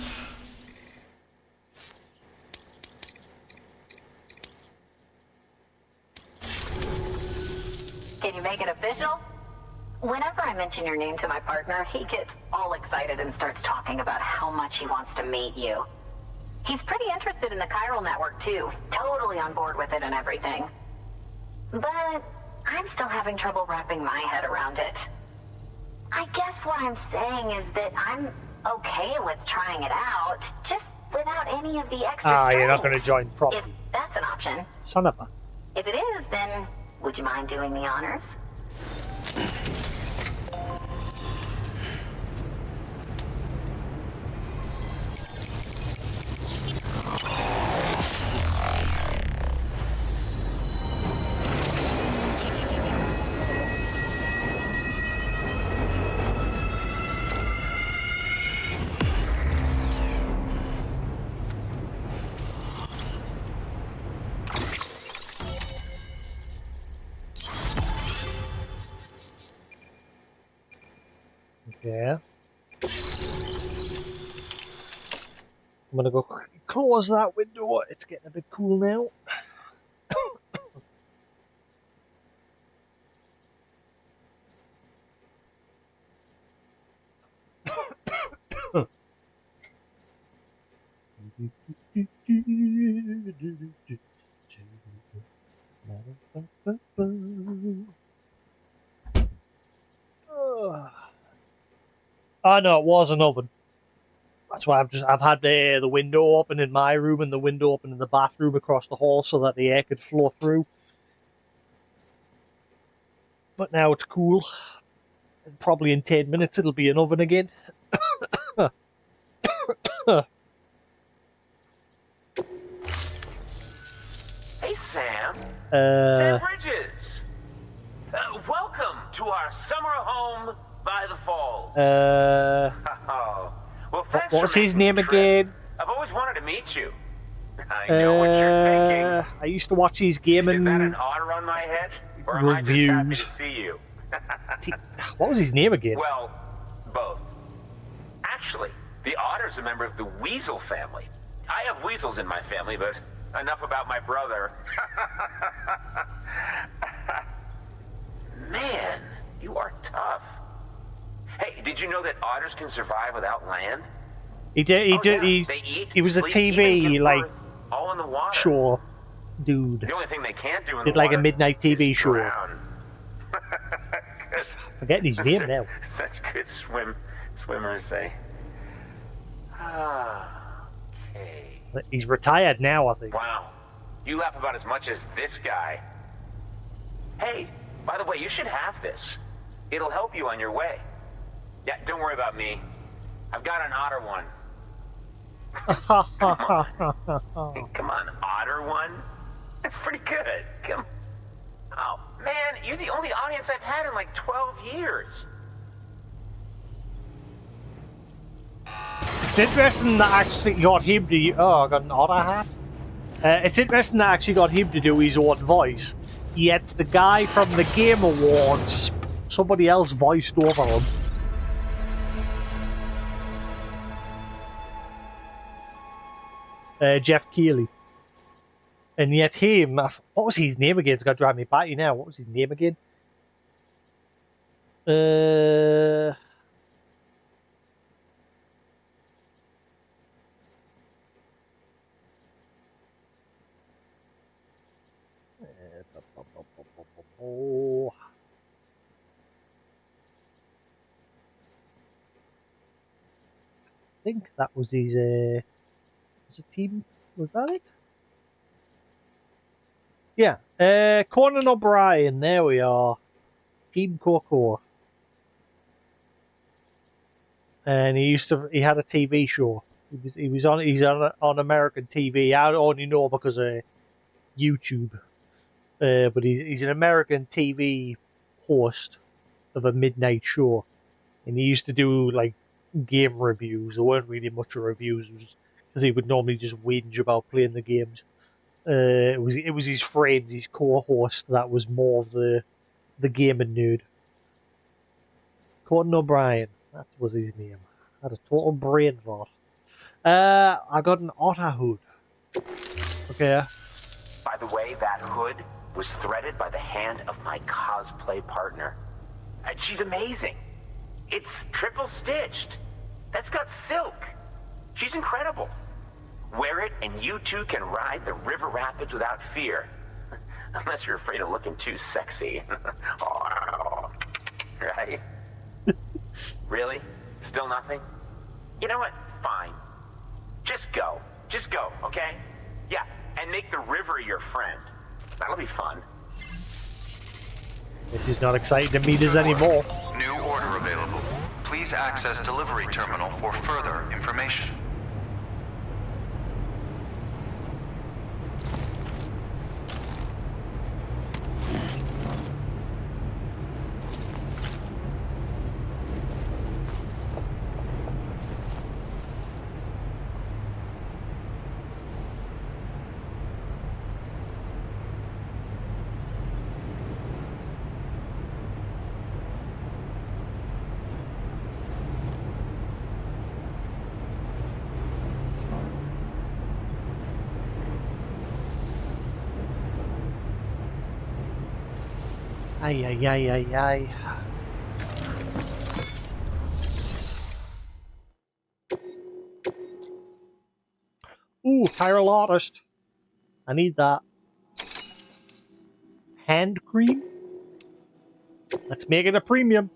Can you make it official? Whenever I mention your name to my partner, he gets all excited and starts talking about how much he wants to meet you. He's pretty interested in the chiral network too, totally on board with it and everything. But I'm still having trouble wrapping my head around it. I guess what I'm saying is that I'm okay with trying it out, just without any of the extra strings. You're not going to join properly. If that's an option. Son of a. If it is, then would you mind doing the honors? Yeah. I'm gonna go close that window. It's getting a bit cool now. Oh no, it was an oven. That's why I've had the window open in my room and the window open in the bathroom across the hall so that the air could flow through. But now it's cool. And probably in 10 minutes it'll be an oven again. Hey, Sam. Sam Uh, Bridges. Welcome to our summer home by the falls. Oh, well, thanks what's for his making name the trip. again? I've always wanted to meet you. I know what you're thinking. I used to watch his gaming. Is that an otter on my head? Or am I just happy to see you? What was his name again? Well, both. Actually, the otter's a member of the weasel family. I have weasels in my family, but enough about my brother. Man, you are tough. Hey, did you know that otters can survive without land? He did. They eat, He was a sleep, TV even give like birth, all in the water. show dude. The only thing they can't do in Did the like water a midnight TV is show. drown. Forgetting his name now. Such good swimmers, they. Okay. He's retired now, I think. Wow. You laugh about as much as this guy. Hey, by the way, you should have this. It'll help you on your way. Yeah, don't worry about me. I've got an otter one. Come on, otter one? That's pretty good. Come. Oh, man, you're the only audience I've had in like 12 years. It's interesting that actually got him to. Oh, I got an otter hat. It's interesting that actually got him to do his own voice. Yet the guy from the Game Awards, somebody else voiced over him. Jeff Keighley. And yet him, what was his name again? It's got to drive me batty now. What was his name again? Oh. I think that was his was a team, was that it? Yeah. Conan O'Brien, there we are. Team Coco. And he had a TV show. He's on American TV. I only know because of YouTube. But he's an American TV host of a midnight show, and he used to do like game reviews. There weren't really much of reviews because he would normally just whinge about playing the games. It was his friend, his co-host, that was more of the gaming nerd. Conan O'Brien, that was his name. I had a total brain fart. I got an otter hood. Okay. By the way, that hood was threaded by the hand of my cosplay partner. And she's amazing. It's triple stitched. That's got silk. She's incredible. Wear it and you too can ride the river rapids without fear. Unless you're afraid of looking too sexy. Right? Really? Still nothing? You know what? Fine. Just go. Just go, okay? Yeah, and make the river your friend. That'll be fun. This is not exciting to meet us anymore. New order available. Please access delivery terminal for further information. Ay, ay, ay, ay, ay. Chiral artist. I need that. Hand cream? Let's make it a premium.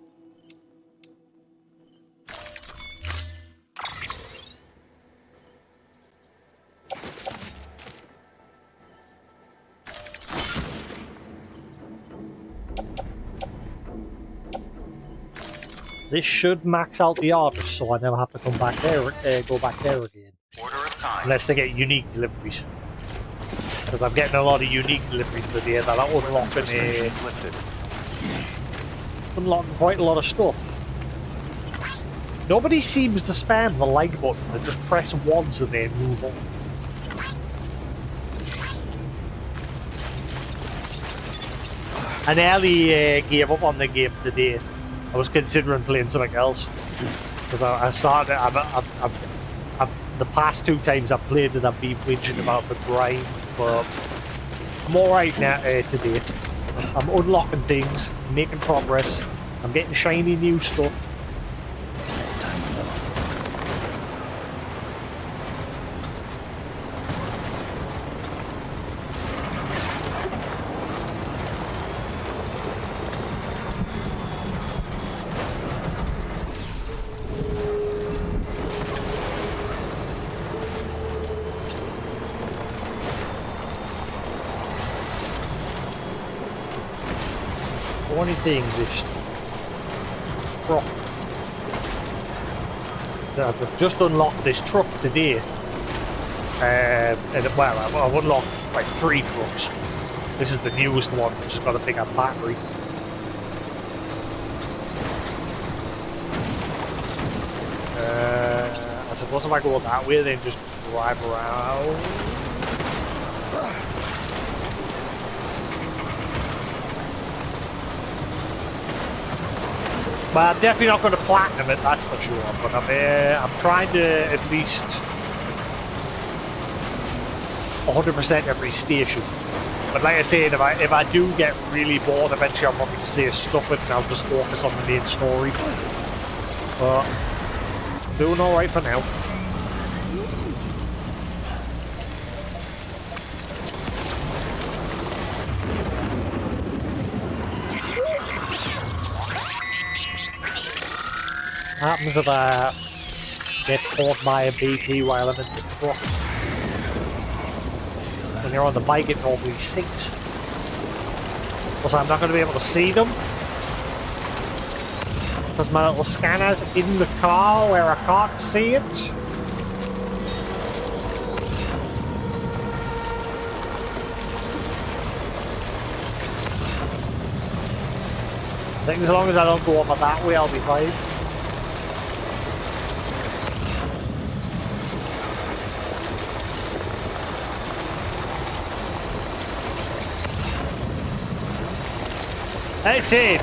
This should max out the artist, so I never have to come back there, go back there again. Order assigned. Unless they get unique deliveries. Because I'm getting a lot of unique deliveries today that are unlocking quite a lot of stuff. Nobody seems to spam the like button, they just press once and then move on. I nearly gave up on the game today. I was considering playing something else because I started. The past 2 times I've played it, I've been whinging about the grind, but I'm alright now today. I'm unlocking things, making progress. I'm getting shiny new stuff. Funny thing, this truck. So I've just unlocked this truck today. And well, I've unlocked like 3 trucks. This is the newest one, which has got a bigger battery. I suppose if I go that way, then just drive around. But I'm definitely not going to platinum it, that's for sure. But I'm trying to at least 100% every station. But like I said, if I do get really bored, eventually I'll probably just say stop it and I'll just focus on the main story. But I'm doing alright for now. What happens if I get caught by a BP while I'm in the truck? When you're on the bike, it normally sinks. Also, I'm not going to be able to see them because my little scanner's in the car where I can't see it. I think as long as I don't go over that way, I'll be fine. Like I said,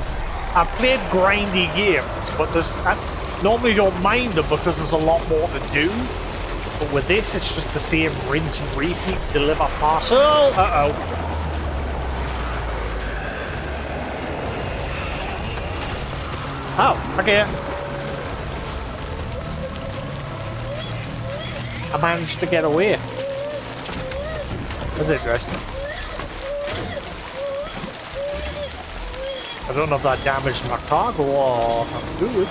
I've played grindy games, but I normally don't mind them because there's a lot more to do. But with this, it's just the same rinse and repeat, deliver parcel. Uh-oh. Oh, okay. I managed to get away. That's interesting. I don't know if that damaged my cargo or I'm good.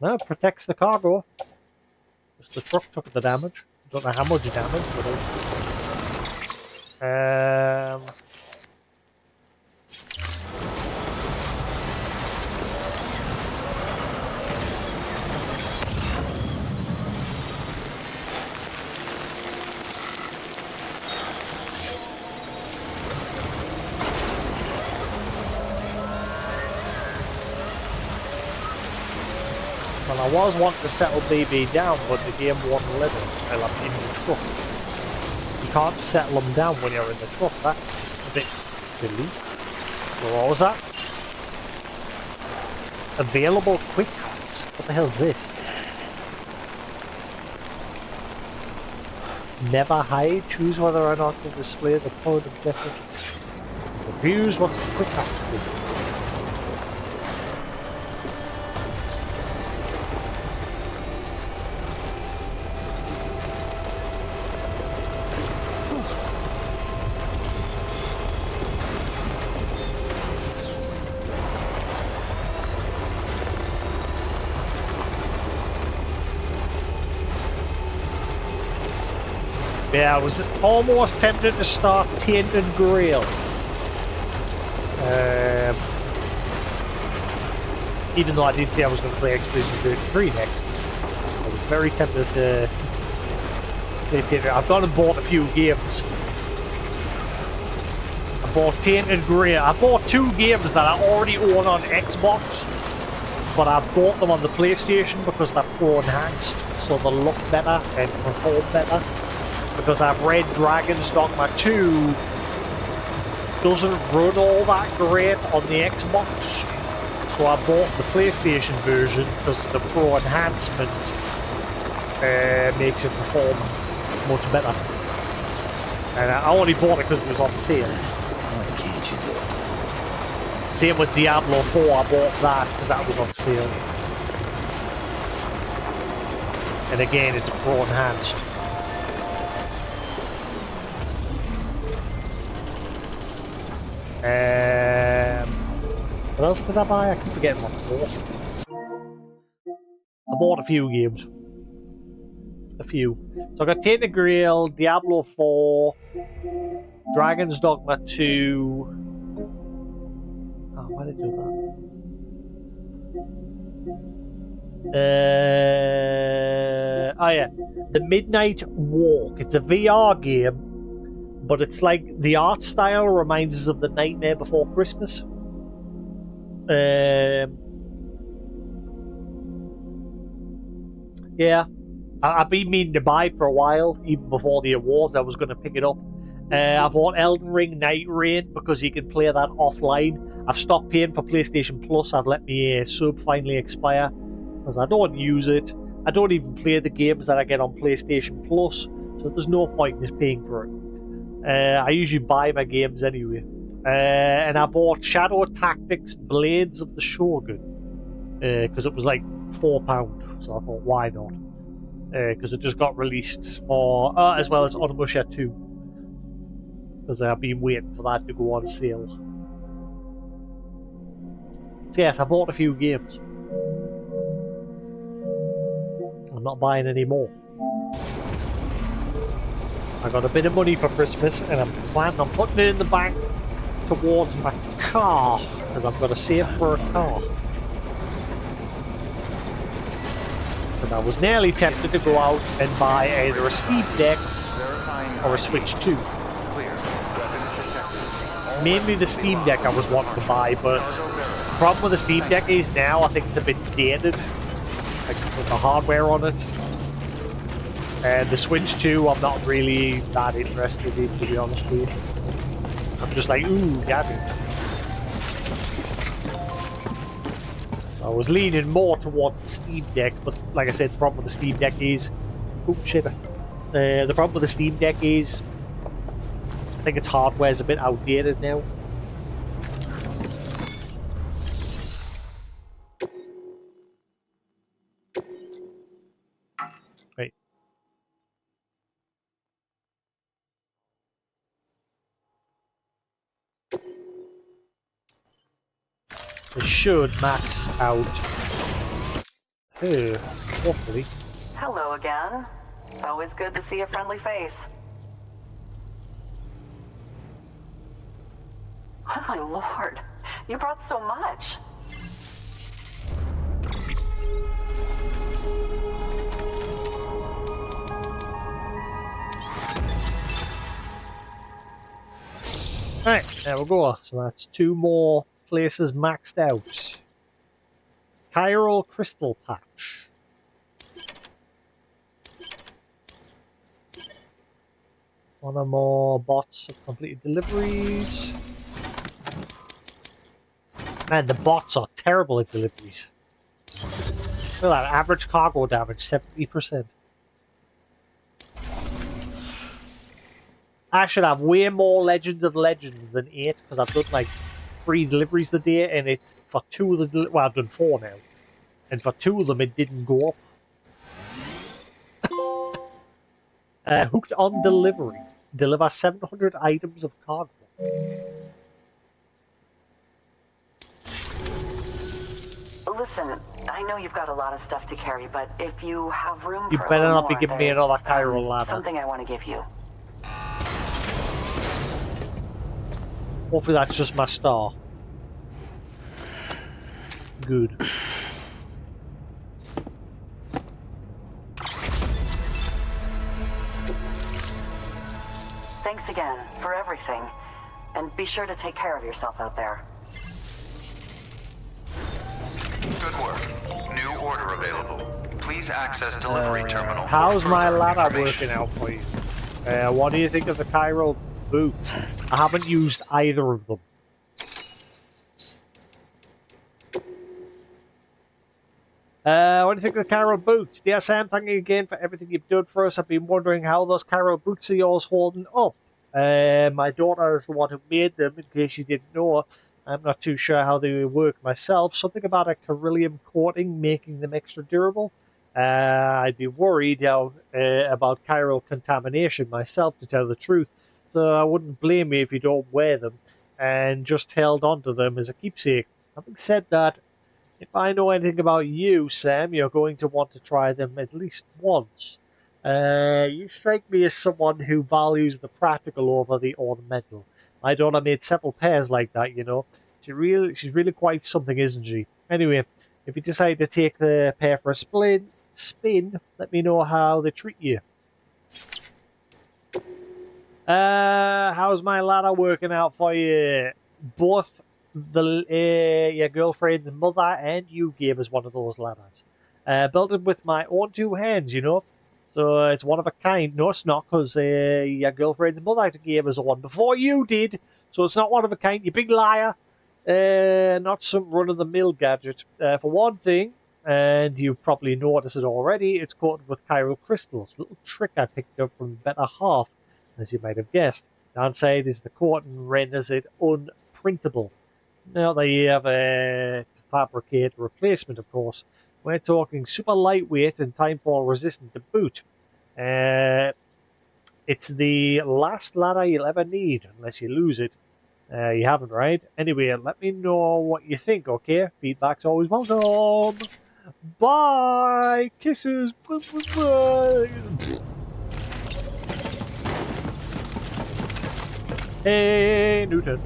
No, it protects the cargo. Just the truck took the damage. Don't know how much damage, but I was wanting to settle BB down, but the game won't let us while I'm in the truck. You can't settle them down when you're in the truck. That's a bit silly. So what was that? Available quick cards. What the hell is this? Never hide. Choose whether or not to display the code objective. Reviews. What's the quick cards thing? Yeah, I was almost tempted to start Tainted Grail. Even though I did say I was going to play Expedition 33 next. I was very tempted to play Tainted. I've gone and bought a few games. I bought Tainted Grail. I bought 2 games that I already own on Xbox, but I bought them on the PlayStation because they're Pro Enhanced, so they look better and perform better. Because I've read Dragon's Dogma 2 doesn't run all that great on the Xbox, so I bought the PlayStation version because the Pro Enhancement makes it perform much better. And I only bought it because it was on sale. What can't you do? Same with Diablo 4, I bought that because that was on sale. And again, it's Pro Enhanced. What else did I buy? I keep forgetting what I bought. I bought a few games. A few. So I got Tainted Grail, Diablo 4, Dragon's Dogma 2. Oh, why did I do that? Oh yeah, The Midnight Walk. It's a VR game, but it's like the art style reminds us of The Nightmare Before Christmas. Yeah, I've been meaning to buy it for a while, even before the awards. I was going to pick it up. I bought Elden Ring Night Rain because you can play that offline. I've stopped paying for PlayStation Plus. I've let my sub finally expire because I don't use it. I don't even play the games that I get on PlayStation Plus, so there's no point in just paying for it. I usually buy my games anyway. And I bought Shadow Tactics Blades of the Shogun because it was like £4, so I thought, why not? Because it just got released for, as well as Onimusha 2, because I've been waiting for that to go on sale. So yes, I bought a few games. I'm not buying any more. I got a bit of money for Christmas and I'm planning on putting it in the bank towards my car, because I've got to save for a car. Because I was nearly tempted to go out and buy either a Steam Deck or a Switch 2. Mainly the Steam Deck I was wanting to buy, but the problem with the Steam Deck is now I think it's a bit dated, like with the hardware on it. And the Switch 2 I'm not really that interested in, to be honest with you. I'm just like, ooh, gadget. I was leaning more towards the Steam Deck, but like I said, the problem with the Steam Deck is... Oh, shit. The problem with the Steam Deck is... I think its hardware's a bit outdated now. Right. It should max out. Hopefully. Hello again. It's always good to see a friendly face. Oh my lord, you brought so much. Alright, there we go. So that's 2 more places maxed out. Chiral Crystal Patch. One or more bots of completed deliveries. Man, the bots are terrible at deliveries. Look at that, average cargo damage, 70%. I should have way more Legends of Legends than 8, because I've done like 3 deliveries a day, and it for 2 of the well, I've done 4 now, and for 2 of them it didn't go up. Hooked on delivery. Deliver 700 items of cargo. Listen, I know you've got a lot of stuff to carry, but if you have room you for better a not more, be giving me another chiral ladder. something I want to give you. Hopefully that's just my star. Good. Thanks again for everything. And be sure to take care of yourself out there. Good work. New order available. Please access delivery terminal. How's for my further ladder information. working out for you? What do you think of the chiral boots? I haven't used either of them. What do you think of the chiral boots? Dear Sam, thank you again for everything you've done for us. I've been wondering how those chiral boots of yours holding up. My daughter is the one who made them, in case you didn't know. I'm not too sure how they work myself. Something about a beryllium coating making them extra durable. I'd be worried about chiral contamination myself, to tell the truth. So I wouldn't blame you if you don't wear them and just held on to them as a keepsake. Having said that, if I know anything about you, Sam, you're going to want to try them at least once. You strike me as someone who values the practical over the ornamental. My daughter made several pairs like that, you know. She's really quite something, isn't she? Anyway, if you decide to take the pair for a spin, let me know how they treat you. How's my ladder working out for you? Both your girlfriend's mother and you gave us one of those ladders. Built it with my own two hands, you know. So it's one of a kind. No, it's not, because your girlfriend's mother gave us one before you did. So it's not one of a kind, you big liar. Not some run-of-the-mill gadget. For one thing, and you've probably noticed it already, it's coated with chiral crystals. Little trick I picked up from the better half, as you might have guessed. Downside is the coating renders it unprintable. Now they have to fabricate a replacement, of course. We're talking super lightweight and time fall resistant to boot. It's the last ladder you'll ever need, unless you lose it. You haven't, right? Anyway, let me know what you think, okay? Feedback's always welcome. Bye! Kisses! Hey, Newton.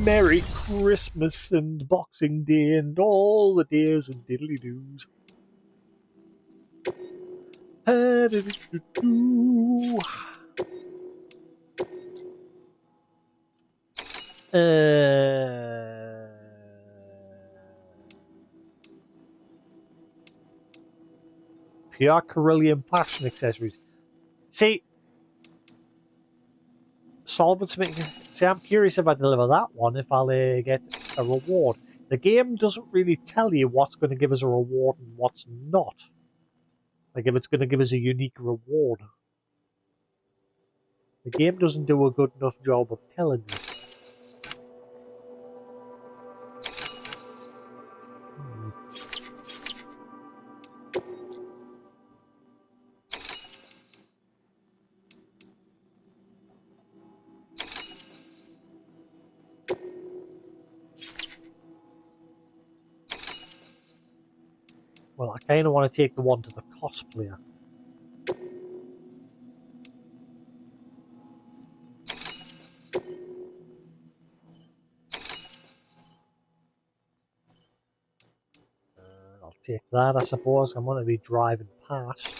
Merry Christmas and Boxing Day and all the days and diddly-doos. Pure Carillion fashion accessories. See, solvents make. See, I'm curious if I deliver that one, if I'll get a reward. The game doesn't really tell you what's going to give us a reward and what's not. Like if it's going to give us a unique reward. The game doesn't do a good enough job of telling you. Well, I kind of want to take the one to the cosplayer. I'll take that, I suppose. I'm going to be driving past.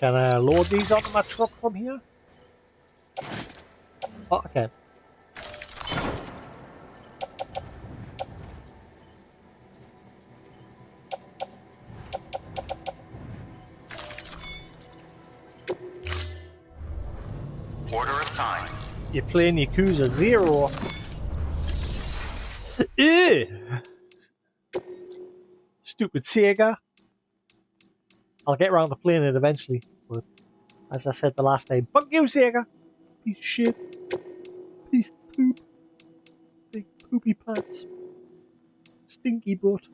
Can I load these onto my truck from here? Oh, okay. Order assigned. You're playing Yakuza 0. Stupid Sega. I'll get around to playing it eventually, but as I said the last time, fuck you, Sega. Piece of shit. Piece of poop. Big poopy pants. Stinky butt.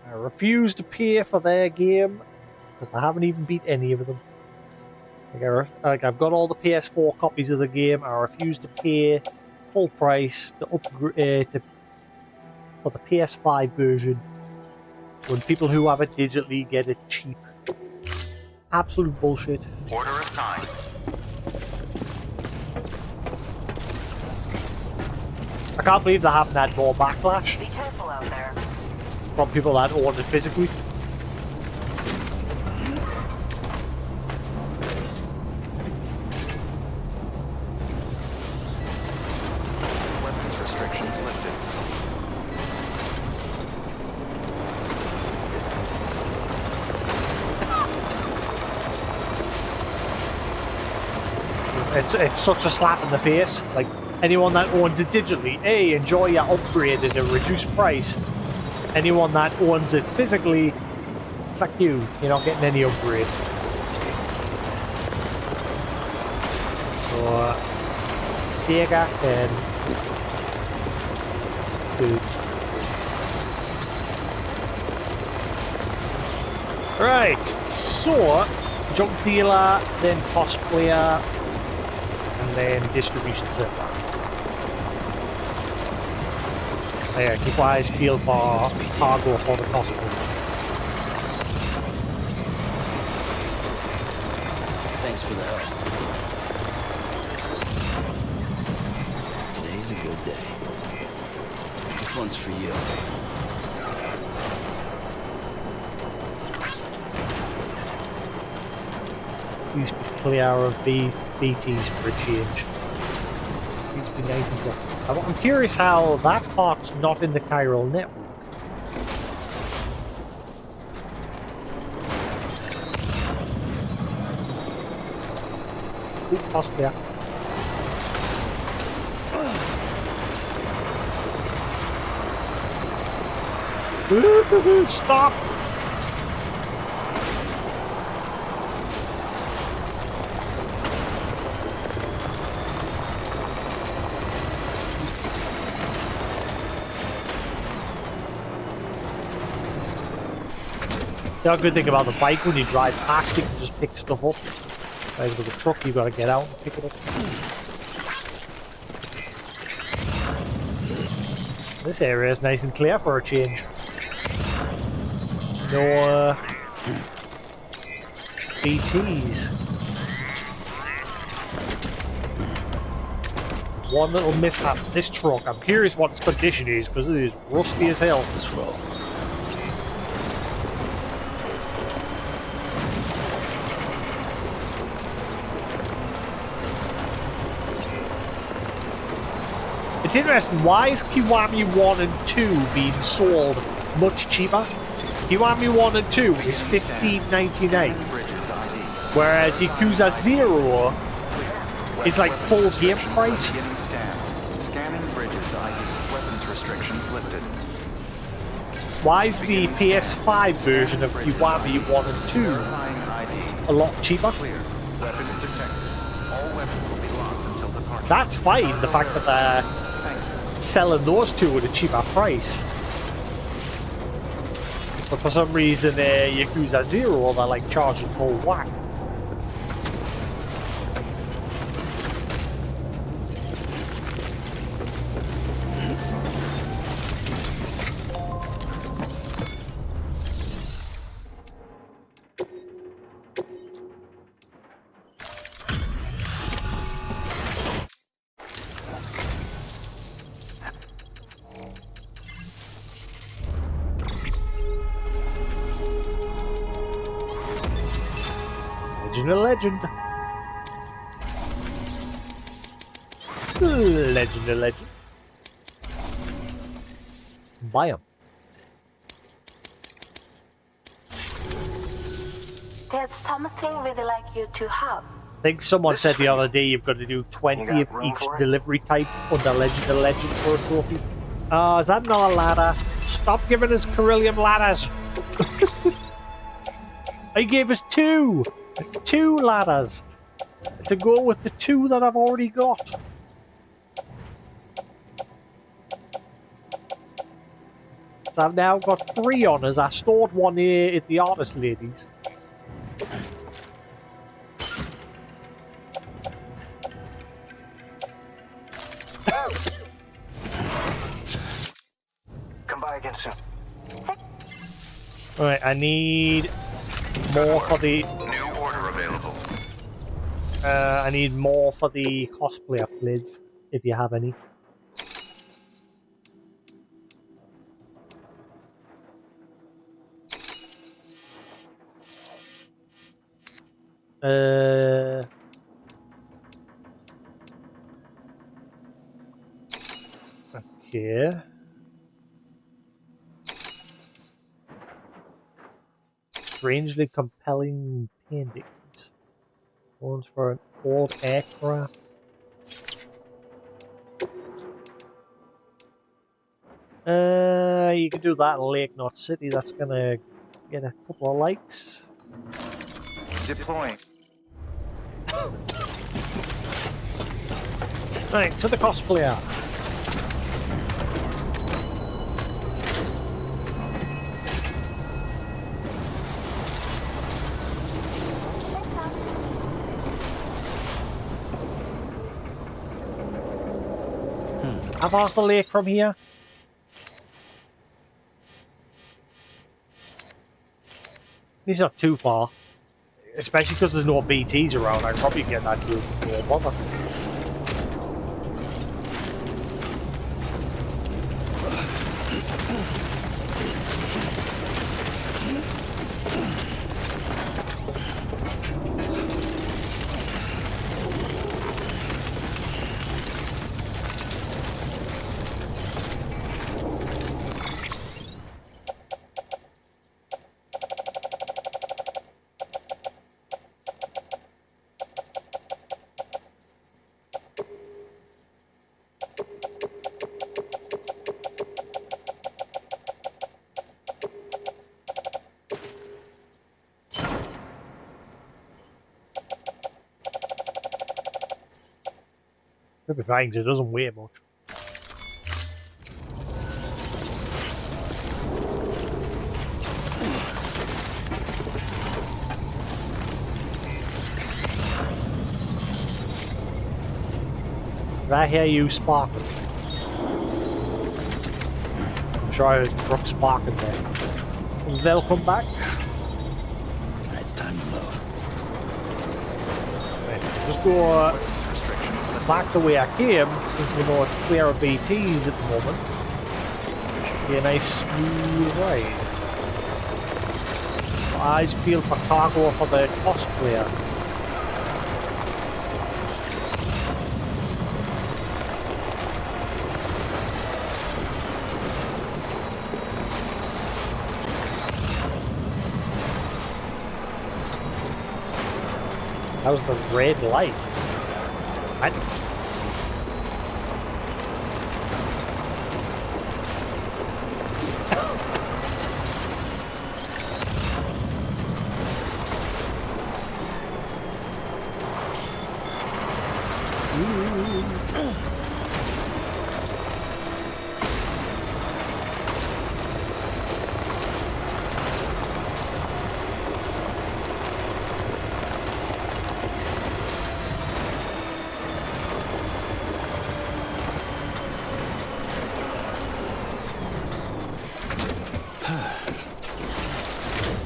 I refuse to pay for their game because I haven't even beat any of them. I've got all the PS4 copies of the game. I refuse to pay full price to upgrade for the PS5 version when people who have it digitally get it cheap. Absolute bullshit. Order assigned. I can't believe they haven't had more backlash. Be careful out there. From people that own it physically. Weapons restrictions lifted. It's such a slap in the face. Like, anyone that owns it digitally, hey, enjoy your upgrade at a reduced price. Anyone that owns it physically, fuck you. You're not getting any upgrade. So, Sega can... Right, so, junk dealer, then cosplayer, and then distribution center. Yeah, keep eyes peeled for cargo for the cosplayer. Thanks for the help. Today's a good day. This one's for you. Please be clear of BTs for a change. Please be nice and good. I'm curious how that part's not in the chiral network. Ooh, possibly. Stop! The good thing about the bike, when you drive past it, you can just pick stuff up. Whereas with the truck, you've got to get out and pick it up. This area is nice and clear for a change. No BTs. One little mishap. This truck, I'm curious what its condition is because it is rusty as hell. Let's roll. It's interesting, why is Kiwami 1 and 2 being sold much cheaper? Kiwami 1 and 2 is $15.99, whereas Yakuza 0 is like full game price. Scanning bridges ID. Weapons restrictions lifted. Why is the PS5 version of Kiwami 1 and 2 a lot cheaper? Clear. Weapons detected. All weapons will be locked until departure. That's fine, the fact that they're selling those two at a cheaper price. But for some reason, Yakuza 0, they're like charging full whack. Legend. Legend of legend. Buy 'em. There's something we'd like you to have. I think someone said the other day you've got to do 20 of each delivery type under Legend of Legend for a trophy. Oh, is that not a ladder? Stop giving us Carillium ladders! I gave us two! 2 ladders! To go with the 2 that I've already got. So I've now got 3 honours. I stored one here at the artist ladies. Come by again soon. Alright, I need more for the... New order available. I need more for the cosplayer, please, if you have any. Okay. Strangely compelling paintings. One's for an old aircraft. You can do that in Lake Knot City. That's gonna get a couple of likes. Deploying. Right, to the cosplayer. How far's the lake from here? It's not too far. Especially because there's no BTs around. I can probably get that to no bother. Could be fine 'cause it doesn't weigh much. Did I hear you sparking? I'm sure I heard the truck sparking there. Welcome back. Time to load. Right, just go back the way I came, since we know it's clear of BTs at the moment. Should be a nice smooth ride. Eyes peeled for cargo for the cosplayer. How's the red light?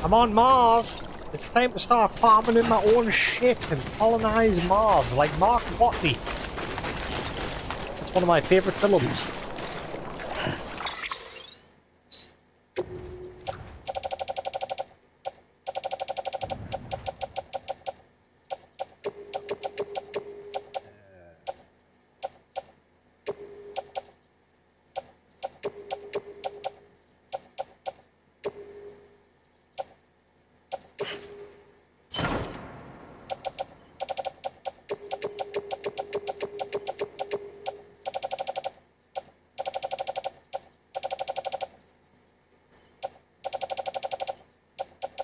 I'm on Mars. It's time to start farming in my own shit and colonize Mars like Mark Watney. It's one of my favorite films.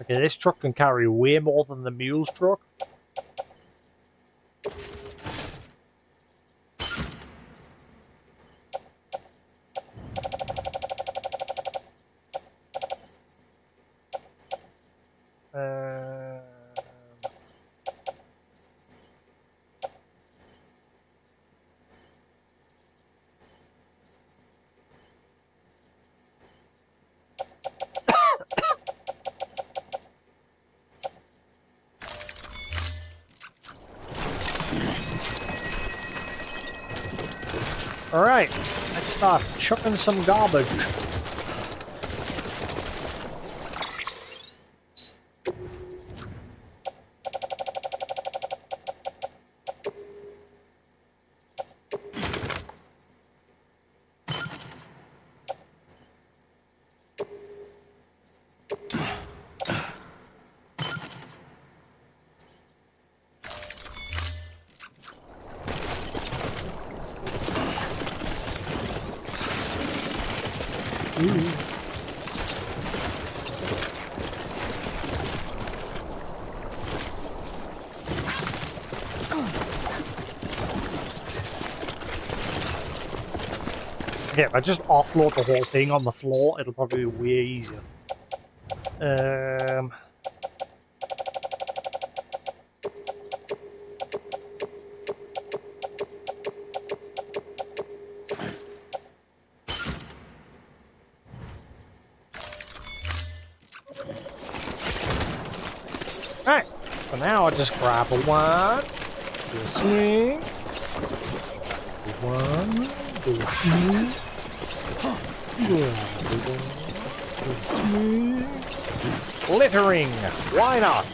Okay, this truck can carry way more than the mule's truck. Alright, let's start chucking some garbage. Okay, if I just offload the whole thing on the floor, it'll probably be way easier. Alright, so now I'll just grab a one, do a swing, do one, do a swing, do a swing. Littering, why not?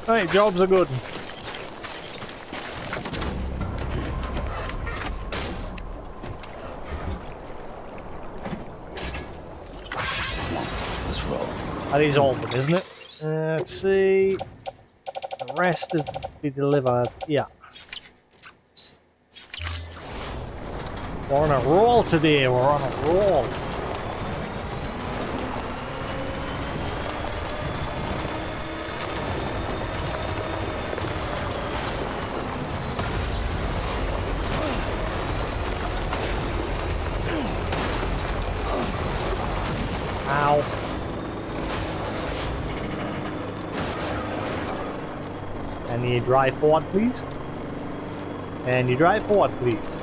Hey, jobs are good. Let's roll. That is all of them, isn't it? Let's see. The rest is to be delivered. Yeah. We're on a roll today. We're on a roll. Ow. And you drive forward, please. And you drive forward, please.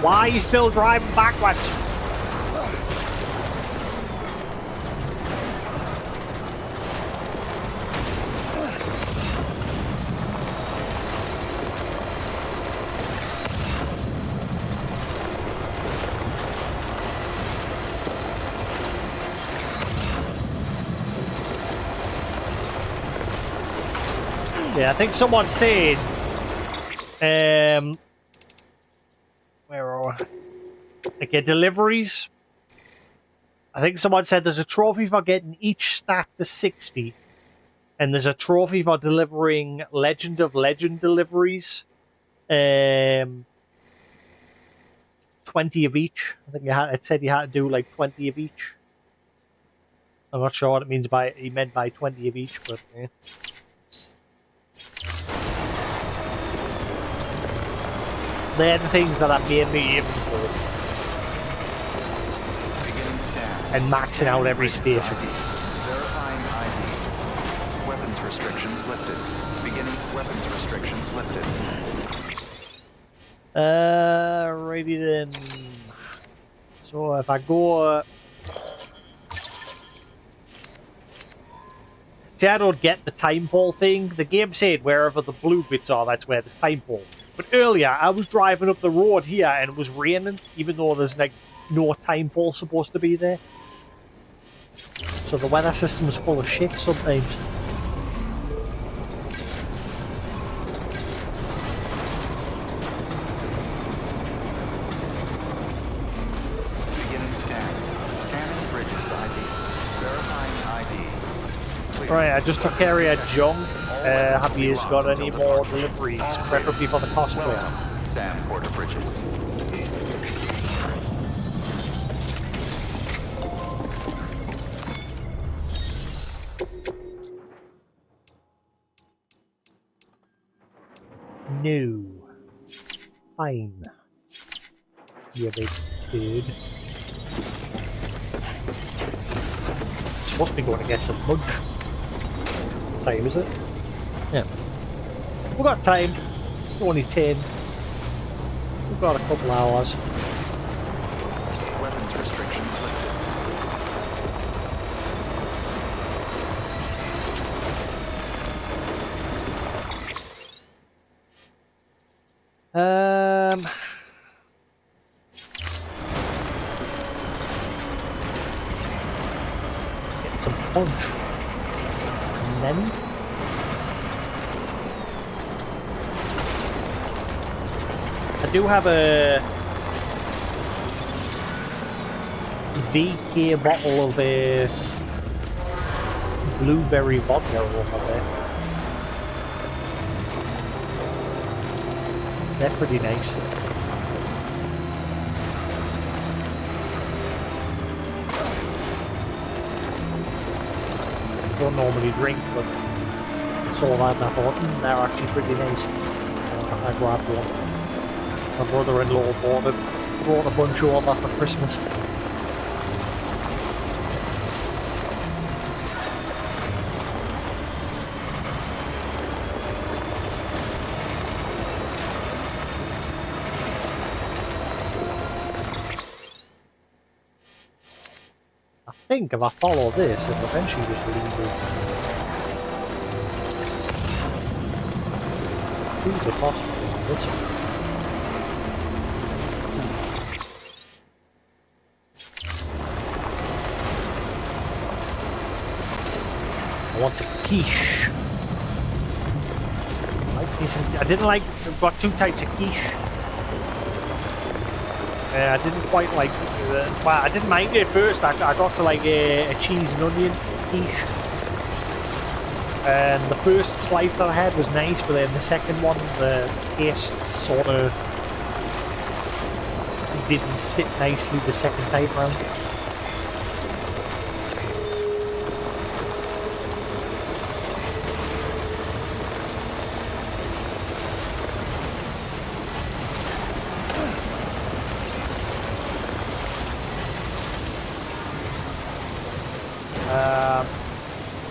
Why are you still driving backwards? Yeah, I think someone said, where are we? Okay, deliveries. I think someone said there's a trophy for getting each stat to 60, and there's a trophy for delivering Legend of Legend deliveries. 20 of each. I think it said you had to do like 20 of each. I'm not sure what it means by he meant by 20 of each, but yeah. They're the things that I'm mainly aiming for. And maxing out every station. Verifying ID. Weapons restrictions lifted. Beginning weapons restrictions lifted. Righty then. So if I go... See, I don't get the time pole thing. The game said wherever the blue bits are, that's where there's time pole. But earlier, I was driving up the road here and it was raining, even though there's like no time pole supposed to be there. So the weather system is full of shit sometimes. Right, I just took care of Jung. Have you got any more deliveries, preferably for the cosplayer? Sam Porter Bridges. No. Fine. You big dude. Supposed to be going to get some lunch. What time is it? Yeah. We've got time. It's only 10. We've got a couple hours. Weapons restrictions lifted. Get some punch. And then I do have a VK bottle of blueberry vodka over there. They're pretty nice. Don't normally drink, but I saw that and I thought, they're actually pretty nice. I grabbed one. My brother-in-law brought a bunch over for Christmas. I think if I follow this, it'll eventually just lead us to the hospital. This one. I want some quiche. I didn't like. I've got two types of quiche. I didn't quite like. Well, I didn't mind it at first. I got to like a cheese and onion quiche, and the first slice that I had was nice, but then the second one, the taste sort of didn't sit nicely the second time round.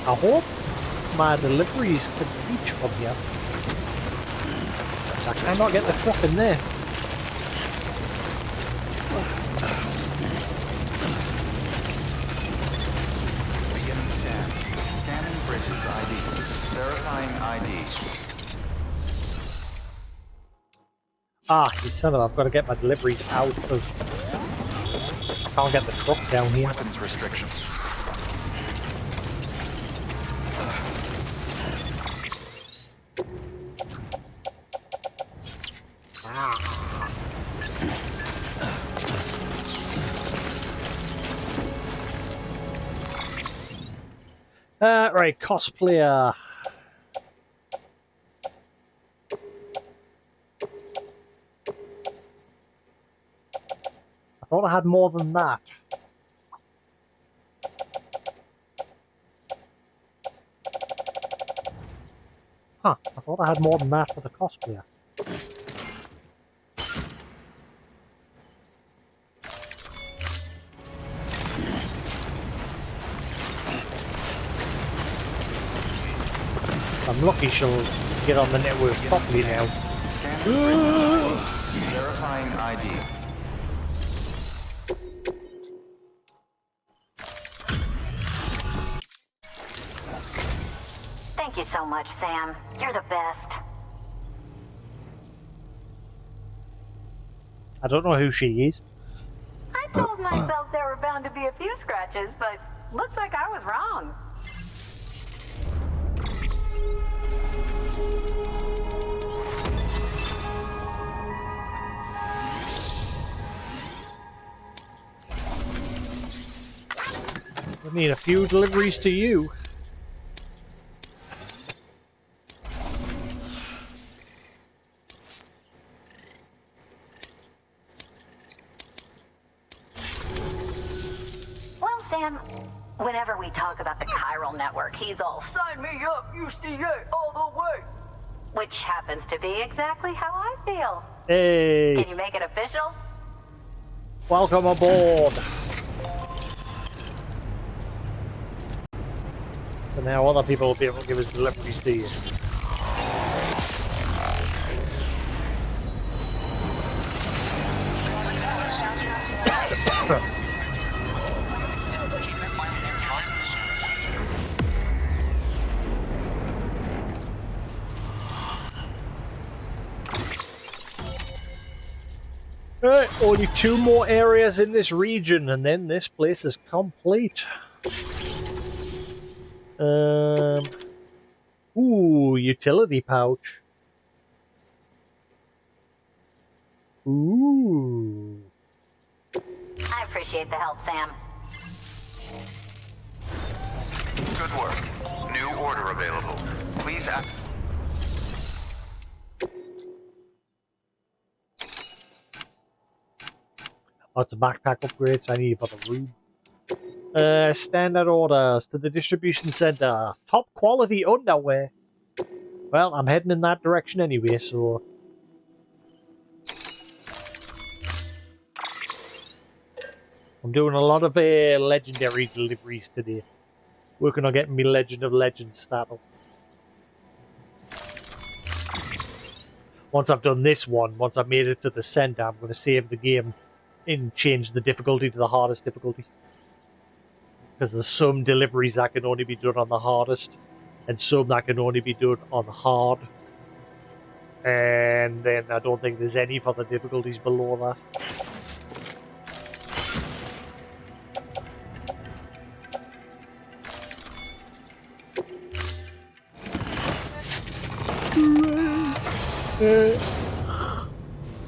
I hope my deliveries can reach from here. I cannot get the truck in there. Beginning scan. Scanning bridges ID. Verifying ID. Ah, you son of, I've got to get my deliveries out because I can't get the truck down here. Weapons restrictions. Right, cosplayer. I thought I had more than that. Huh, I thought I had more than that for the cosplayer. I'm lucky she'll get on the network properly now. Verifying ID. Thank you so much, Sam. You're the best. I don't know who she is. I told myself there were bound to be a few scratches, but looks like I was wrong. I need a few deliveries to you. Sam, whenever we talk about the chiral network, he's all, sign me up, UCA, all the way. Which happens to be exactly how I feel. Hey! Can you make it official? Welcome aboard! So now other people will be able to give us deliveries to you. Alright, only 2 more areas in this region, and then this place is complete. Ooh, utility pouch. Ooh. I appreciate the help, Sam. Good work. New order available. Please act. Lots of backpack upgrades I need for the room. Standard orders to the distribution center. Top quality underwear. Well, I'm heading in that direction anyway, so... I'm doing a lot of legendary deliveries today. Working on getting me Legend of Legends started. Once I've done this one, once I've made it to the center, I'm going to save the game and change the difficulty to the hardest difficulty. Because there's some deliveries that can only be done on the hardest, and some that can only be done on hard. And then I don't think there's any for the difficulties below that.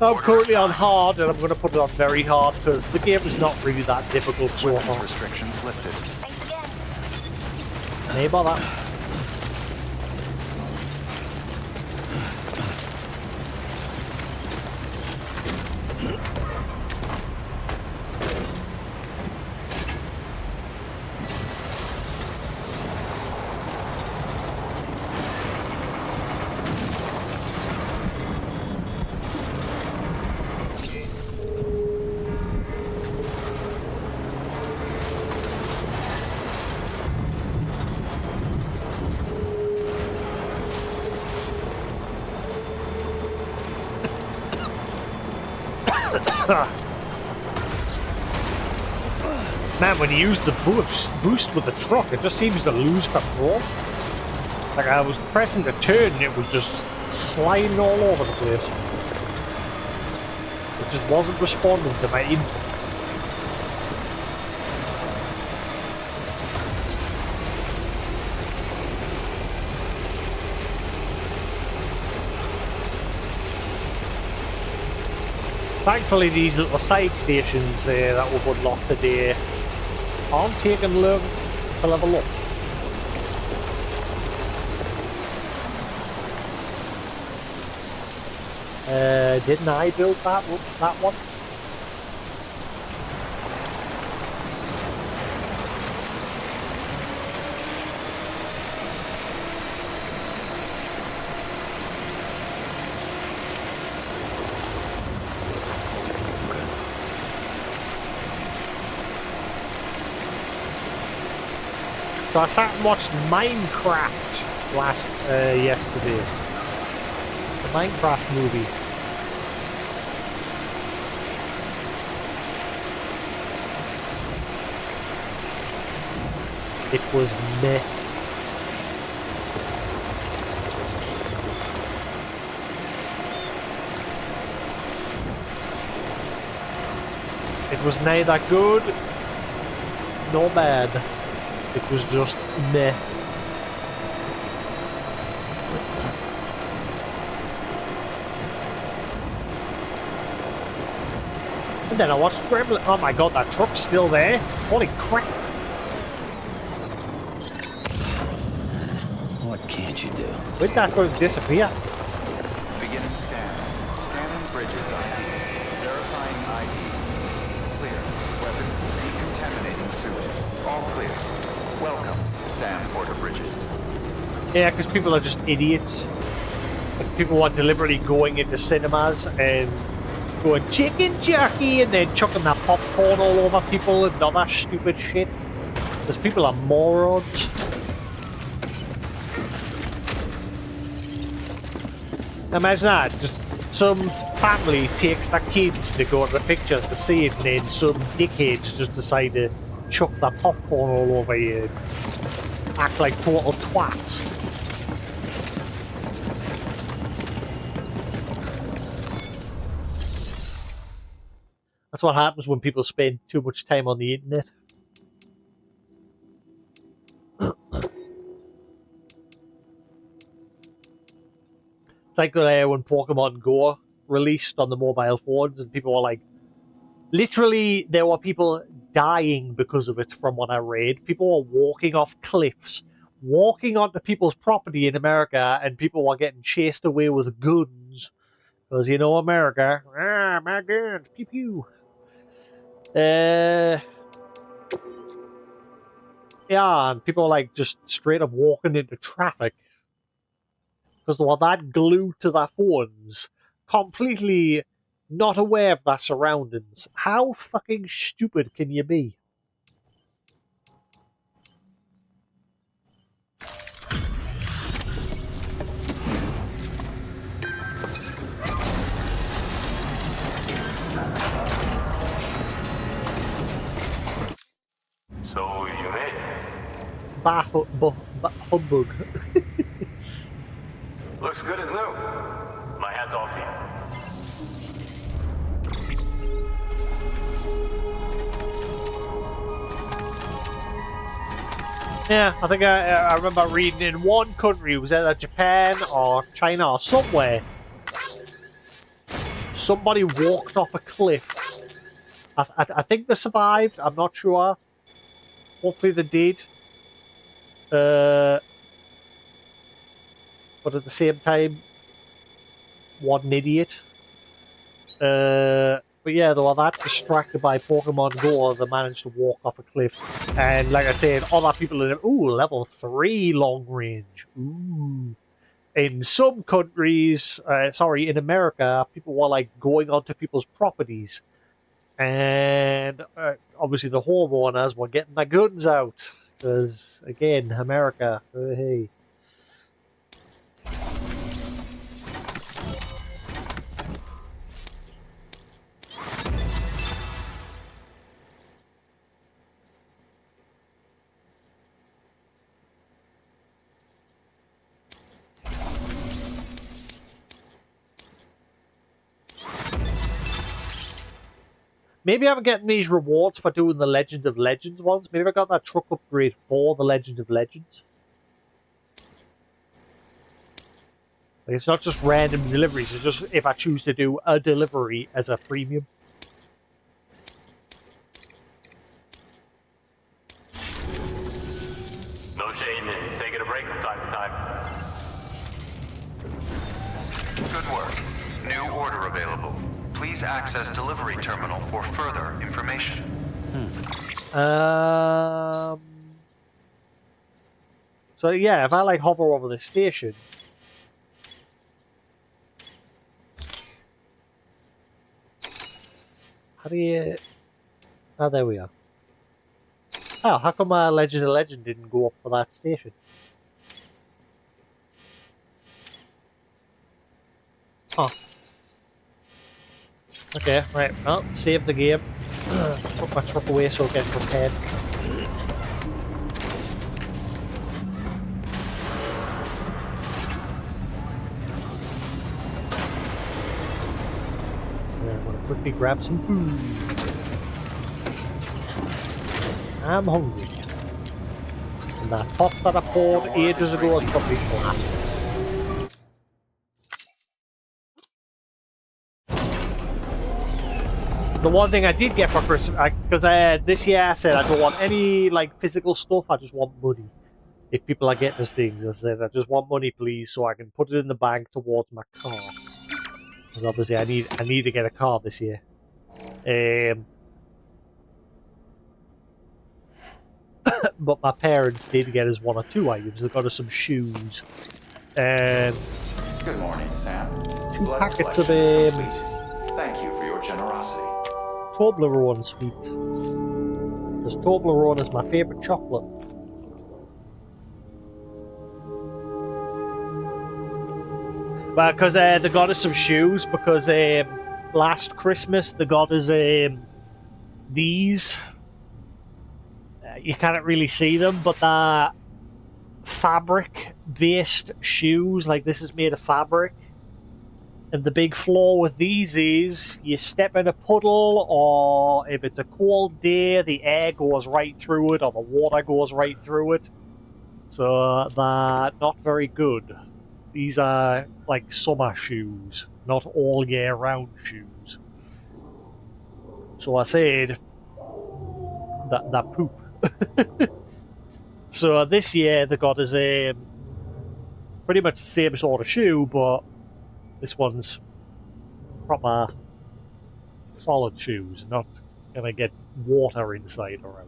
I'm currently on hard, and I'm going to put it on very hard because the game is not really that difficult so far. Restrictions lifted. Thanks again. Hey, bother. Man, when you use the boost with the truck, it just seems to lose control. Like I was pressing the turn and it was just sliding all over the place. It just wasn't responding to my input. Thankfully, these little side stations that we've unlocked today aren't taking long to level up. Didn't I build that one? So I sat and watched Minecraft yesterday. The Minecraft movie. It was meh. It was neither good nor bad. It was just meh. And then I watched Gremlin. Oh my god, that truck's still there. Holy crap. What can't you do? Where'd that go disappear? Beginning scan. Scanning bridges ID. Verifying ID. Clear. Weapons decontaminating suit. All clear. Welcome, Sam Porter Bridges. Yeah, because people are just idiots. Like, people are deliberately going into cinemas and going chicken jerky and then chucking that popcorn all over people and other stupid shit. Because people are morons. Imagine that. Just some family takes their kids to go to the pictures to see it, and then some dickheads just decide to chuck that popcorn all over you and act like total twats. That's what happens when people spend too much time on the internet. It's like when Pokemon Go released on the mobile phones, and people were like, literally, there were people dying because of it, from what I read. People were walking off cliffs, walking onto people's property in America, and people were getting chased away with guns. Because, you know, America. Ah, my guns, pew pew. Yeah, and people were like just straight up walking into traffic because they were that glued to their phones, completely not aware of their surroundings. How fucking stupid can you be? So you made it. Humbug. Looks good as new. My hat's off to you. Yeah, I think I remember reading in one country, it was either Japan or China or somewhere, somebody walked off a cliff. I think they survived, I'm not sure. Hopefully they did. But at the same time, what an idiot. But yeah, they were that distracted by Pokemon Go, they managed to walk off a cliff. And like I said, other people in level 3 long range. Ooh. In some countries, in America, people were like going onto people's properties. And obviously the homeowners were getting their guns out. Because, again, America, hey. Maybe I'm getting these rewards for doing the Legend of Legends ones. Maybe I got that truck upgrade for the Legend of Legends. Like, it's not just random deliveries, it's just if I choose to do a delivery as a premium. No shame in taking a break from time to time. Good work. New order available. Please access delivery terminal for further information. So yeah, if I like hover over the station, how do you? Oh, there we are. Oh, how come Legend of Legend didn't go up for that station? Oh. Okay, right. Well, save the game. Put my truck away so I get prepared. I'm gonna quickly grab some food. I'm hungry. And that pot that I poured ages ago is probably flat. The one thing I did get for Christmas, because this year I said I don't want any like physical stuff, I just want money. If people are getting us things, I said I just want money, please, so I can put it in the bank towards my car. Because obviously I need to get a car this year. but my parents did get us one or two items. They got us some shoes and Good morning, Sam. two Blood packets of collection complete. Thank you for your generosity. Toblerone sweet. Because Toblerone is my favourite chocolate. But because they got us some shoes, because last Christmas they got us these. You can't really see them, but they're fabric-based shoes. Like, this is made of fabric. And the big flaw with these is you step in a puddle, or if it's a cold day, the air goes right through it, or the water goes right through it. So they're not very good. These are like summer shoes, not all year round shoes. So I said that poop. So this year they got us pretty much the same sort of shoe, but this one's proper solid shoes, not gonna get water inside or out.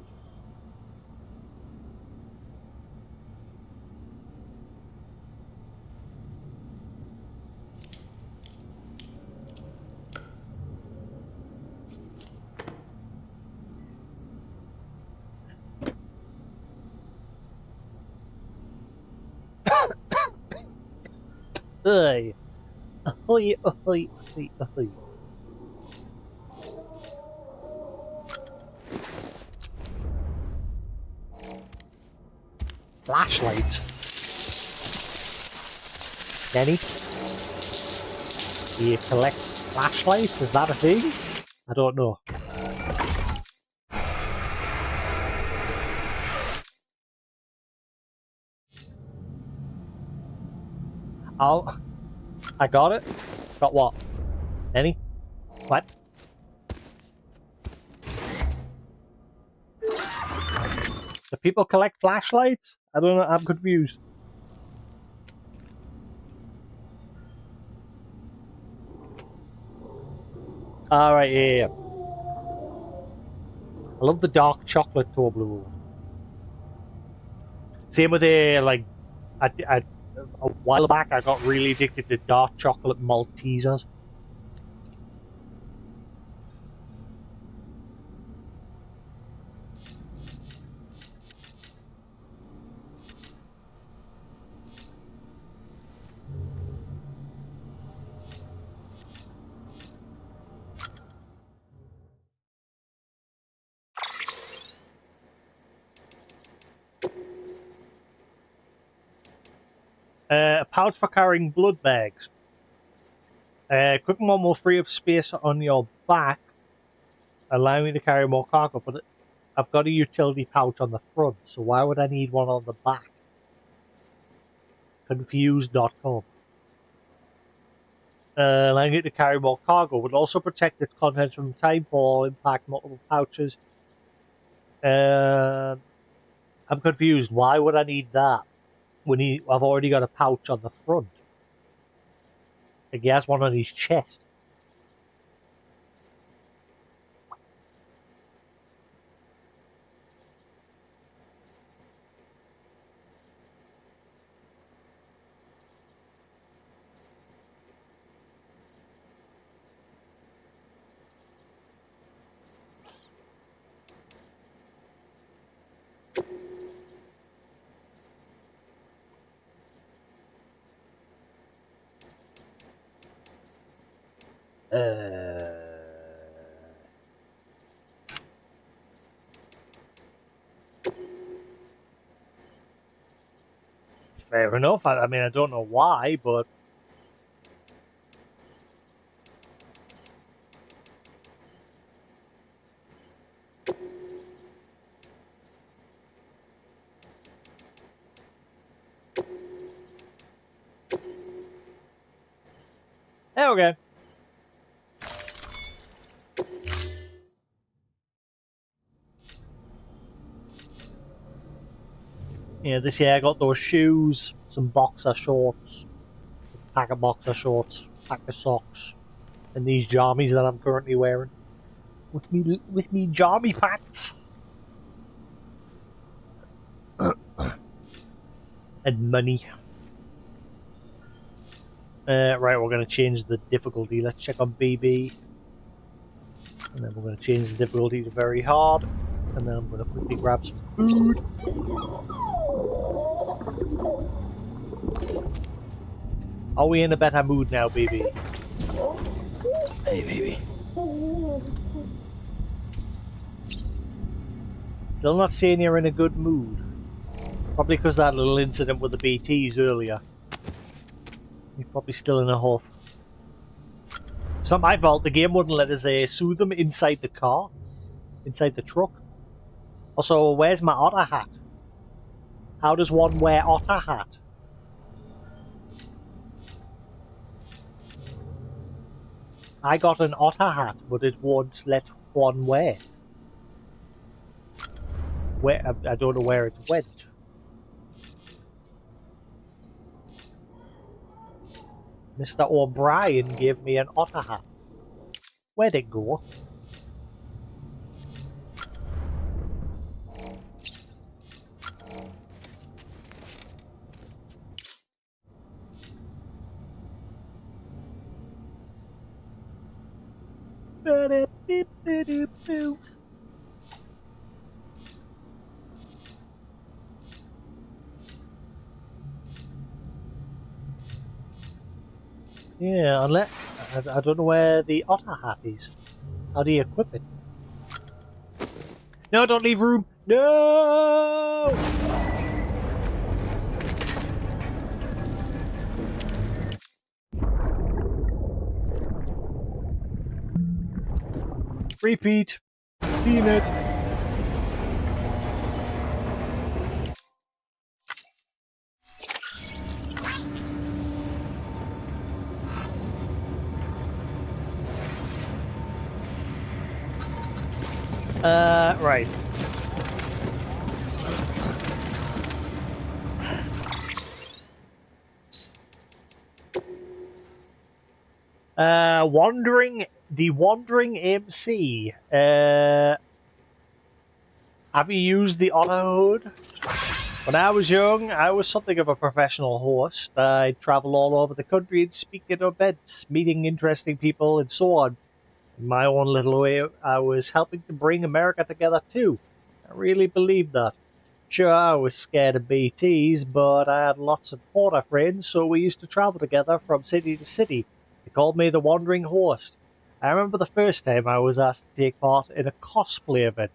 Hey. Ahoy, ahoy, ahoy, ahoy. Flashlight. Denny? Do you collect flashlights? Is that a thing? I don't know. Oh, I got it. Got what? Any? What? Do people collect flashlights? I don't know. I'm confused. Alright, yeah. I love the dark chocolate Toblerone. Same with the, like, a while back I got really addicted to dark chocolate Maltesers. A pouch for carrying blood bags. Equipping one will free up space on your back, allowing you to carry more cargo, but I've got a utility pouch on the front, so why would I need one on the back? Confused.com. Allowing it to carry more cargo would also protect its contents from timefall, impact, multiple pouches. I'm confused. Why would I need that when I've already got a pouch on the front? Like, he has one on his chest. Fair enough. I mean, I don't know why, but okay. Yeah, this year I got those shoes, some boxer shorts, a pack of boxer shorts, pack of socks, and these jammies that I'm currently wearing. With me jammy pants. And money. Right, we're going to change the difficulty. Let's check on BB. And then we're going to change the difficulty to very hard. And then I'm going to quickly grab some food. Are we in a better mood now, BB? Hey, baby. Still not saying you're in a good mood. Probably because that little incident with the BTs earlier. You're probably still in a huff. It's not my fault. The game wouldn't let us soothe them inside the car. Inside the truck. Also, where's my otter hat? How does one wear otter hat? I got an otter hat, but it won't let one wear. Where I don't know where it went. Mr. O'Brien gave me an otter hat. Where'd it go? Yeah, unless I don't know where the otter hat is. How do you equip it? No, don't leave room. No. Repeat. Seen it. Right. The Wandering MC. Have you used the Otter Hood? When I was young, I was something of a professional host. I'd travel all over the country and speak at events, meeting interesting people and so on. In my own little way, I was helping to bring America together too. I really believed that. Sure, I was scared of BTs, but I had lots of porter friends, so we used to travel together from city to city. They called me the Wandering Host. I remember the first time I was asked to take part in a cosplay event.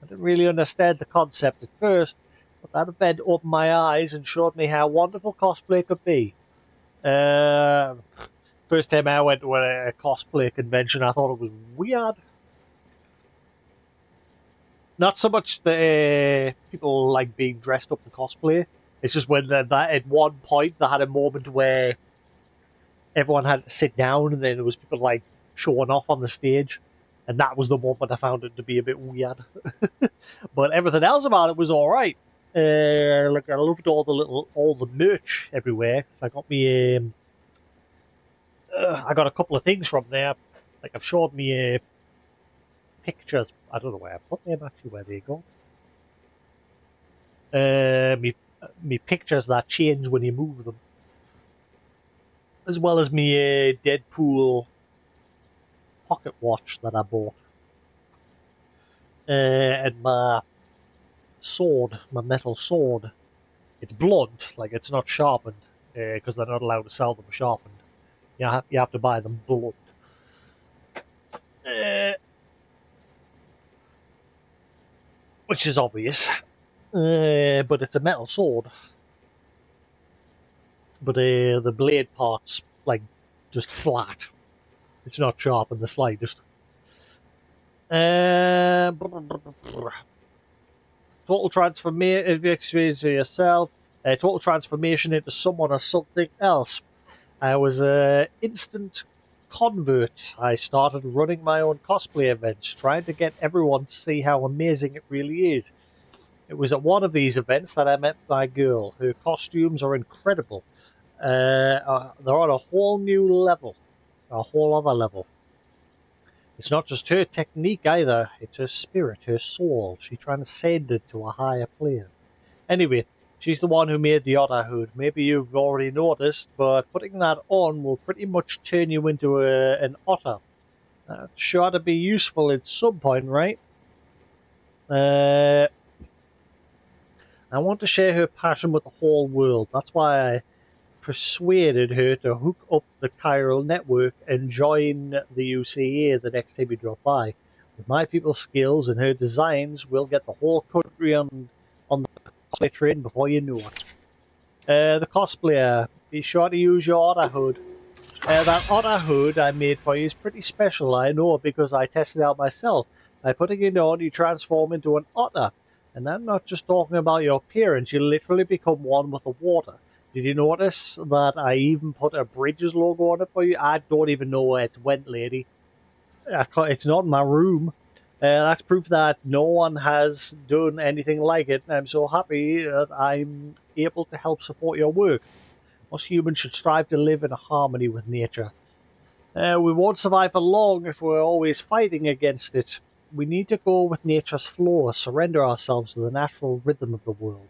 I didn't really understand the concept at first, but that event opened my eyes and showed me how wonderful cosplay could be. First time I went to a cosplay convention, I thought it was weird. Not so much the people like being dressed up in cosplay. It's just when that at one point they had a moment where everyone had to sit down, and then there was people like showing off on the stage, and that was the moment I found it to be a bit weird. But everything else about it was all right. Like I loved all the merch everywhere. So I got me I got a couple of things from there. Like I've showed me pictures. I don't know where I put them actually. Where they go? Me pictures that change when you move them, as well as me Deadpool pocket watch that I bought, and my sword, my metal sword. It's blunt, like it's not sharpened, because they're not allowed to sell them sharpened. You have to buy them blunt. Which is obvious. But it's a metal sword. But the blade part's like just flat. It's not sharp in the slightest. Total transformation experience for yourself. Total transformation into someone or something else. I was an instant convert. I started running my own cosplay events, trying to get everyone to see how amazing it really is. It was at one of these events that I met my girl. Her costumes are incredible. They're on a whole new level, a whole other level. It's not just her technique either, it's her spirit, her soul. She transcended to a higher plane. Anyway, She's the one who made the otter hood. Maybe you've already noticed, but putting that on will pretty much turn you into an otter. That's sure to be useful at some point, right? I want to share her passion with the whole world. That's why I persuaded her to hook up the chiral network and join the UCA the next time we drop by. With my people's skills and her designs, we'll get the whole country on the cosplay train before you know it. The cosplayer, be sure to use your otter hood. That otter hood I made for you is pretty special, I know, because I tested it out myself. By putting it on, you transform into an otter. And I'm not just talking about your appearance, you literally become one with the water. Did you notice that I even put a Bridges logo on it for you? I don't even know where it went, lady. It's not in my room. That's proof that no one has done anything like it. I'm so happy that I'm able to help support your work. Most humans should strive to live in harmony with nature. We won't survive for long if we're always fighting against it. We need to go with nature's flow, surrender ourselves to the natural rhythm of the world.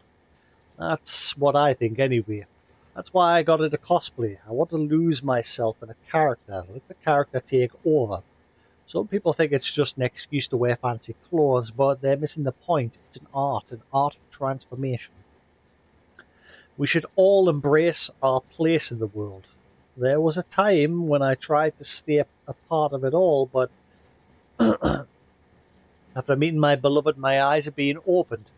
That's what I think, anyway. That's why I got into cosplay. I want to lose myself in a character, let the character take over. Some people think it's just an excuse to wear fancy clothes, but they're missing the point. It's an art of transformation. We should all embrace our place in the world. There was a time when I tried to stay a part of it all, but after meeting my beloved, my eyes are being opened.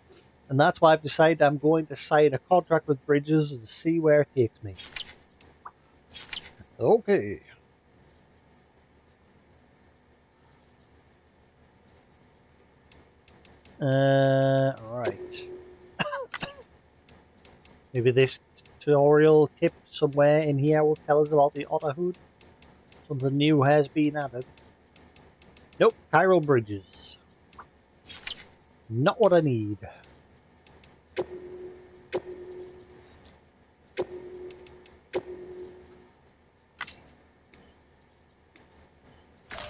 And that's why I've decided I'm going to sign a contract with Bridges and see where it takes me. Okay. Right. Maybe this tutorial tip somewhere in here will tell us about the otter hood. Something new has been added. Nope, chiral bridges. Not what I need.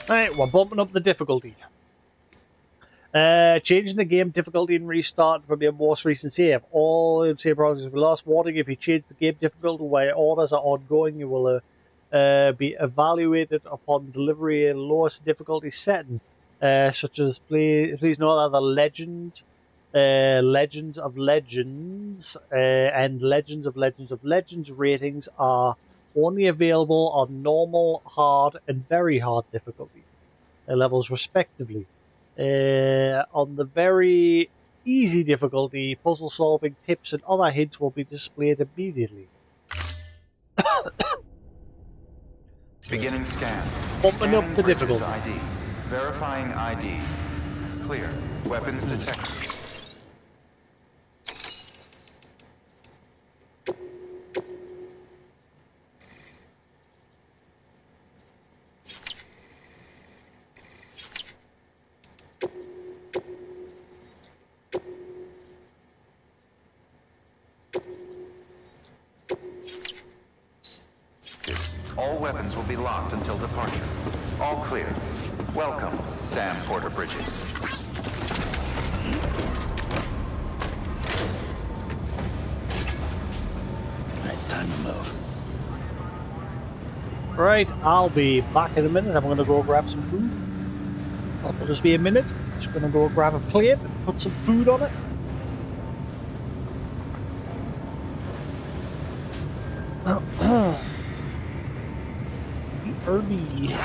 Right, we're bumping up the difficulty. Changing the game difficulty and restart from your most recent save. All save progress will be lost. Warning, if you change the game difficulty while orders are ongoing, you will be evaluated upon delivery in lowest difficulty setting, such as please note that the Legends of Legends and Legends of Legends of Legends ratings are only available on normal, hard, and very hard difficulty levels respectively. On the very easy difficulty, puzzle solving tips and other hints will be displayed immediately. Beginning scan. Bumping up Scanning the Bridges difficulty. ID. Verifying ID. Clear. Weapons detected. All weapons will be locked until departure. All clear. Welcome, Sam Porter Bridges. Right, time to move. Right, I'll be back in a minute. I'm going to go grab some food. It'll just be a minute. Just going to go grab a plate and put some food on it. Herbie.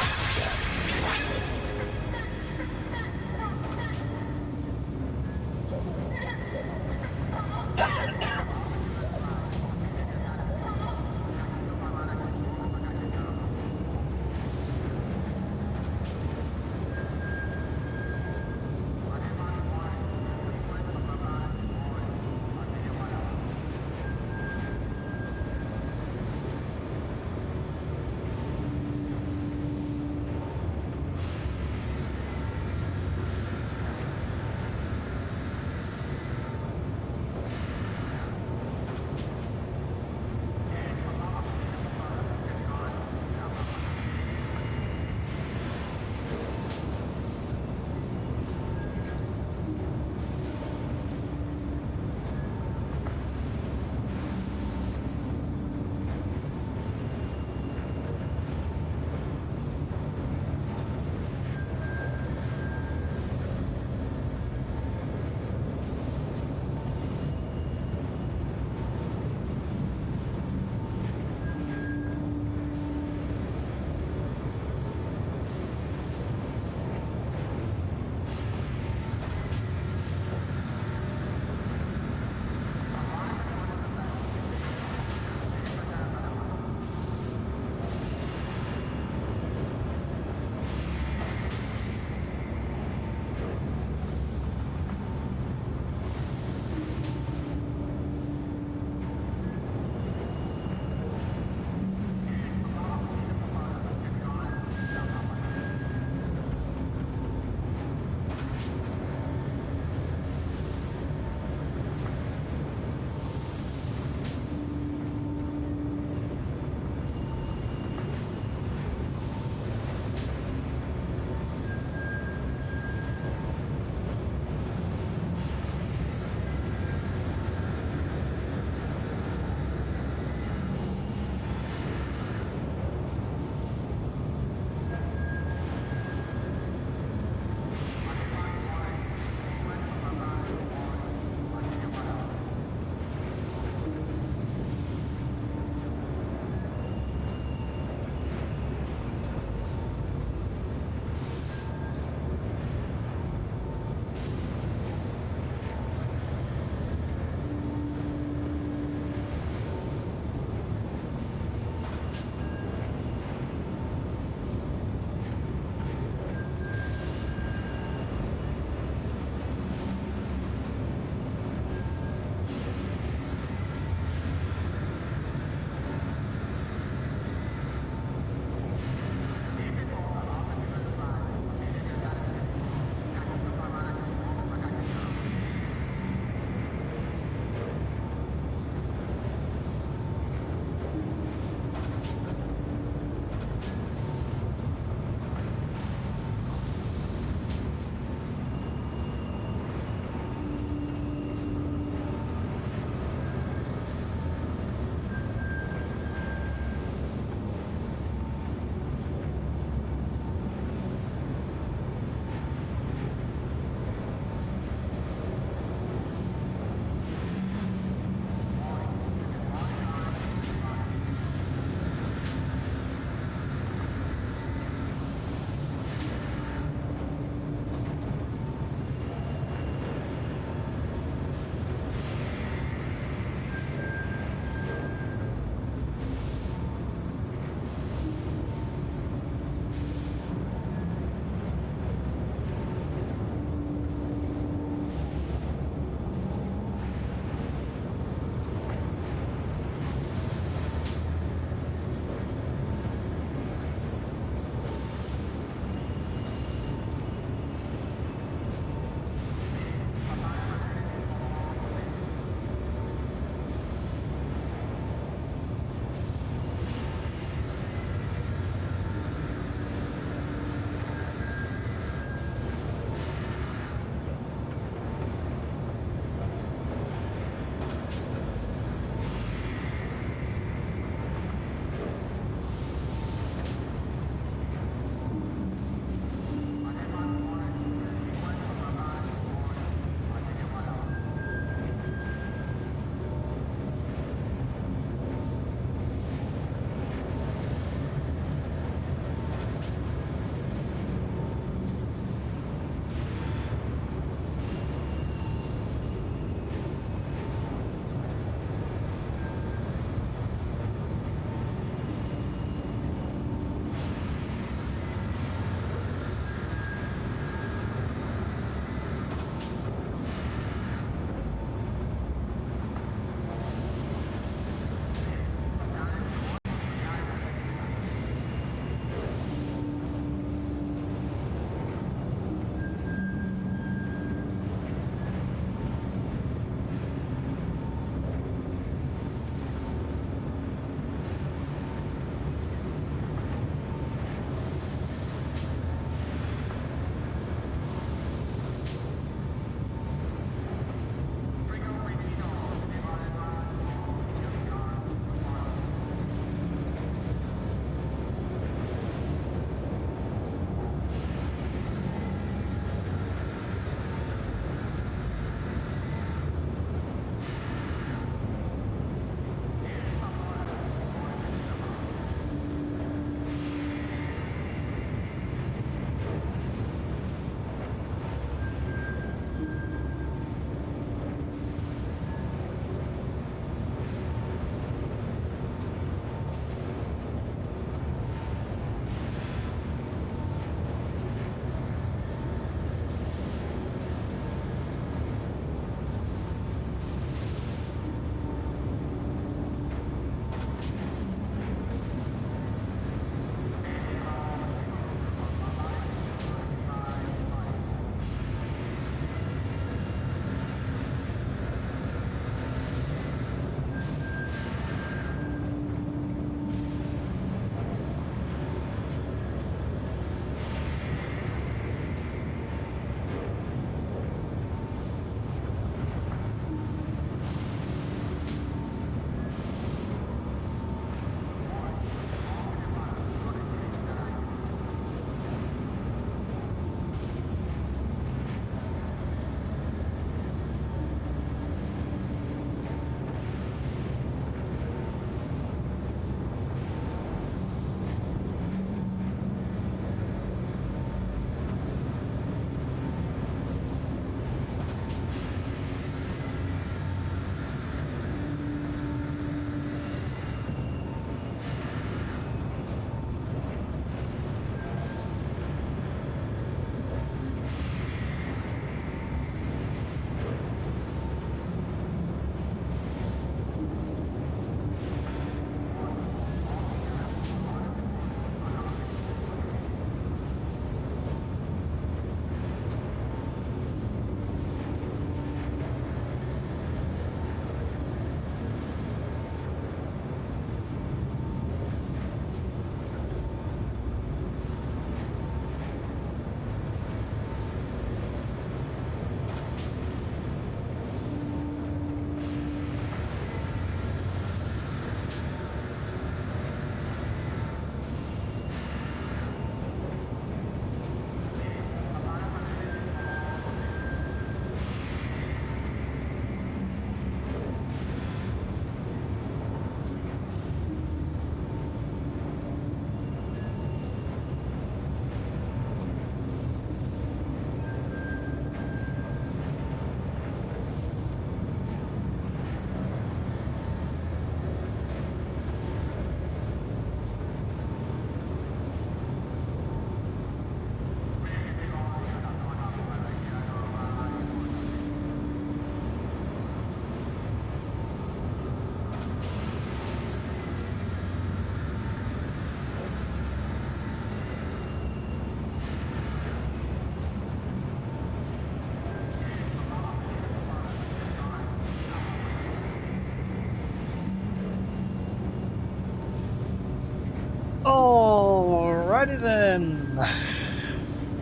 Alrighty then.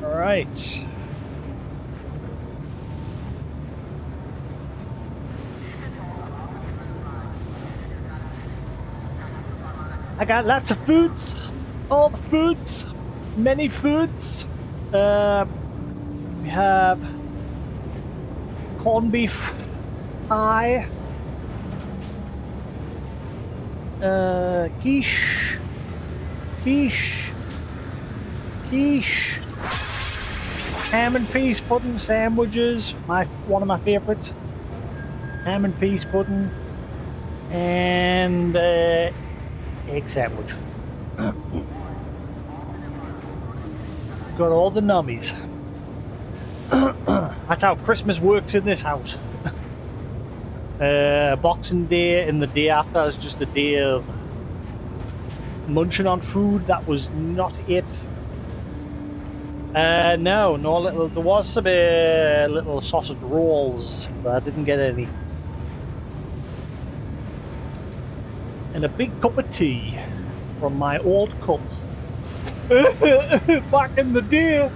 Alright. I got lots of foods. All the foods. Many foods. We have corned beef pie. Quiche. Quiche. Quiche. Ham and peas pudding sandwiches. One of my favourites. Ham and peas pudding. And egg sandwich. Got all the nummies. That's how Christmas works in this house. Boxing Day and the day after is just a day of munching on food that was not it. No little. There was some little sausage rolls, but I didn't get any. And a big cup of tea from my old cup. Back in the day.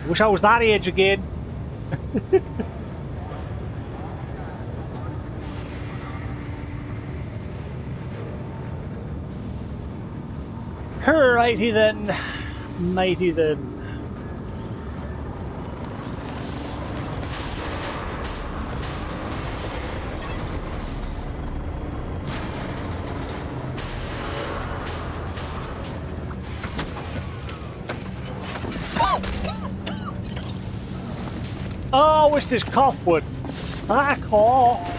Wish I was that age again. Righty then, mighty then. Oh, what's this cough would? Fuck off.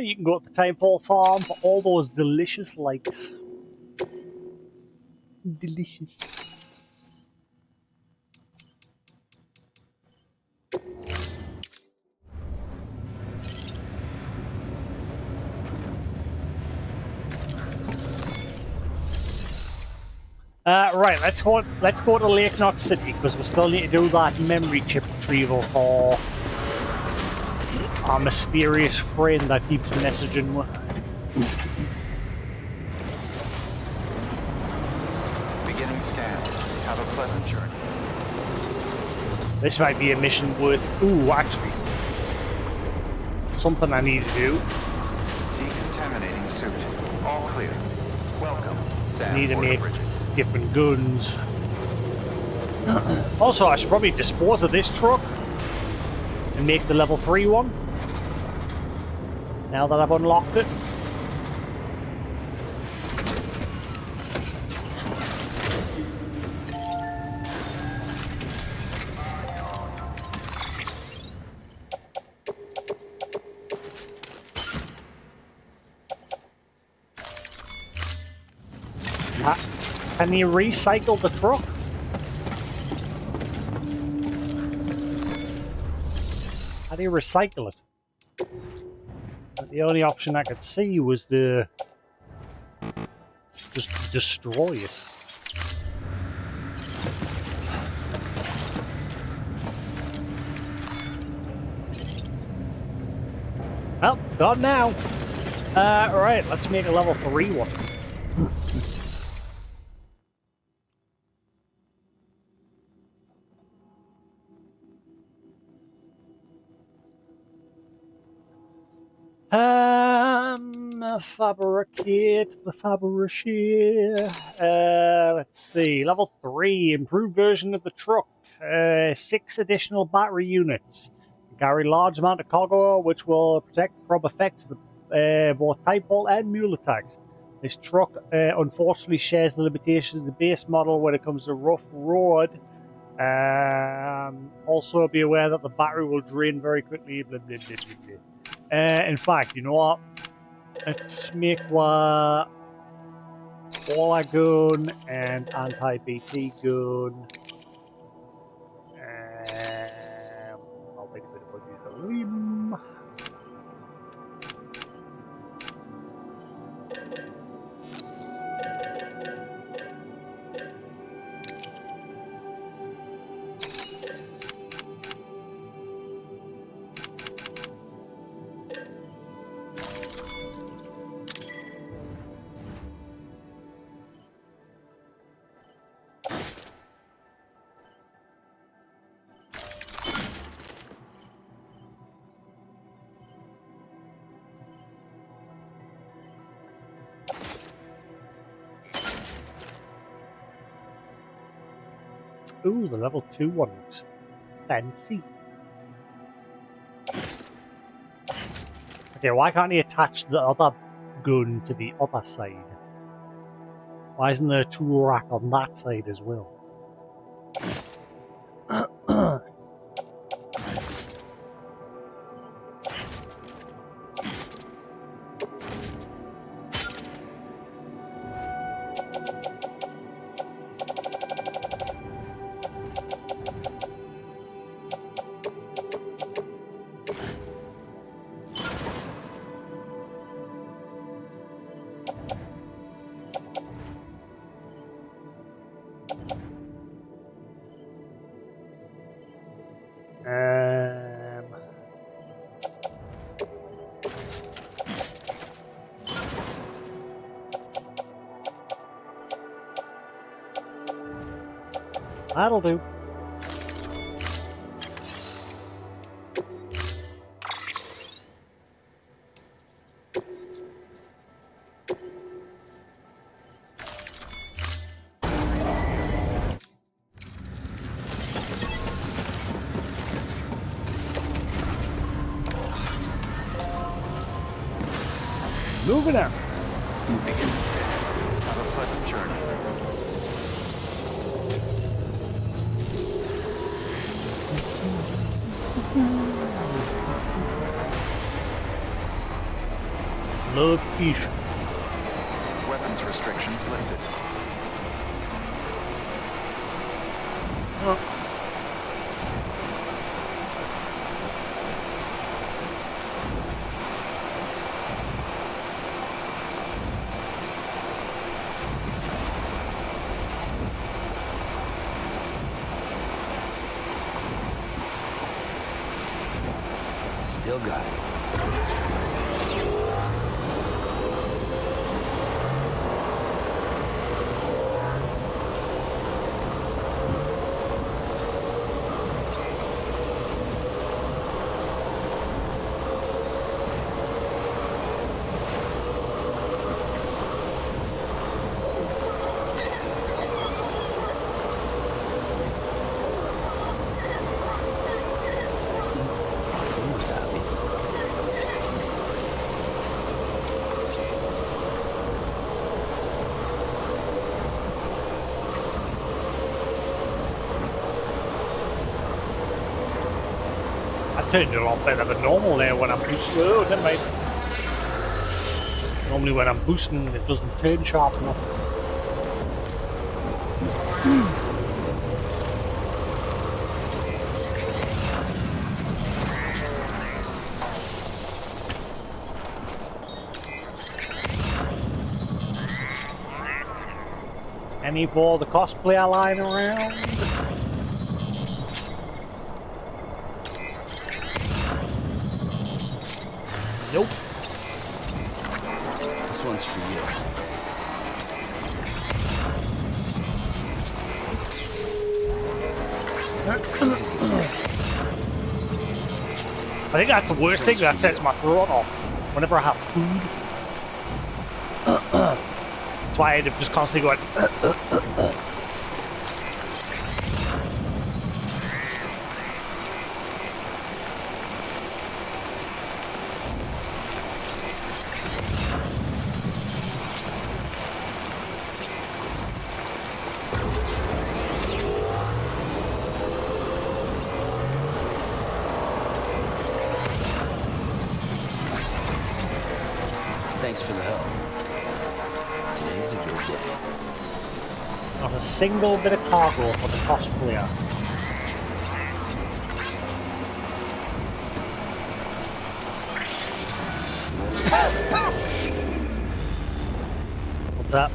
You can go to the Timefall Farm for all those delicious likes. Delicious. Right, let's go to Lake Knot City because we still need to do that memory chip retrieval for our mysterious friend that keeps messaging me. Beginning scan. Have a pleasant journey. This might be a mission worth... Ooh, actually. Something I need to do. Decontaminating suit. All clear. Welcome, Sam. Need to make Bridges. different guns. Also, I should probably dispose of this truck and make the level 3 one. Now that I've unlocked it. Can you recycle the truck? How do you recycle it? But the only option I could see was to just destroy it. Well, gone now. Right, let's make a level 3 one. Fabricate the fabricate. Let's see. Level 3, improved version of the truck. 6 additional battery units. Carry large amount of cargo, which will protect from effects of both Typeball and mule attacks. This truck unfortunately shares the limitations of the base model when it comes to rough road. Also, be aware that the battery will drain very quickly. Blah, blah, blah, blah, blah. In fact, you know what? Let's make one Baller gun and anti-BT gun. I'll wait a bit about use the limb. Ooh, the level 2 one looks fancy. Okay, why can't he attach the other gun to the other side? Why isn't there a tool rack on that side as well? That'll do. Moving out. Have a pleasant journey. Love fish. Weapons restrictions lifted. Oh. Still got it. Turned a lot better than normal there when I'm boosting. Oh, never mind. Normally when I'm boosting, it doesn't turn sharp enough. Any for the cosplayer lying around? Nope. This one's for you. I think that's the worst thing that sets my throat off. Whenever I have food. That's why I end up just constantly going. Thanks for the help. Today's a good day. Not a single bit of cargo for the cosplayer. What's that?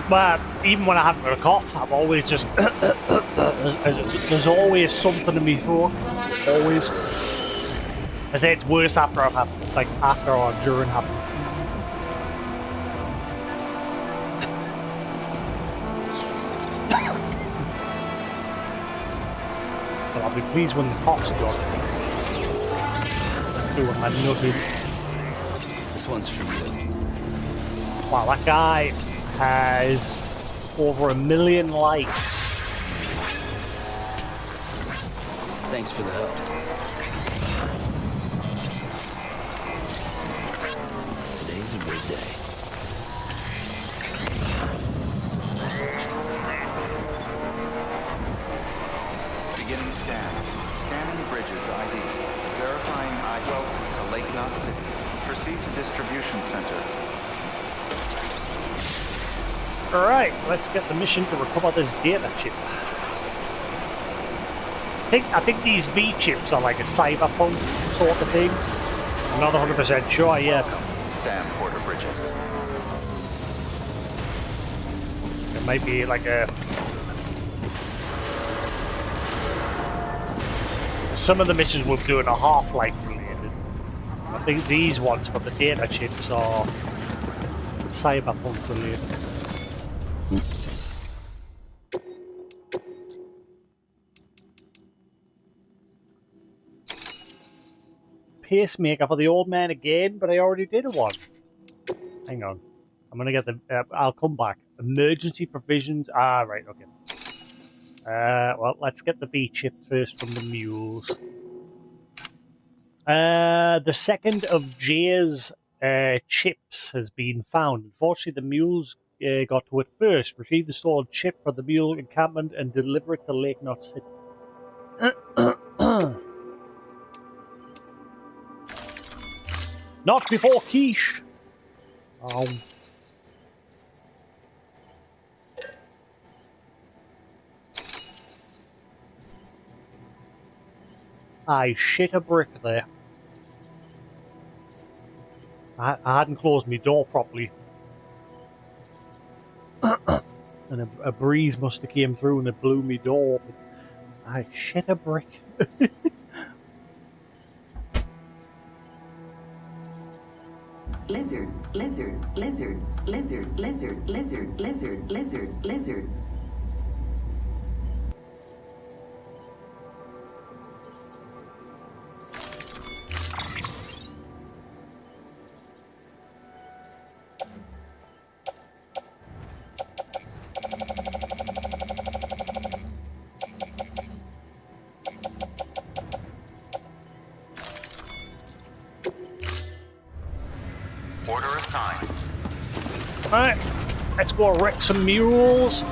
But even when I haven't got a cough, I'm always just there's always something in my throat. Always. I say it's worse after I've had, like, after or during having. But I'll be pleased when the cough's gone. Let's do my nugget. This one's for you. Wow, that guy has over 1 million likes. Thanks for the help. Today's a good day. Beginning scan. Scanning bridges ID. Verifying I. Welcome to Lake Knot City. Proceed to distribution center. Alright, let's get the mission to recover this data chip. I think these V chips are like a cyberpunk sort of thing. I'm not 100% sure yet. Sam Porter Bridges. It might be like a... Some of the missions we're doing are Half-Life related. I think these ones for the data chips are cyberpunk related. Pacemaker for the old man again, but I already did one. Hang on. I'm gonna get the... I'll come back. Emergency provisions. Ah, right, okay. Well, let's get the V-chip first from the mules. The second of Jay's chips has been found. Unfortunately, the mules got to it first. Retrieve the stolen chip from the mule encampment and deliver it to Lake Knot City. Not before quiche. Oh. I shit a brick there. I hadn't closed my door properly. And a breeze must have came through and it blew me door open. I shit a brick. Lizard, lizard, lizard, lizard, lizard, lizard, lizard, lizard, lizard. Order assigned. Alright, let's go wreck some mules.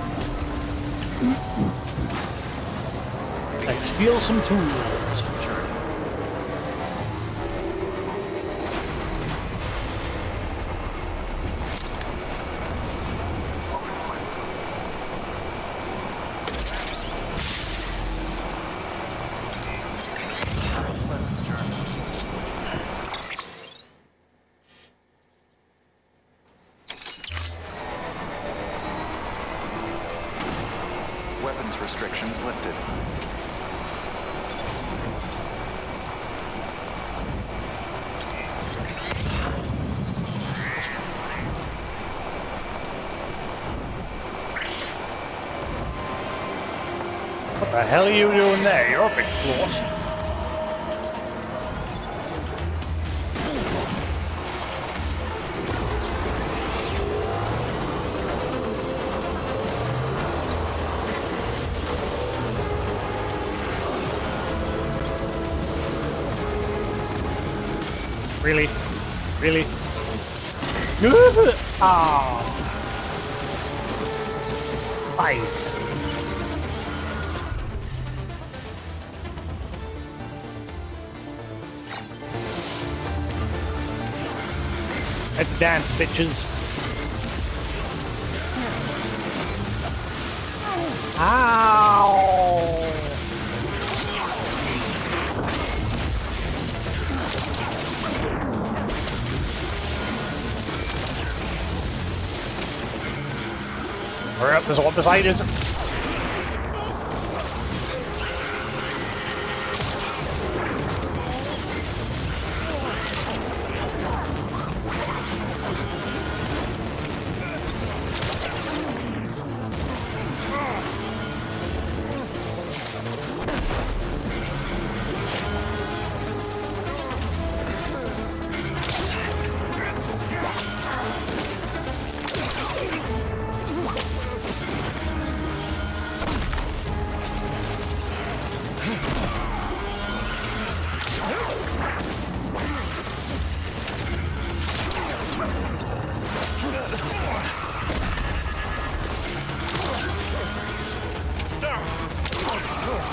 And steal some tools. Weapons restrictions lifted. What the hell are you doing there? You're a bit close. Really? Really? Ah! Fine. Let's dance, bitches. Ow! Hurry up, there's one beside us.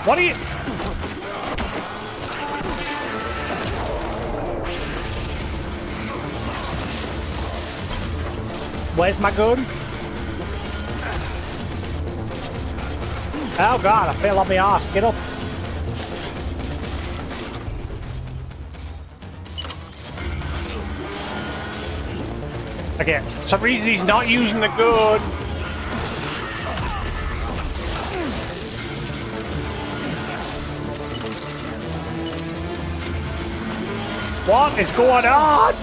What are you? Where's my gun? Oh god, I fell on my arse. Get up. Okay, for some reason he's not using the gun. What is going on?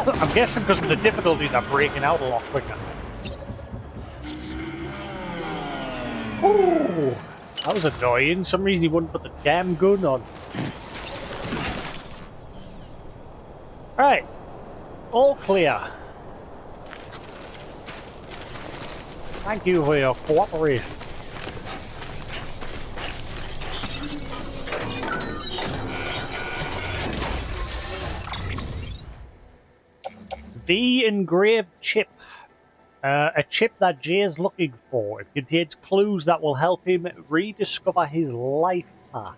I'm guessing because of the difficulty they're breaking out a lot quicker. Ooh, that was annoying. For some reason he wouldn't put the damn gun on. Right, all clear. Thank you for your cooperation. The engraved chip. A chip that Jay is looking for. It contains clues that will help him rediscover his life path.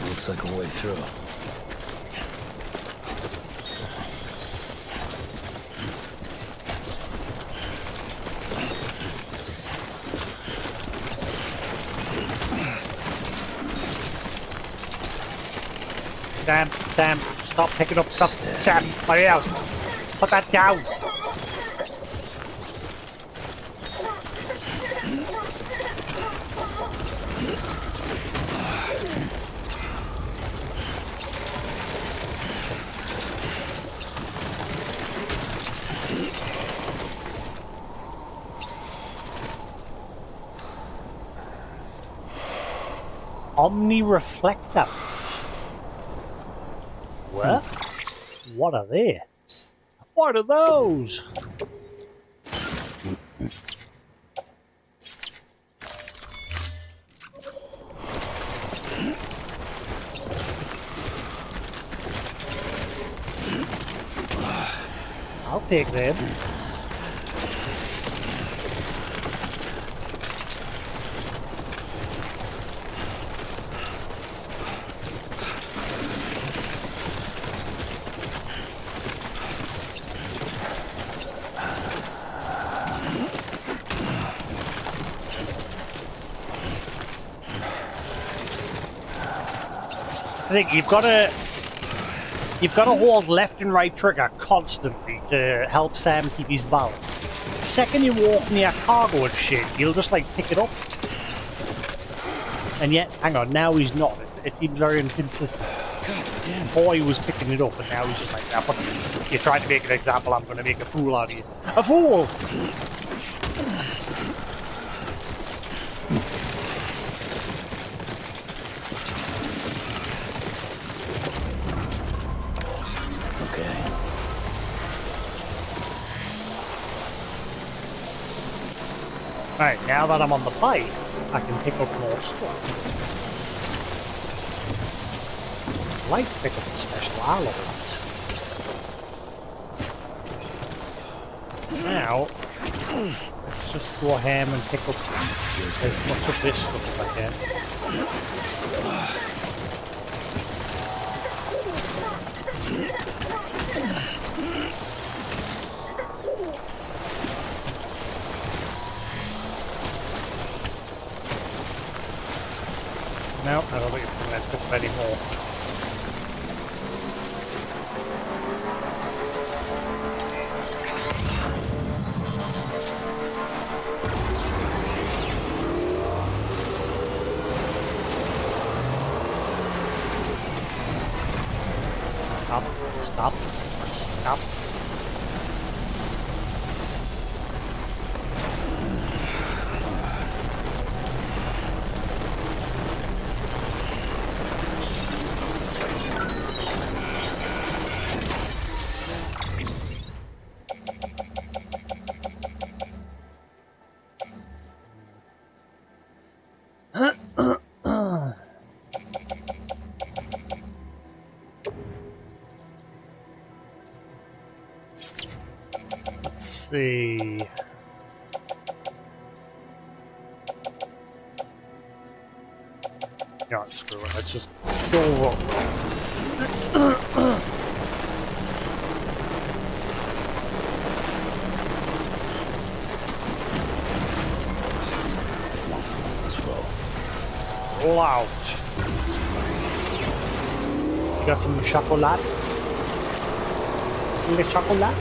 Looks like a way through. Sam, stop picking up stuff. Sam, hurry out. Put that down. Omni-reflectors. What? What are they? What are those? I'll take them. I think you've got to hold left and right trigger constantly to help Sam keep his balance. The second you walk near cargo and shit, he'll just like pick it up. And yet, hang on, now he's not. It seems very inconsistent. Before he was picking it up, and now he's just like, nah, you're trying to make an example, I'm going to make a fool out of you. A fool! Right, now that I'm on the bike, I can pick up more stuff. I like to pick up the special alloys. Now, let's just go ahead and pick up as much of this stuff as I can. No, I don't think it's going to pick up any more. Stop. Stop. Stop. Let's see. Yeah, screw it. Let's just go up. Roll out. You got some chocolate? Le chocolate?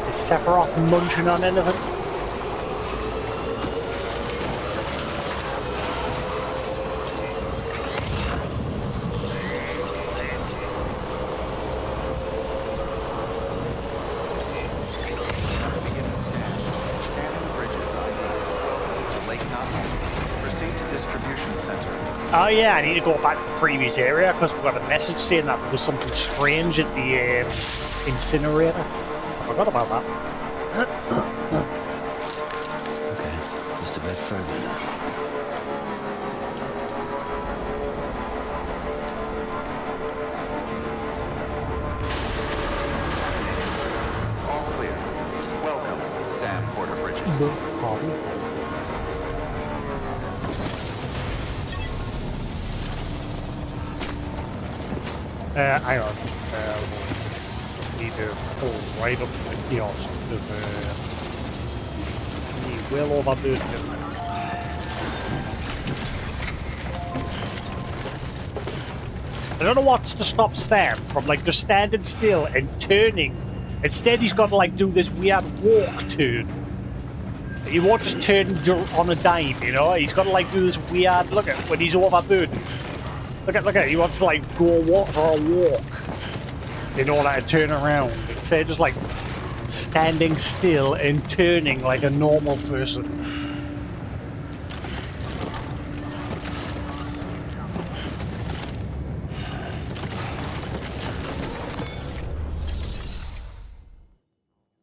Is Sephiroth munching on anything? Oh yeah, I need to go back to the previous area because we got a message saying that there was something strange at the incinerator. I forgot about that. Okay, just a bit further now. All clear. Welcome, Sam Porter Bridges. Hang on. Need to pull right up to the kiosk because we will overdo it. I don't know what's to stop Sam from like just standing still and turning. Instead, he's got to like do this weird walk turn. He won't just turn on a dime, you know. He's got to like do this weird. Look at when he's overburdened. Look at, he wants to like go for a walk in order to turn around. Instead of just like standing still and turning like a normal person.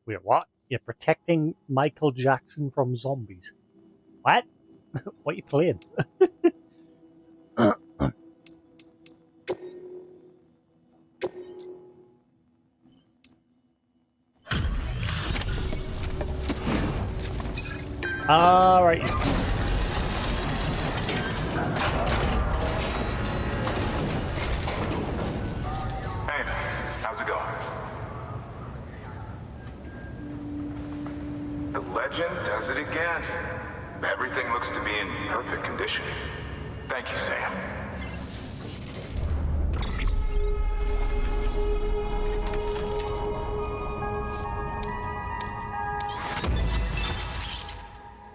Wait, what? You're protecting Michael Jackson from zombies. What? What are you playing? Alright. Hey, how's it going? The legend does it again. Everything looks to be in perfect condition. Thank you, Sam.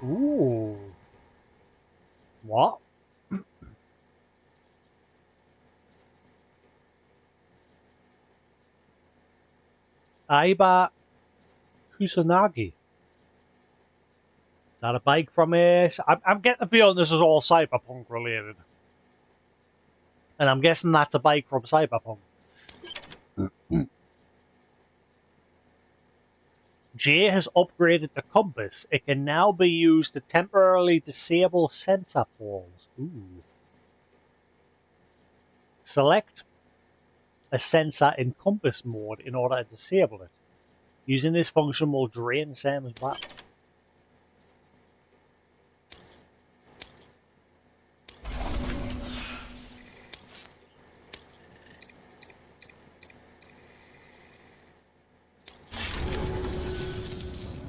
Ooh. What? Aiba Kusanagi. Is that a bike from a... I'm getting the feeling this is all Cyberpunk related. And I'm guessing that's a bike from Cyberpunk. Jay has upgraded the compass. It can now be used to temporarily disable sensor poles. Ooh. Select a sensor in compass mode in order to disable it. Using this function will drain Sam's battery.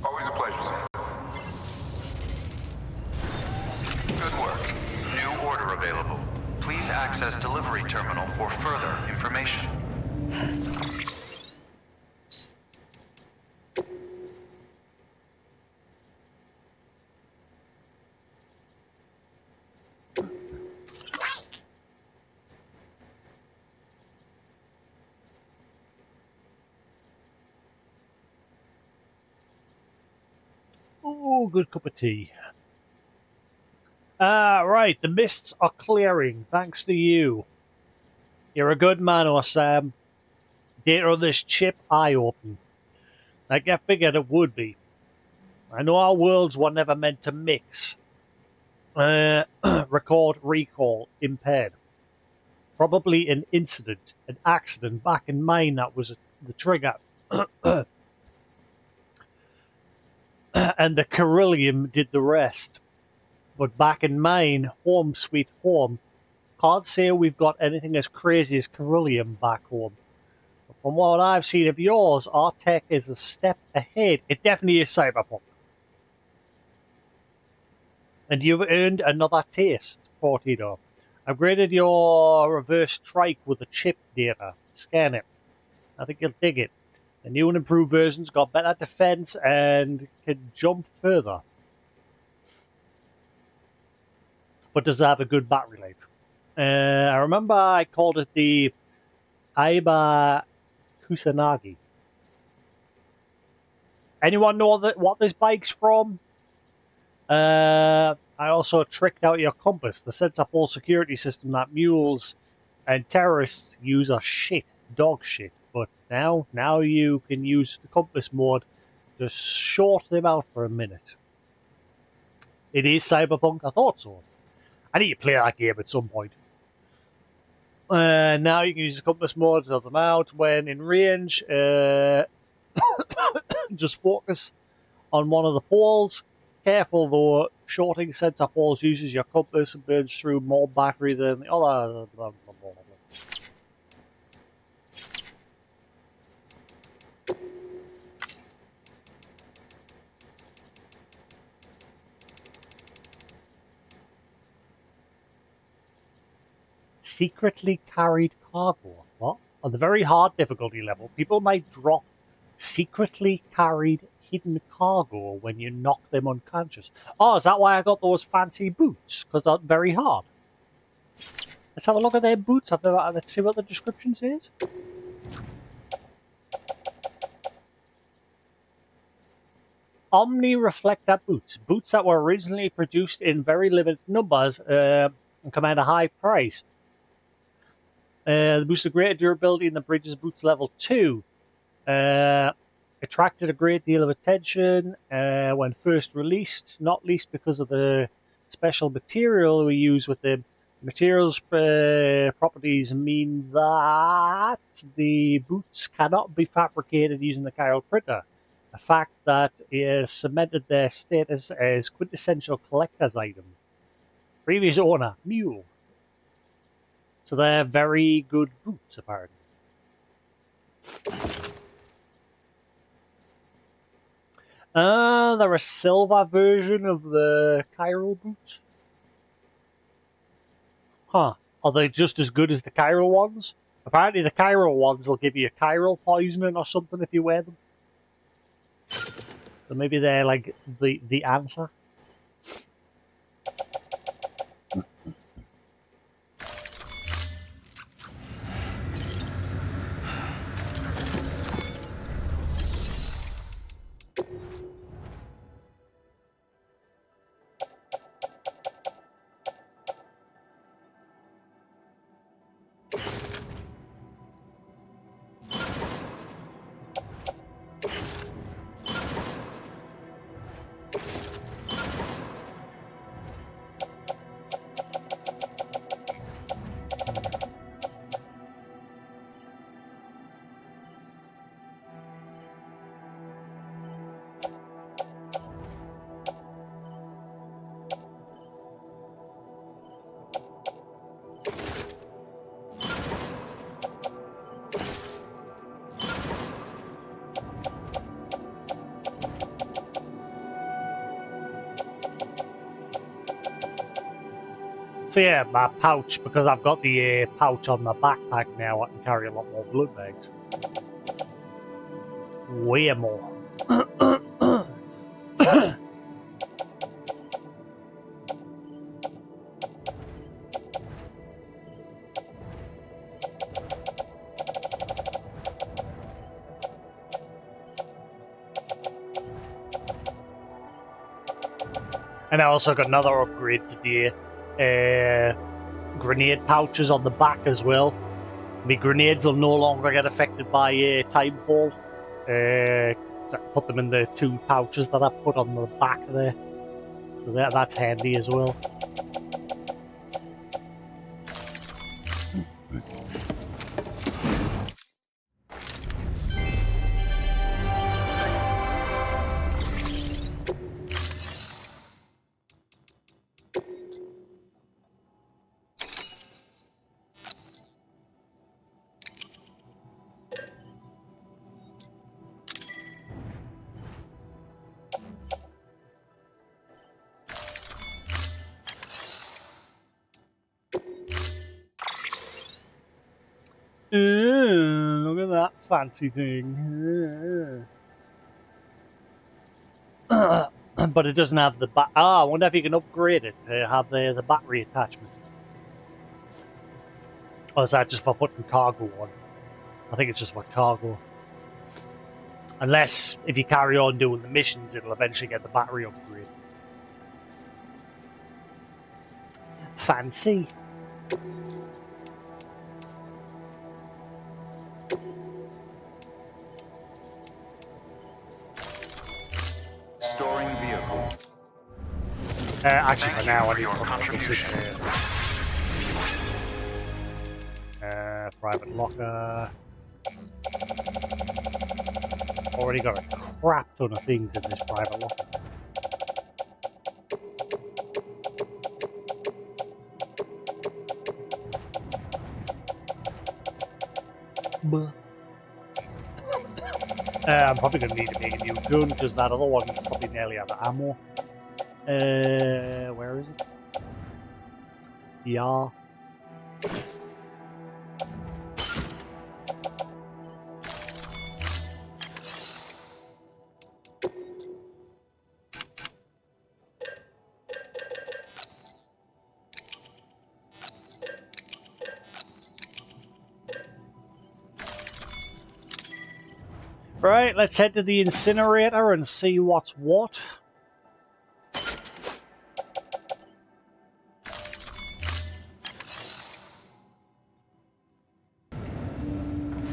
Always a pleasure, Sam. Good work. New order available. Please access delivery terminal for further information. Ooh, good cup of tea. Right, the mists are clearing, thanks to you. You're a good man, or Sam. Data on this chip eye-opening. Like I figured it would be. I know our worlds were never meant to mix. Record recall impaired. Probably an incident, an accident back in mine that was the trigger. And the Carillium did the rest. But back in mine, home sweet home, can't say we've got anything as crazy as Carillium back home. But from what I've seen of yours, our tech is a step ahead. It definitely is Cyberpunk. And you've earned another taste, Portito. Upgraded your reverse strike with the chip data. Scan it. I think you'll dig it. The new and improved version's got better defense and can jump further. But does it have a good battery life? I remember I called it the Aiba Kusanagi. Anyone know what this bike's from? I also tricked out your compass. The sensor pole security system that mules and terrorists use are shit, dog shit. But now you can use the compass mode to short them out for a minute. It is Cyberpunk. I thought so. I need to play that game at some point. Now you can use the compass mode to help them out when in range. Just focus on one of the poles. Careful though, shorting sensor poles uses your compass and burns through more battery than the other. Secretly carried cargo. What? On the very hard difficulty level, people might drop secretly carried hidden cargo when you knock them unconscious. Oh, is that why I got those fancy boots? Because they're very hard. Let's have a look at their boots. Let's see what the description says. Omni Reflector boots. Boots that were originally produced in very limited numbers and command a high price. The boost of greater durability in the Bridges Boots level 2. Attracted a great deal of attention when first released, not least because of the special material we use with them. Materials properties mean that the boots cannot be fabricated using the chiral printer, a fact that has cemented their status as quintessential collector's item. Previous owner, Mule. So they're very good boots, apparently. They're a silver version of the chiral boots. Huh. Are they just as good as the chiral ones? Apparently the chiral ones will give you a chiral poisoning or something if you wear them. So maybe they're like the answer. So yeah, my pouch, because I've got the pouch on my backpack now, I can carry a lot more blood bags. Way more. And I also got another upgrade today. Grenade pouches on the back as well. My grenades will no longer get affected by timefall. So I put them in the 2 pouches that I put on the back there. So that's handy as well. Look at that fancy thing. But it doesn't have the I wonder if you can upgrade it to have the battery attachment. Or is that just for putting cargo on? I think it's just for cargo. Unless, if you carry on doing the missions, it'll eventually get the battery upgrade. Fancy. Storing vehicle. Actually, for now, I need your to put this in private locker. Already got a crap ton of things in this private locker. I'm probably going to need to make a new gun because that other one is probably nearly out of ammo. Where is it? Yeah. Right, let's head to the incinerator and see what's what.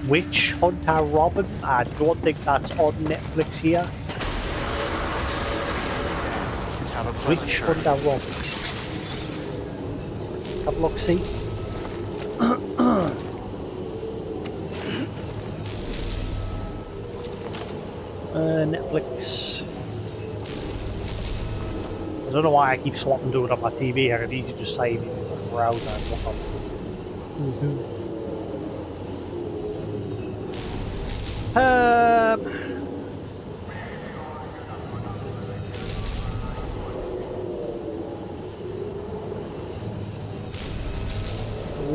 Witch Hunter Robin? I don't think that's on Netflix here. Witch Hunter Robin. Have a look, see. Netflix. I don't know why I keep swapping to it on my TV. I could easily just save it in the browser and look on.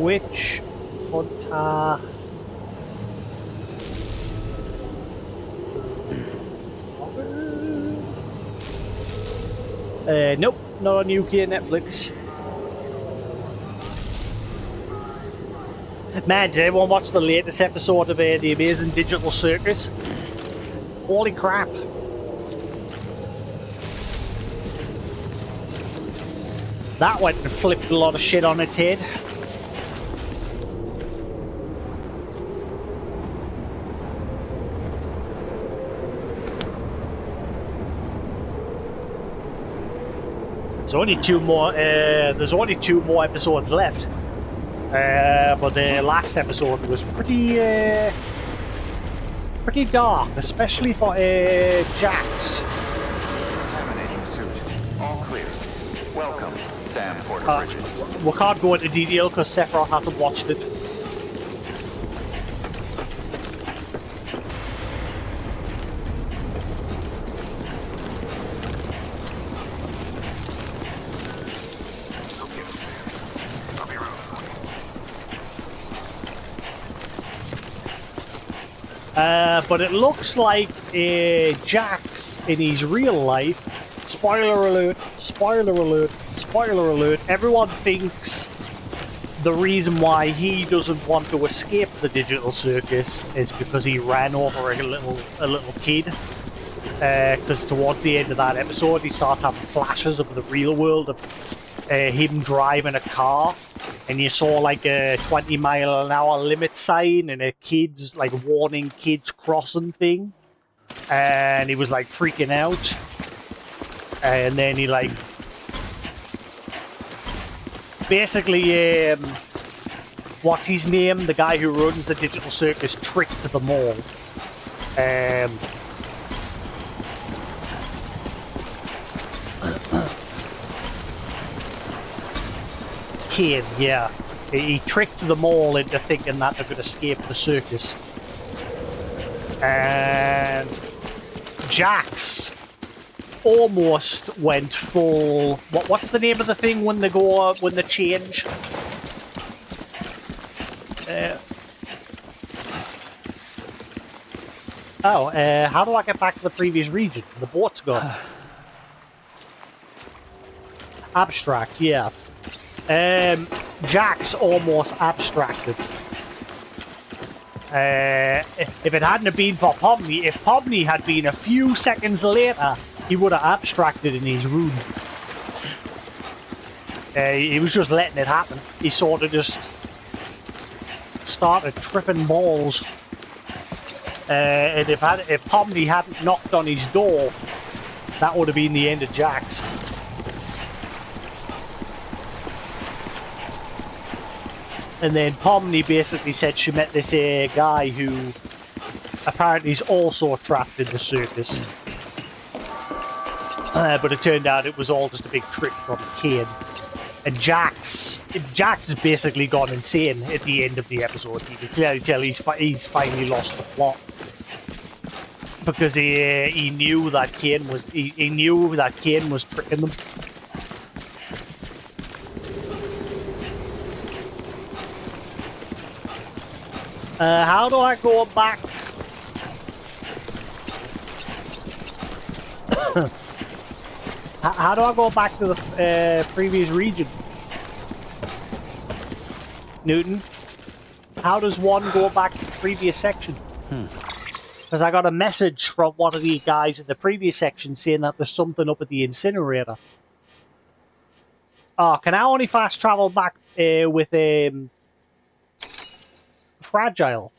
Witch Hunter. Nope, not on UK Netflix. Man, did everyone watch the latest episode of The Amazing Digital Circus? Holy crap. That went and flipped a lot of shit on its head. There's only 2 more. There's only 2 more episodes left. But the last episode was pretty dark, especially for Jax. Contaminating suit. All clear. Welcome, Sam Porter Bridges. We can't go into detail because Sephiroth hasn't watched it. But it looks like Jax in his real life. Spoiler alert! Spoiler alert! Spoiler alert! Everyone thinks the reason why he doesn't want to escape the digital circus is because he ran over a little kid. Because towards the end of that episode, he starts having flashes of the real world of him driving a car, and you saw like a 20-mile-an-hour limit sign and a kids like warning kids crossing thing, and he was like freaking out, and then he like basically what's his name? The guy who runs the digital circus tricked them all. Kid, yeah. He tricked them all into thinking that they could escape the circus. And Jax almost went full... What's the name of the thing when they go... when they change? How do I get back to the previous region? The boat's gone. Abstract, yeah. Jax almost abstracted. If it hadn't have been for Pomni, if Pomni had been a few seconds later, he would have abstracted in his room. He was just letting it happen. He sort of just started tripping balls. And if Pomni hadn't knocked on his door, that would have been the end of Jax. And then Pomni basically said she met this guy who apparently is also trapped in the circus. But it turned out it was all just a big trick from Kane. And Jax has basically gone insane at the end of the episode. You can clearly tell he's finally lost the plot. Because he knew that Kane was tricking them. How do I go back? How do I go back to the previous region? Newton? How does one go back to the previous section? Because I got a message from one of the guys in the previous section saying that there's something up at the incinerator. Oh, can I only fast travel back with Fragile?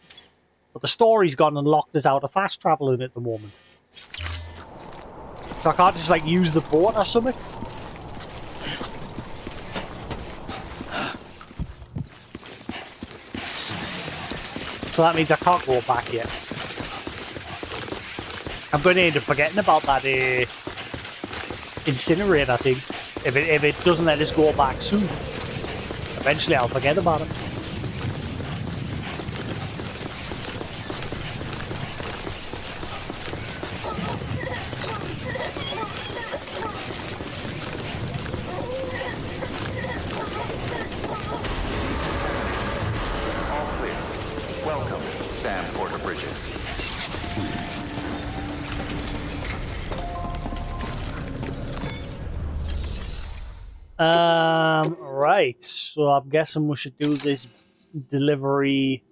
But the story's gone and locked us out of fast traveling at the moment. So I can't just like use the boat or something? So that means I can't go back yet. I'm going to end up forgetting about that incinerator thing. If it doesn't let us go back soon. Eventually I'll forget about it. Right, so I'm guessing we should do this delivery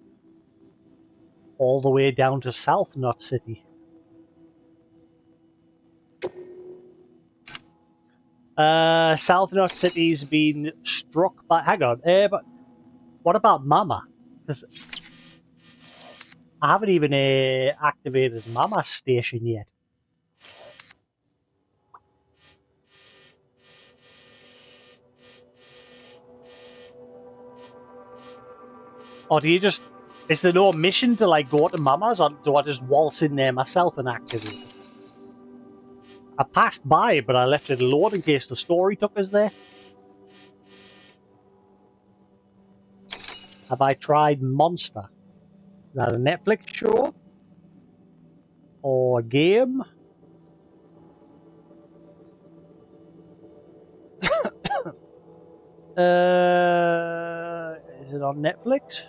all the way down to South Knot City. South Knot City's been struck by... Hang on, but what about Mama? Because I haven't even activated Mama's station yet. Or do you just... Is there no mission to like go to Mama's, or do I just waltz in there myself and activate it? I passed by it, but I left it alone in case the story took us there. Have I tried Monster? Is that a Netflix show? Or a game? Is it on Netflix?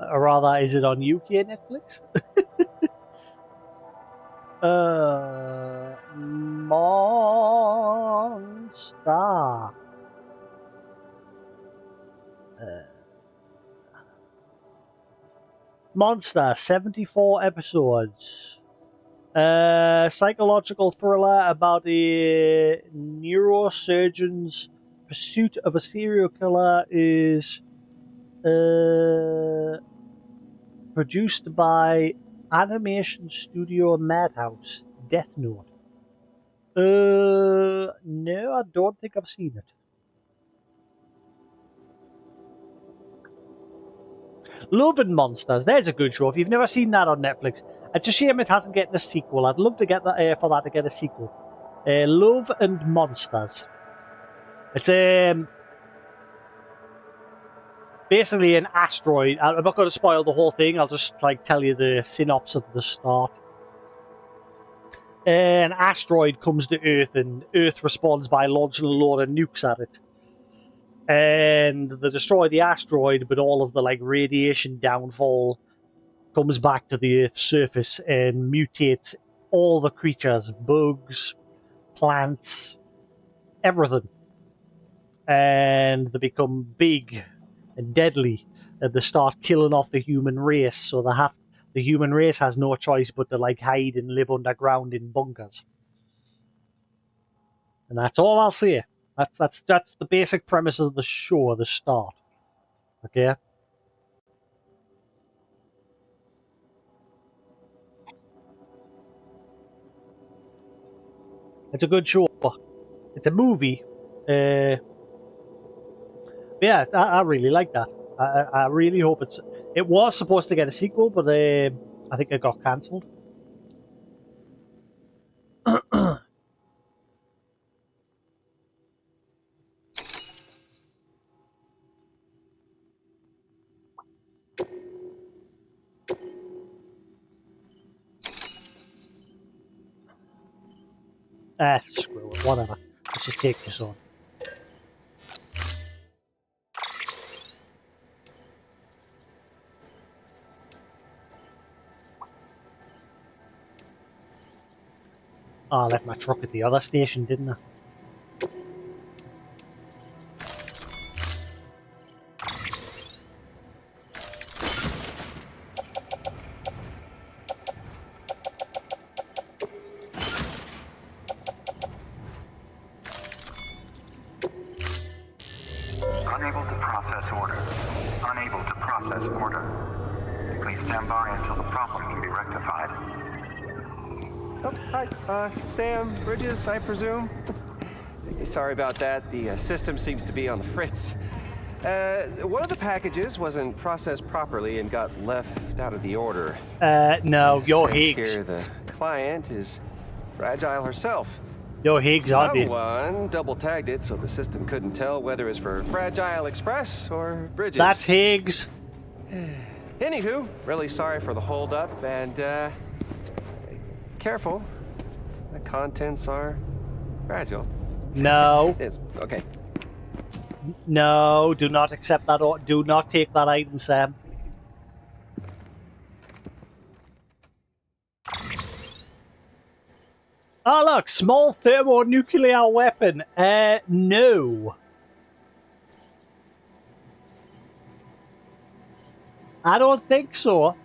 Or rather, is it on UK Netflix? Monster. Monster, 74 episodes. Psychological thriller about a neurosurgeon's pursuit of a serial killer is produced by animation studio Madhouse. Death Note. No, I don't think I've seen it. Love and Monsters. There's a good show. If you've never seen that on Netflix, it's a shame it hasn't get a sequel. I'd love to get that for that to get a sequel. Love and Monsters. It's basically an asteroid. I'm not going to spoil the whole thing. I'll just tell you the synopsis at the start. An asteroid comes to Earth, and Earth responds by launching a load of nukes at it. And they destroy the asteroid, but all of the radiation downfall comes back to the Earth's surface and mutates all the creatures, bugs, plants, everything. And they become big and deadly, and they start killing off the human race. So the human race has no choice but to hide and live underground in bunkers. And that's all I'll say. That's the basic premise of the show at the start. Okay? It's a good show. It's a movie. Yeah, I really like that. I really hope it was supposed to get a sequel, but I think it got cancelled. Screw it, whatever. Let's just take this on. Oh, I left my truck at the other station, didn't I? Unable to process order. Unable to process order. Please stand by until the problem can be rectified. Oh, hi. Sam Bridges, I presume? Sorry about that. The system seems to be on the fritz. One of the packages wasn't processed properly and got left out of the order. No, you're Higgs. Here, the client is Fragile herself. You're Higgs, aren't you? Someone double-tagged it so the system couldn't tell whether it's for Fragile Express or Bridges. That's Higgs. Anywho, really sorry for the hold-up, and, careful. The contents are fragile. No. It's okay. No, do not accept that. Do not take that item, Sam. Oh, look, small thermonuclear weapon. No. I don't think so.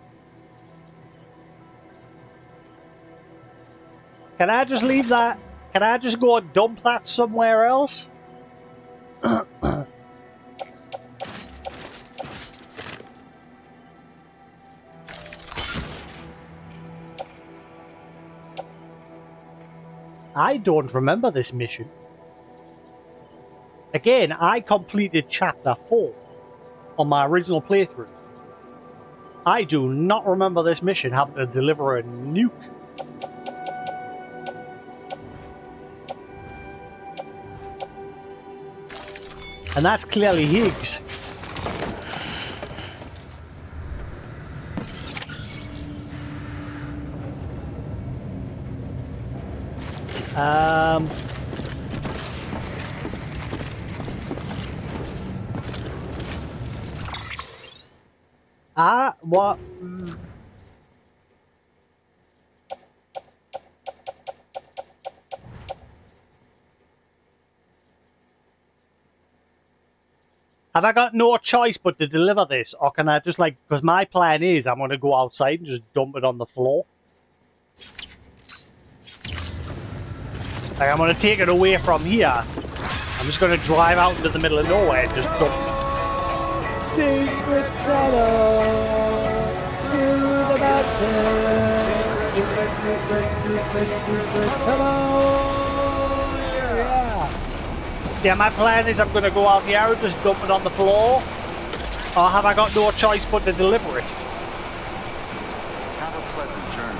Can I just leave that? Can I just go and dump that somewhere else? I don't remember this mission. Again, I completed Chapter 4 on my original playthrough. I do not remember this mission having to deliver a nuke. And that's clearly Higgs. What? Have I got no choice but to deliver this? Or can I just like, because my plan is I'm going to go outside and just dump it on the floor. Like, I'm going to take it away from here. I'm just going to drive out into the middle of nowhere and just dump it. Secret tunnel through the mountains. Secret tunnel. Yeah, my plan is I'm going to go out here and just dump it on the floor. Or have I got no choice but to deliver it? Have a pleasant journey.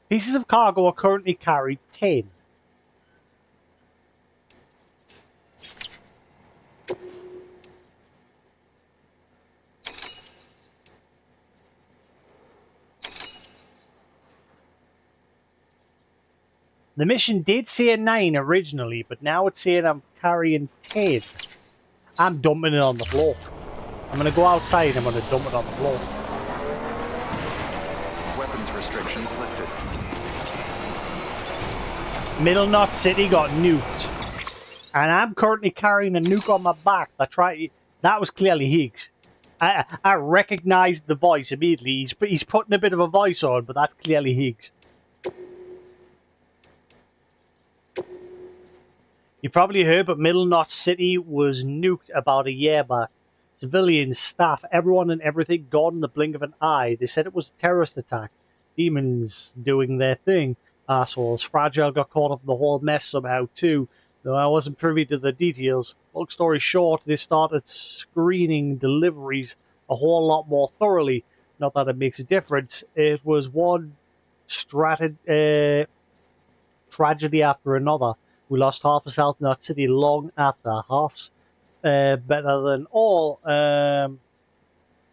Pieces of cargo are currently carried 10. The mission did say 9 originally, but now it's saying I'm carrying 10. I'm dumping it on the floor. I'm going to go outside and I'm going to dump it on the floor. Weapons restrictions lifted. Middle Knot City got nuked. And I'm currently carrying a nuke on my back. That was clearly Higgs. I recognized the voice immediately. He's putting a bit of a voice on, but that's clearly Higgs. You probably heard, but Middle Knot City was nuked about a year back. Civilians, staff, everyone and everything gone in the blink of an eye. They said it was a terrorist attack. Demons doing their thing. Assholes. Fragile got caught up in the whole mess somehow too, though I wasn't privy to the details. Long story short, they started screening deliveries a whole lot more thoroughly. Not that it makes a difference. It was one tragedy after another. We lost half of South Knot City long after. Half's better than all,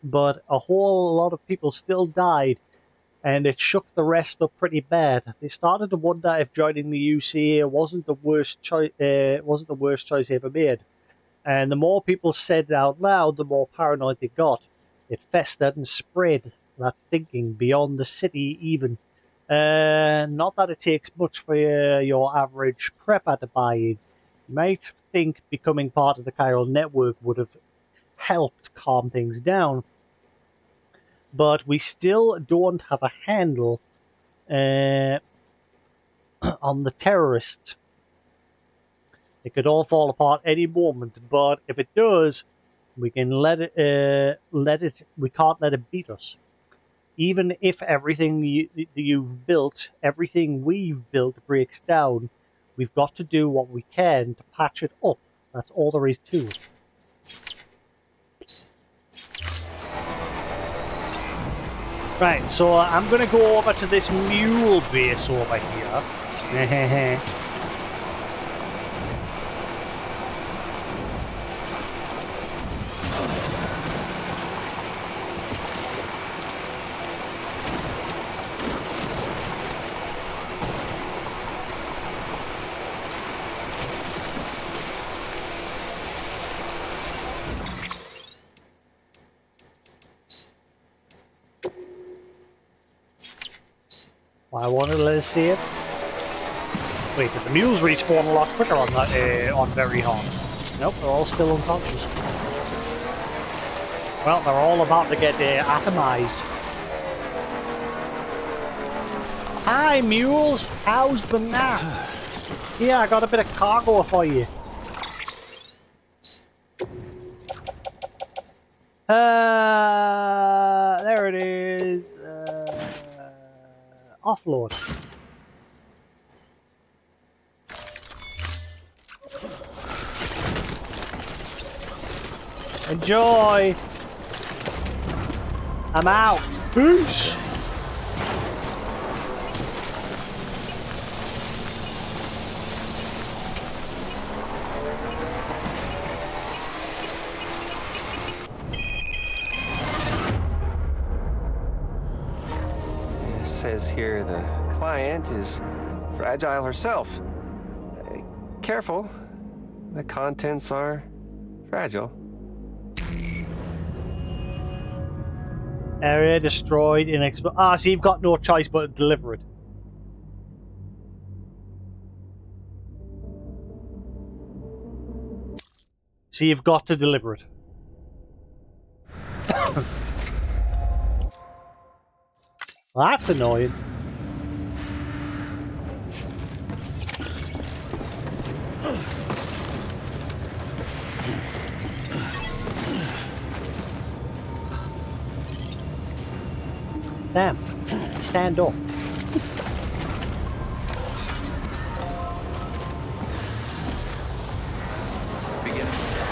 but a whole lot of people still died. And it shook the rest up pretty bad. They started to wonder if joining the UCA wasn't the worst choice they ever made. And the more people said it out loud, the more paranoid they got. It festered and spread that thinking beyond the city even. Not that it takes much for your average prepper to buy in. You might think becoming part of the chiral network would have helped calm things down. But we still don't have a handle on the terrorists. It could all fall apart any moment, but if it does, we can we can't let it beat us. Even if everything everything we've built breaks down, we've got to do what we can to patch it up. That's all there is to it. Right, so I'm going to go over to this mule base over here. I wanted to let us see it. Wait, did the mules respawn a lot quicker on that on very hard? Nope, they're all still unconscious. Well, they're all about to get atomized. Hi, mules! How's the nap? Yeah, I got a bit of cargo for you. There it is. Offload. Enjoy. I'm out. Peace. says here the client is fragile herself. Careful. The contents are fragile. Area destroyed in so you've got no choice but to deliver it. So you've got to deliver it. That's annoying. Sam, stand up.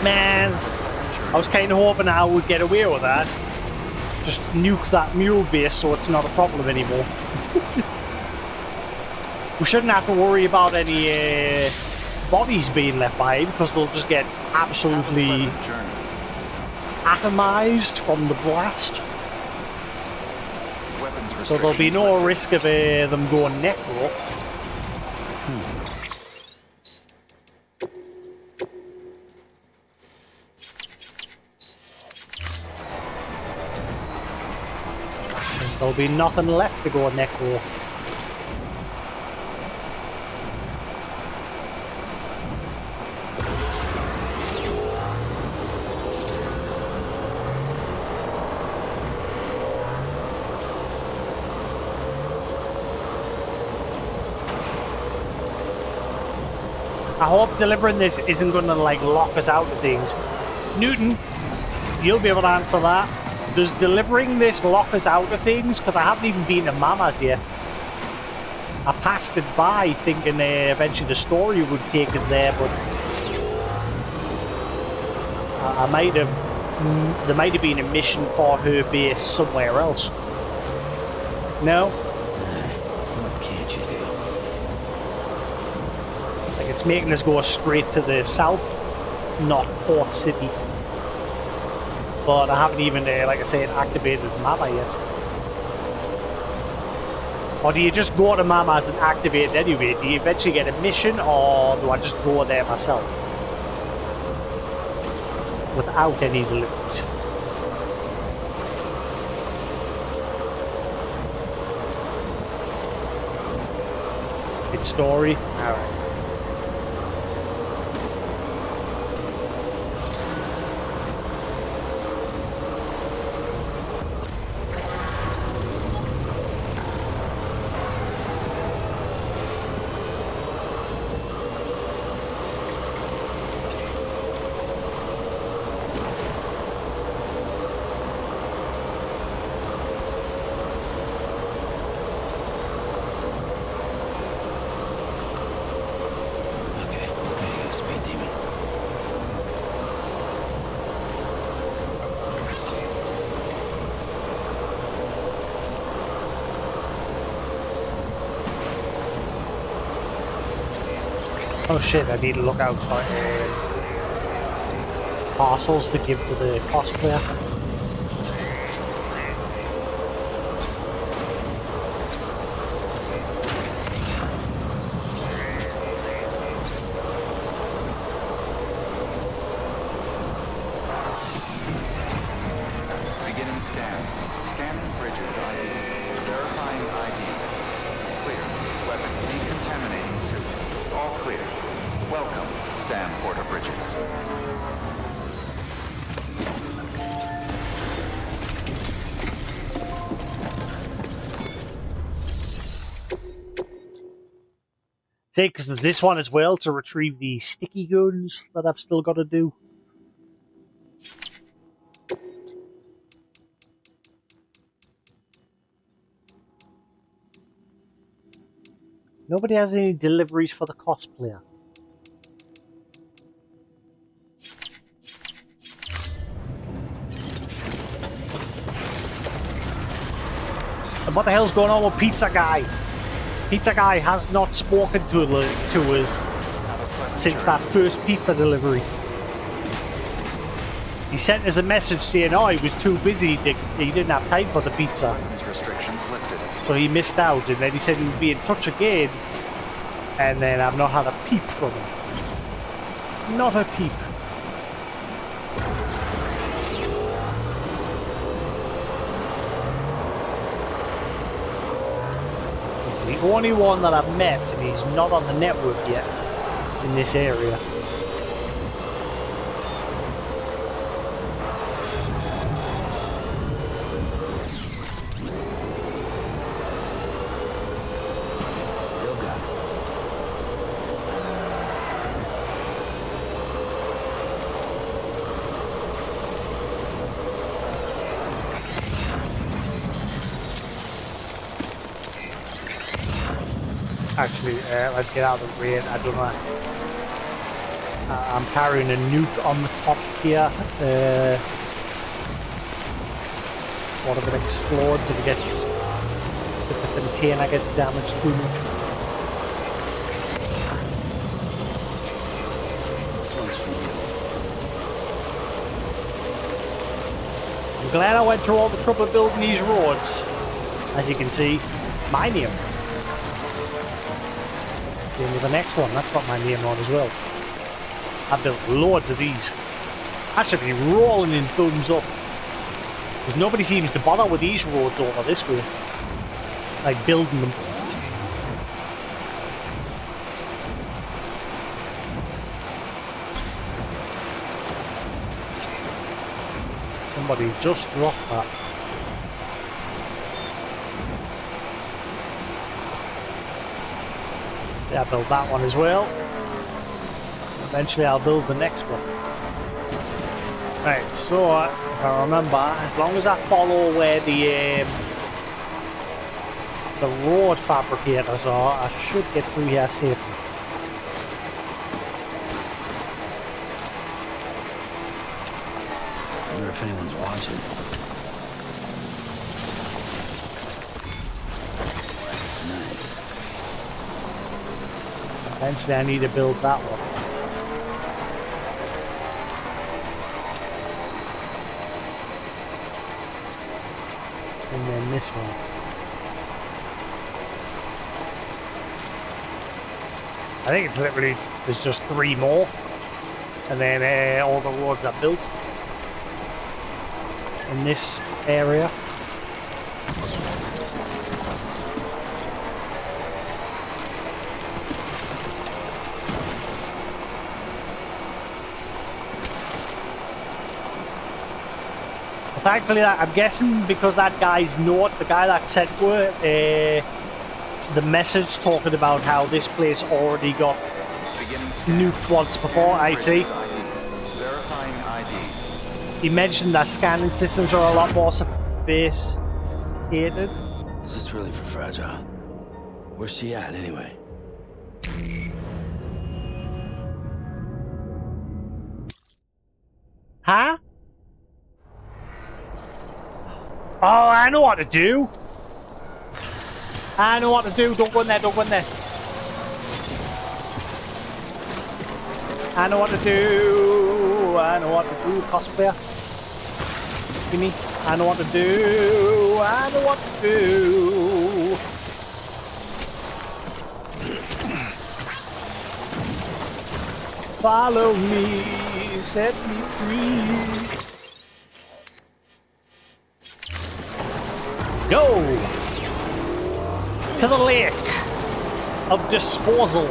Man, I was kind of hoping I would get away with that. Just nuke that mule base so it's not a problem anymore. We shouldn't have to worry about any bodies being left behind because they'll just get absolutely atomized from the blast. So there'll be no risk of them going necro. There'll be nothing left to go necro. I hope delivering this isn't going to like lock us out of things. Newton, you'll be able to answer that. Does delivering this lock us out of things? Because I haven't even been to Mama's yet. I passed it by thinking eventually the story would take us there, but I might have. There might have been a mission for her base somewhere else. No? What can't you do? Like it's making us go straight to the south, not Port City. But I haven't even, like I said, activated Mama yet. Or do you just go to Mama's and activate it anyway? Do you eventually get a mission, or do I just go there myself? Without any deliveries. It's story? Alright. Oh shit, I need to look out for parcels to give to the cosplayer. Beginning scan. Scanning bridges ID. Verifying ID. Clear. Weapon decontaminating suit. All clear. Welcome, Sam Porter Bridges. See, because there's this one as well to retrieve the sticky guns that I've still got to do. Nobody has any deliveries for the cosplayer. And what the hell's going on with Pizza Guy? Pizza Guy has not spoken to us since that first pizza delivery. He sent us a message saying, oh, he was too busy, he didn't have time for the pizza. Restrictions lifted. So he missed out, and then he said he would be in touch again, and then I've not had a peep from him. Not a peep. He's the only one that I've met, and he's not on the network yet in this area. Actually, let's get out of the rain. I don't know. I'm carrying a nuke on the top here. What if it explodes? If it gets, if the container gets damaged too much? This one's for you. I'm glad I went through all the trouble building these roads. As you can see, my name. With the next one, that's got my name on as well. I've built loads of these. I should be rolling in thumbs up. Because nobody seems to bother with these roads over this way. Like building them. Somebody just dropped that. Yeah, I'll build that one as well. Eventually I'll build the next one. Right, so if I remember, as long as I follow where the road fabricators are, I should get through here safely. I wonder if anyone's watching. Eventually I need to build that one. And then this one. I think it's literally, there's just 3 more. And then all the roads are built in this area. Thankfully, I'm guessing because that guy's note, the guy that sent the message talking about how this place already got nuked once before, I see. Verifying ID. He mentioned that scanning systems are a lot more sophisticated. Is this really for Fragile? Where's she at, anyway? Huh? Oh, I know what to do. I know what to do. Don't go in there. Don't go in there. I know what to do. I know what to do, cosplayer. Gimme. I know what to do. I know what to do. Follow me. Set me free. Go to the lake of disposal.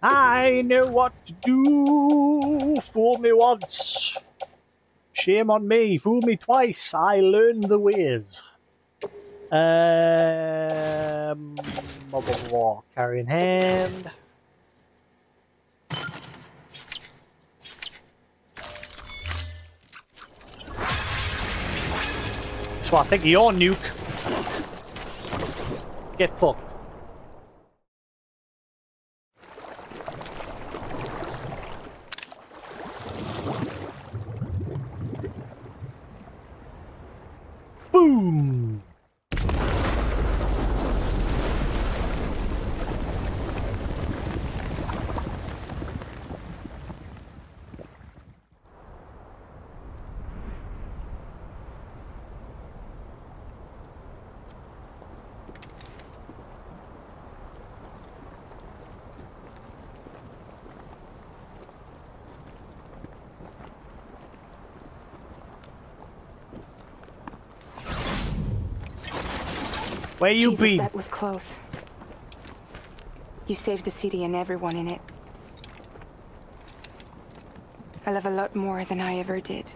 I know what to do. Fool me once. Shame on me. Fool me twice. I learned the ways. Carry in hand. So I think you're nuke. Get fucked. Boom! Where you Jesus, been? that was close. You saved the city and everyone in it. I love a lot more than I ever did.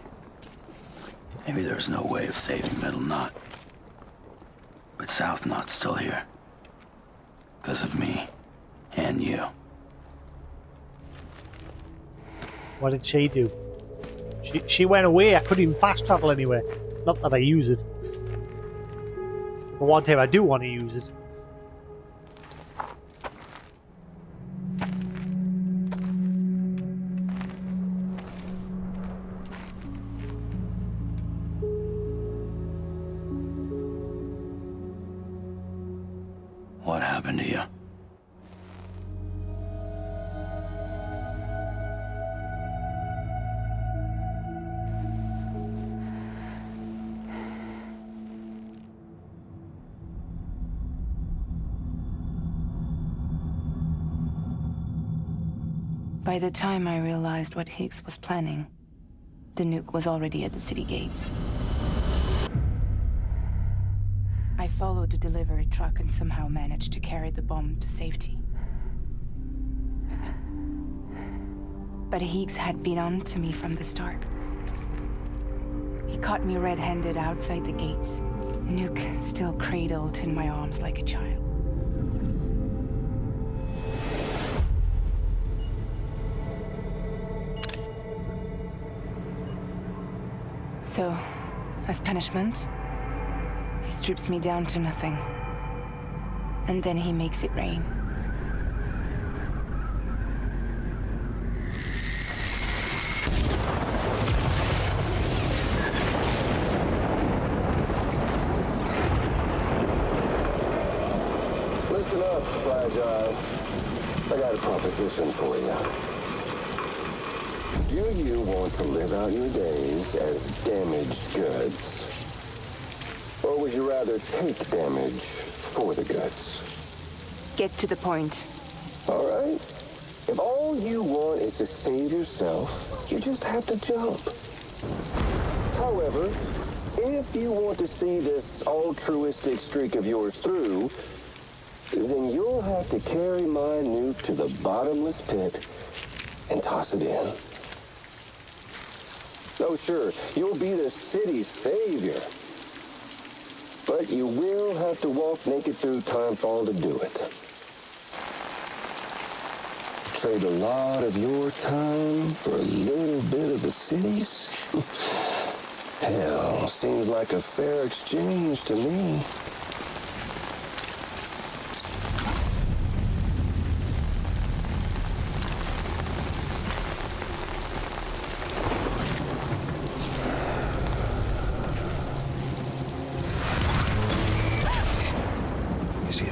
Maybe there's no way of saving Middle Knot. But South Knot's still here. Because of me. And you. What did she do? She went away. I couldn't even fast travel anywhere. Not that I use it. But one time I do want to use it. What happened to you? By the time I realized what Higgs was planning, the nuke was already at the city gates. I followed the delivery truck and somehow managed to carry the bomb to safety. But Higgs had been on to me from the start. He caught me red-handed outside the gates, nuke still cradled in my arms like a child. So, as punishment, he strips me down to nothing. And then he makes it rain. Listen up, Fragile. I got a proposition for you. Do you want to live out your days as damaged goods? Or would you rather take damage for the goods? Get to the point. All right. If all you want is to save yourself, you just have to jump. However, if you want to see this altruistic streak of yours through, then you'll have to carry my nuke to the bottomless pit and toss it in. Oh, sure, you'll be the city's savior. But you will have to walk naked through Timefall to do it. Trade a lot of your time for a little bit of the city's? Hell, seems like a fair exchange to me.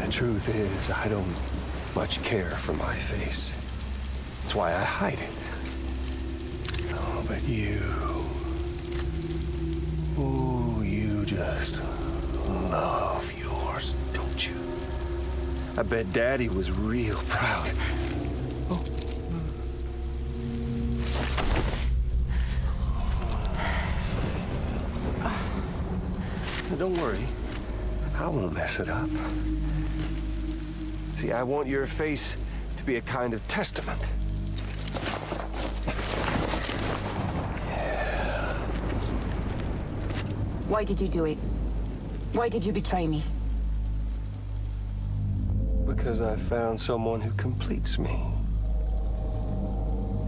Truth is, I don't much care for my face. That's why I hide it. Oh, but you... Ooh, you just love yours, don't you? I bet Daddy was real proud. Oh. Don't worry. I won't mess it up. See, I want your face to be a kind of testament. Yeah. Why did you do it? Why did you betray me? Because I found someone who completes me.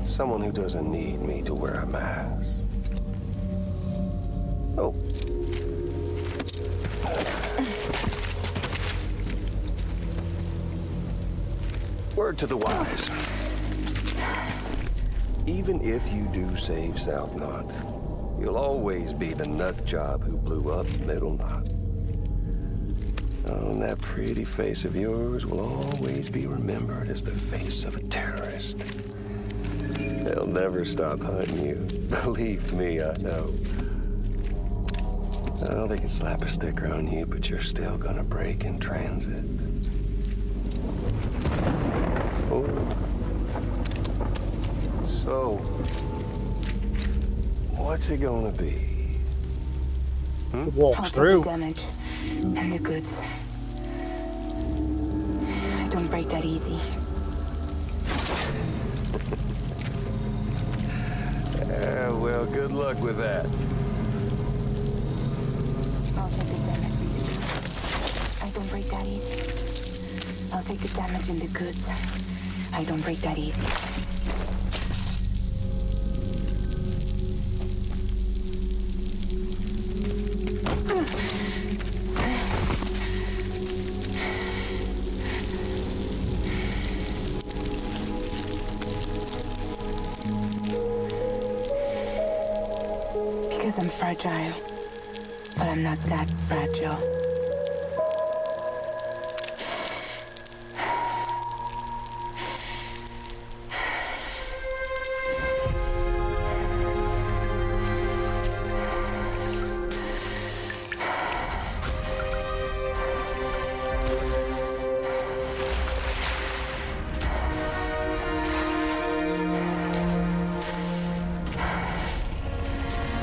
Someone who doesn't need me to wear a mask. Oh. Word to the wise. Even if you do save South Knot, You'll always be the nut job who blew up Middle Knot. Oh, and that pretty face of yours will always be remembered as the face of a terrorist. They'll never stop hunting you. Believe me, I know. Oh, they can slap a sticker on you, but you're still gonna break in transit. Oh. So, what's it gonna be? It walks I'll through. take the damage and the goods. I don't break that easy. Well, good luck with that. I'll take the damage. I don't break that easy. I'll take the damage and the goods. I don't break that easy. Because I'm fragile. But I'm not that fragile.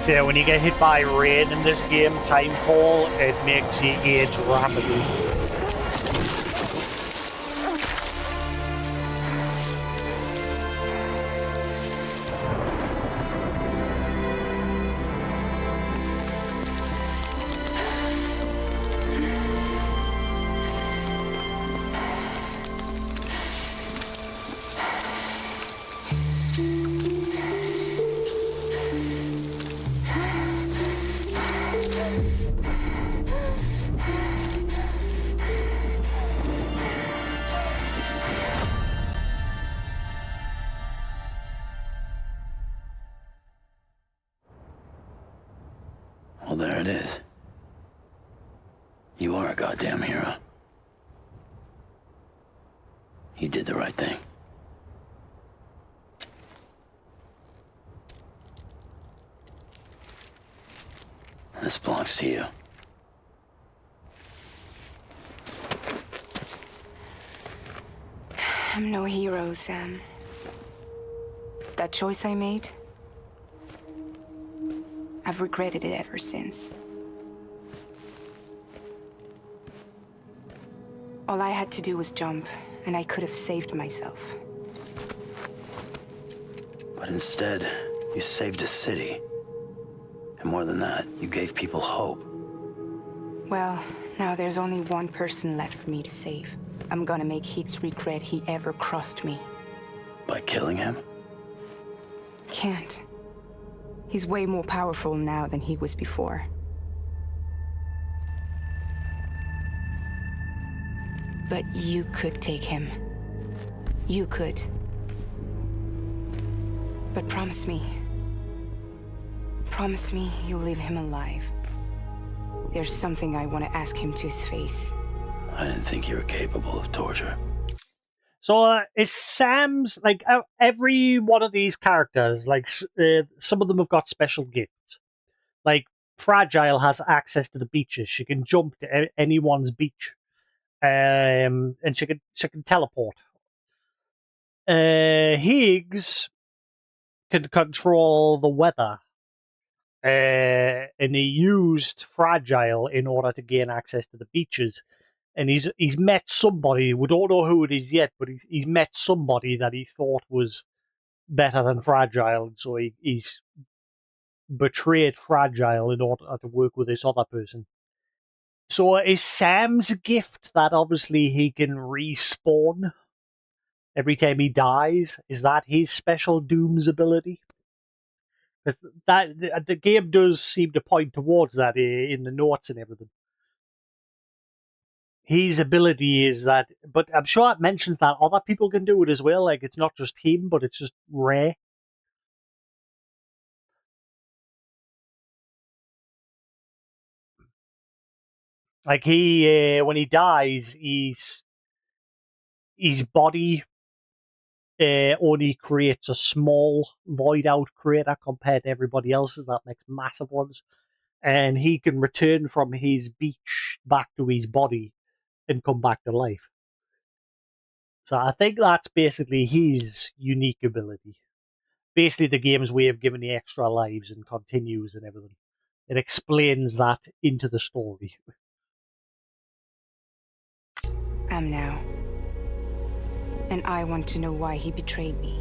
So yeah, when you get hit by rain in this game, Timefall, it makes you age rapidly. Well, there it is. You are a goddamn hero. You did the right thing. This belongs to you. I'm no hero, Sam. That choice I made, I've regretted it ever since. All I had to do was jump, and I could have saved myself. But instead, you saved a city. And more than that, you gave people hope. Well, now there's only one person left for me to save. I'm gonna make Higgs regret he ever crossed me. By killing him? Can't. He's way more powerful now than he was before. But you could take him. You could. But promise me. Promise me you'll leave him alive. There's something I want to ask him to his face. I didn't think you were capable of torture. So is Sam's, like, every one of these characters, like, some of them have got special gifts. Like, Fragile has access to the beaches. She can jump to anyone's beach. And she can teleport. Higgs can control the weather. And he used Fragile in order to gain access to the beaches. And he's met somebody, we don't know who it is yet, but he's met somebody that he thought was better than Fragile, and so he's betrayed Fragile in order to work with this other person. So is Sam's gift that obviously he can respawn every time he dies? Is that his special Doom's ability? Because the game does seem to point towards that in the notes and everything. His ability is that, but I'm sure it mentions that other people can do it as well. Like, it's not just him, but it's just rare. Like he, when he dies, his body only creates a small void out crater compared to everybody else's that makes massive ones, and he can return from his beach back to his body and come back to life. So I think that's basically his unique ability. Basically, the game's way of giving the extra lives and continues and everything. It explains that into the story. Am now. And I want to know why he betrayed me.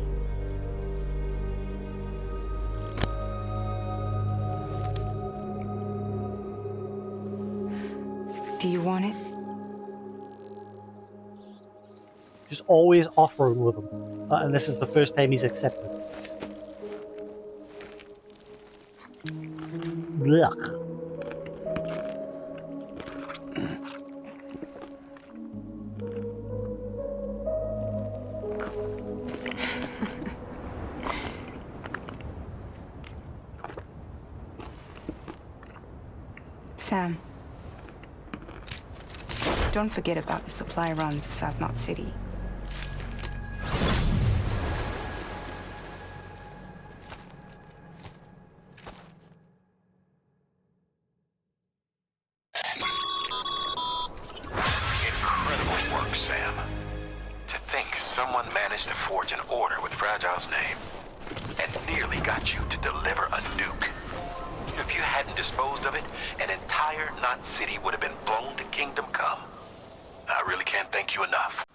Do you want it? Just always offering with him. And this is the first time he's accepted. Blech. Sam. Don't forget about the supply run to South Knot City. Incredible work, Sam. To think someone managed to forge an order with Fragile's name and nearly got you to deliver a nuke. If you hadn't disposed of it, an entire Knot City would have been blown to Kingdom Come. I really can't thank you enough.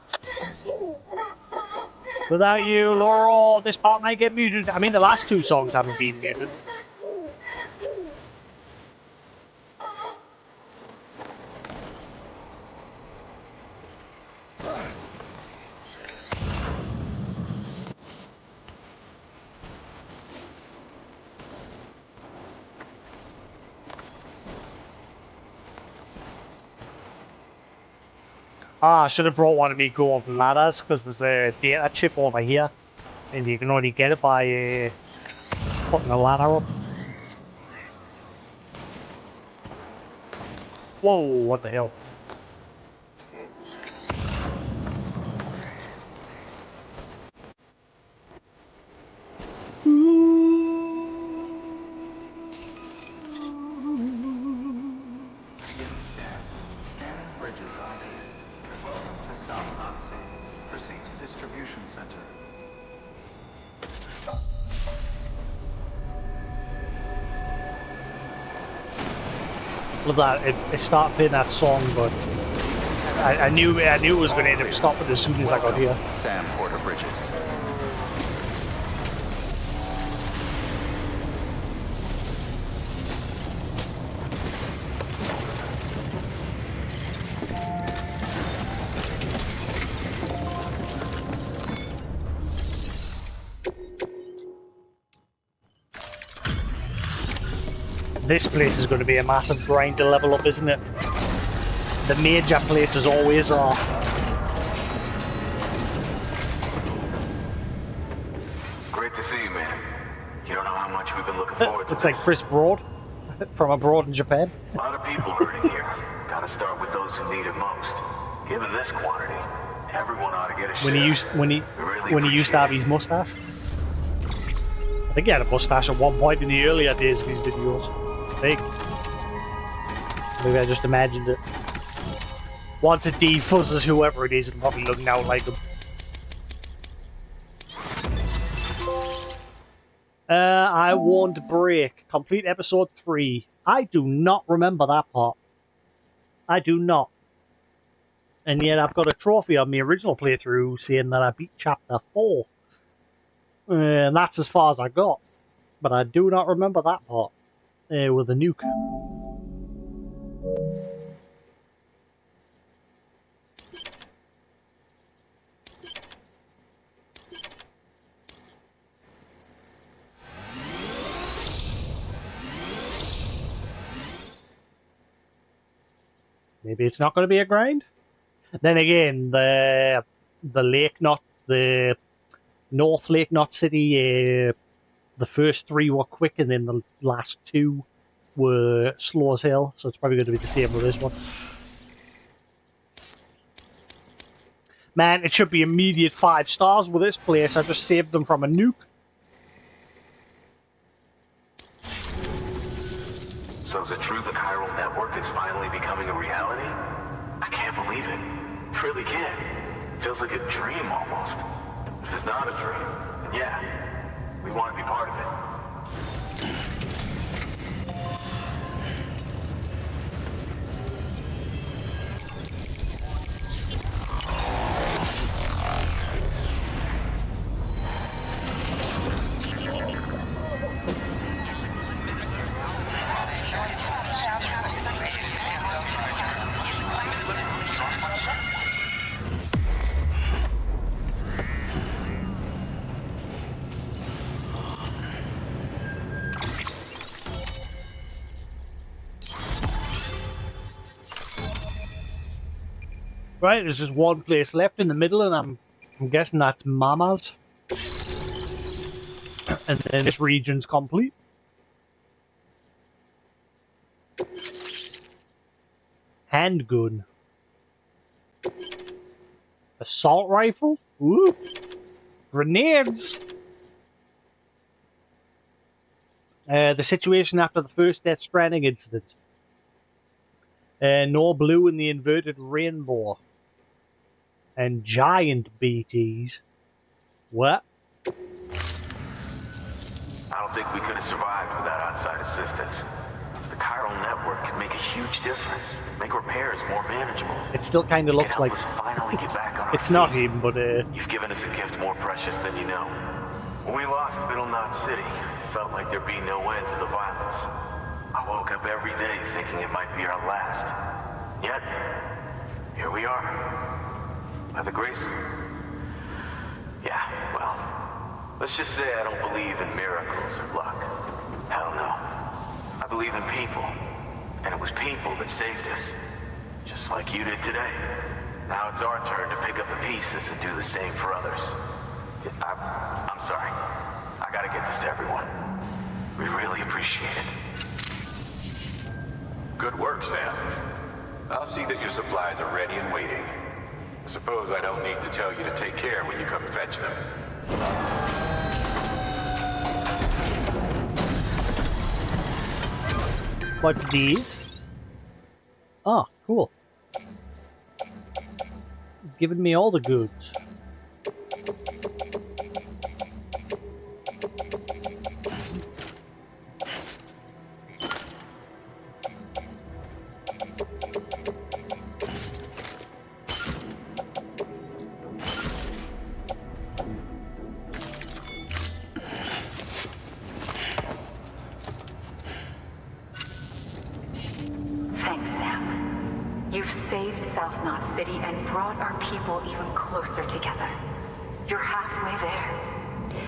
Without you, Laurel, this part might get muted. I mean, the last two songs haven't been muted. I should have brought one of me golden ladders, because there's a data chip over here, and you can only get it by putting a ladder up. Whoa, what the hell? Standing Bridges ID. Welcome to South Knot City. Proceed to distribution center. Love that. It started playing that song, but I knew it was going to end up stopping as soon as I got here. Sam Porter Bridges. This place is going to be a massive grind to level up, isn't it? The major places always are. Great to see you, man. You don't know how much we've been looking forward to. Looks like Chris Broad from abroad in Japan. A lot of people hurting here. Gotta start with those who need it most. Given this quantity, everyone ought to get a share. When he used to have his mustache. I think he had a mustache at one point in the earlier days of his videos. Big. Maybe I just imagined it. Once it defuzzes whoever it is, it'll probably look now like him. I won't break. Complete episode 3. I do not remember that part. I do not. And yet I've got a trophy on my original playthrough saying that I beat chapter 4. And that's as far as I got. But I do not remember that part. With the nuke. Maybe it's not going to be a grind. Then again, the Lake Knot, the North Lake Knot City, the first 3 were quick, and then the last 2 were slow as hell. So it's probably going to be the same with this one. Man, it should be immediate 5 stars with this place. I just saved them from a nuke. So is it true the chiral network is finally becoming a reality? I can't believe it. Really can't. Feels like a dream almost. If it's not a dream, then yeah, we want to be part of it. Right, there's just one place left in the middle, and I'm guessing that's Mama's. And then this region's complete. Handgun. Assault rifle? Ooh. Grenades! The situation after the first Death Stranding incident. No blue in the inverted rainbow. And giant BTs. What? I don't think we could have survived without outside assistance. The chiral network could make a huge difference. Make repairs more manageable. It still kind of looks like... finally get back on our It's not feet. him, but... You've given us a gift more precious than you know. When we lost Middle Knot City, it felt like there'd be no end to the violence. I woke up every day thinking it might be our last. Yet, here we are. By the grace... Yeah, well, let's just say I don't believe in miracles or luck. Hell no. I believe in people. And it was people that saved us. Just like you did today. Now it's our turn to pick up the pieces and do the same for others. I'm sorry. I gotta get this to everyone. We really appreciate it. Good work, Sam. I'll see that your supplies are ready and waiting. I suppose I don't need to tell you to take care when you come fetch them. What's these? Oh, cool. Giving me all the goods. Thanks, Sam. You've saved South Knot City and brought our people even closer together. You're halfway there.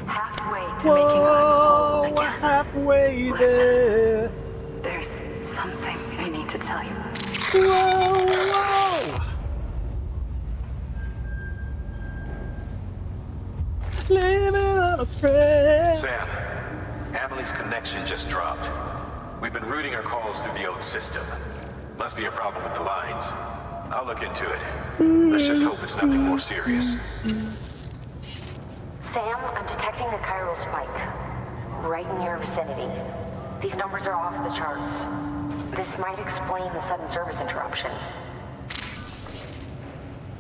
Halfway to making us whole again. We're halfway Listen, there. there's something I need to tell you. Whoa! Living on a prayer. Sam, Emily's connection just dropped. We've been routing her calls through the old system. Must be a problem with the lines. I'll look into it. Let's just hope it's nothing more serious. Sam, I'm detecting a chiral spike. Right in your vicinity. These numbers are off the charts. This might explain the sudden service interruption.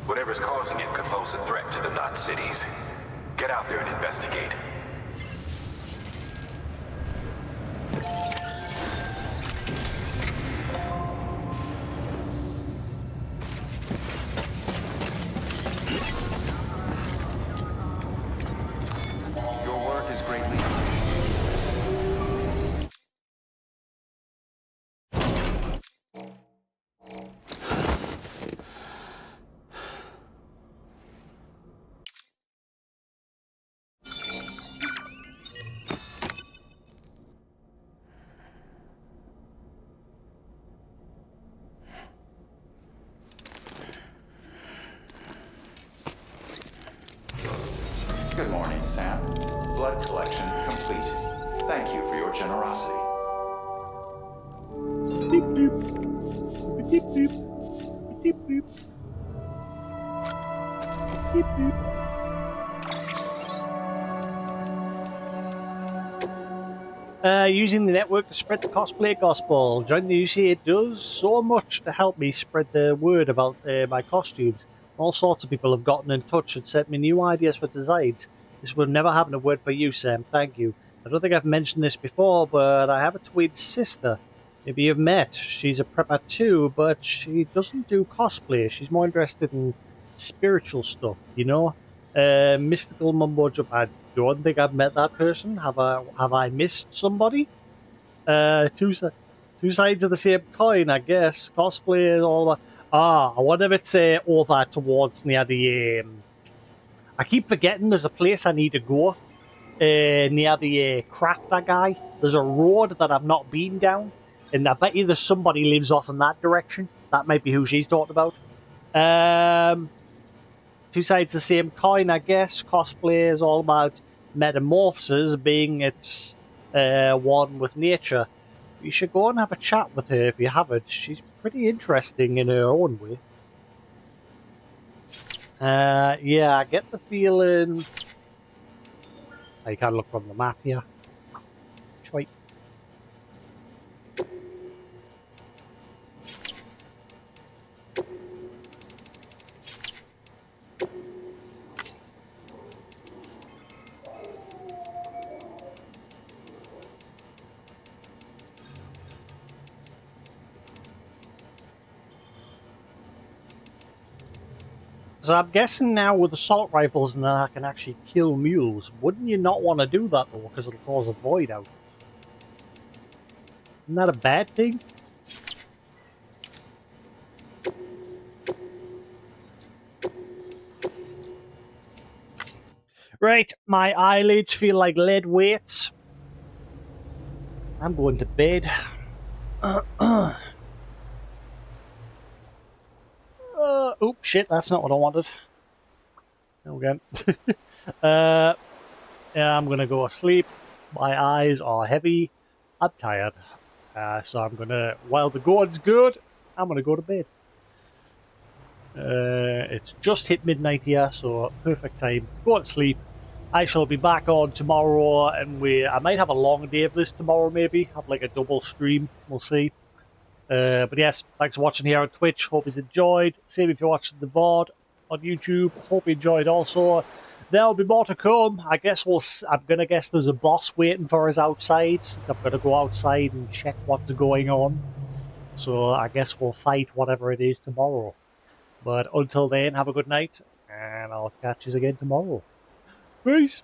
Whatever's causing it could pose a threat to the Knot cities. Get out there and investigate. Your work is greatly Good morning, Sam. Blood collection complete. Thank you for your generosity. Beep, boop. Beep, boop. Beep, boop. Beep, beep. Using the network to spread the cosplay gospel. Join the UC. It does so much to help me spread the word about my costumes. All sorts of people have gotten in touch and sent me new ideas for designs. This would never happen a word for you, Sam. Thank you. I don't think I've mentioned this before, but I have a twin sister. Maybe you've met. She's a prepper too, but she doesn't do cosplay. She's more interested in spiritual stuff, you know? Mystical mumbo jumbo. I don't think I've met that person. Have I missed somebody? Two sides of the same coin, I guess. Cosplay and all that. I wonder if it's over towards near the. I keep forgetting there's a place I need to go near the crafter guy. There's a road that I've not been down, and I bet you there's somebody lives off in that direction. That might be who she's talking about. Two sides of the same coin, I guess. Cosplay is all about metamorphoses, being it's one with nature. You should go and have a chat with her if you haven't. She's pretty interesting in her own way. Yeah, I get the feeling. I can't look from the map here. Choi. So I'm guessing now with assault rifles and that I can actually kill mules. Wouldn't you not want to do that though, because it'll cause a void out? Isn't that a bad thing? Right, my eyelids feel like lead weights. I'm going to bed. Oh shit, that's not what I wanted. Okay. Yeah, I'm gonna go to sleep. My eyes are heavy. I'm tired. So I'm gonna, while the going's good, I'm gonna go to bed. It's just hit midnight here, so perfect time. Go to sleep. I shall be back on tomorrow, and I might have a long day of this tomorrow, maybe. Have like a double stream. We'll see. But yes, thanks for watching here on Twitch. Hope you enjoyed. Same if you're watching the VOD on YouTube. Hope you enjoyed also. There'll be more to come. I guess I'm going to guess there's a boss waiting for us outside, since I'm going to go outside and check what's going on. So I guess we'll fight whatever it is tomorrow. But until then, have a good night, and I'll catch you again tomorrow. Peace!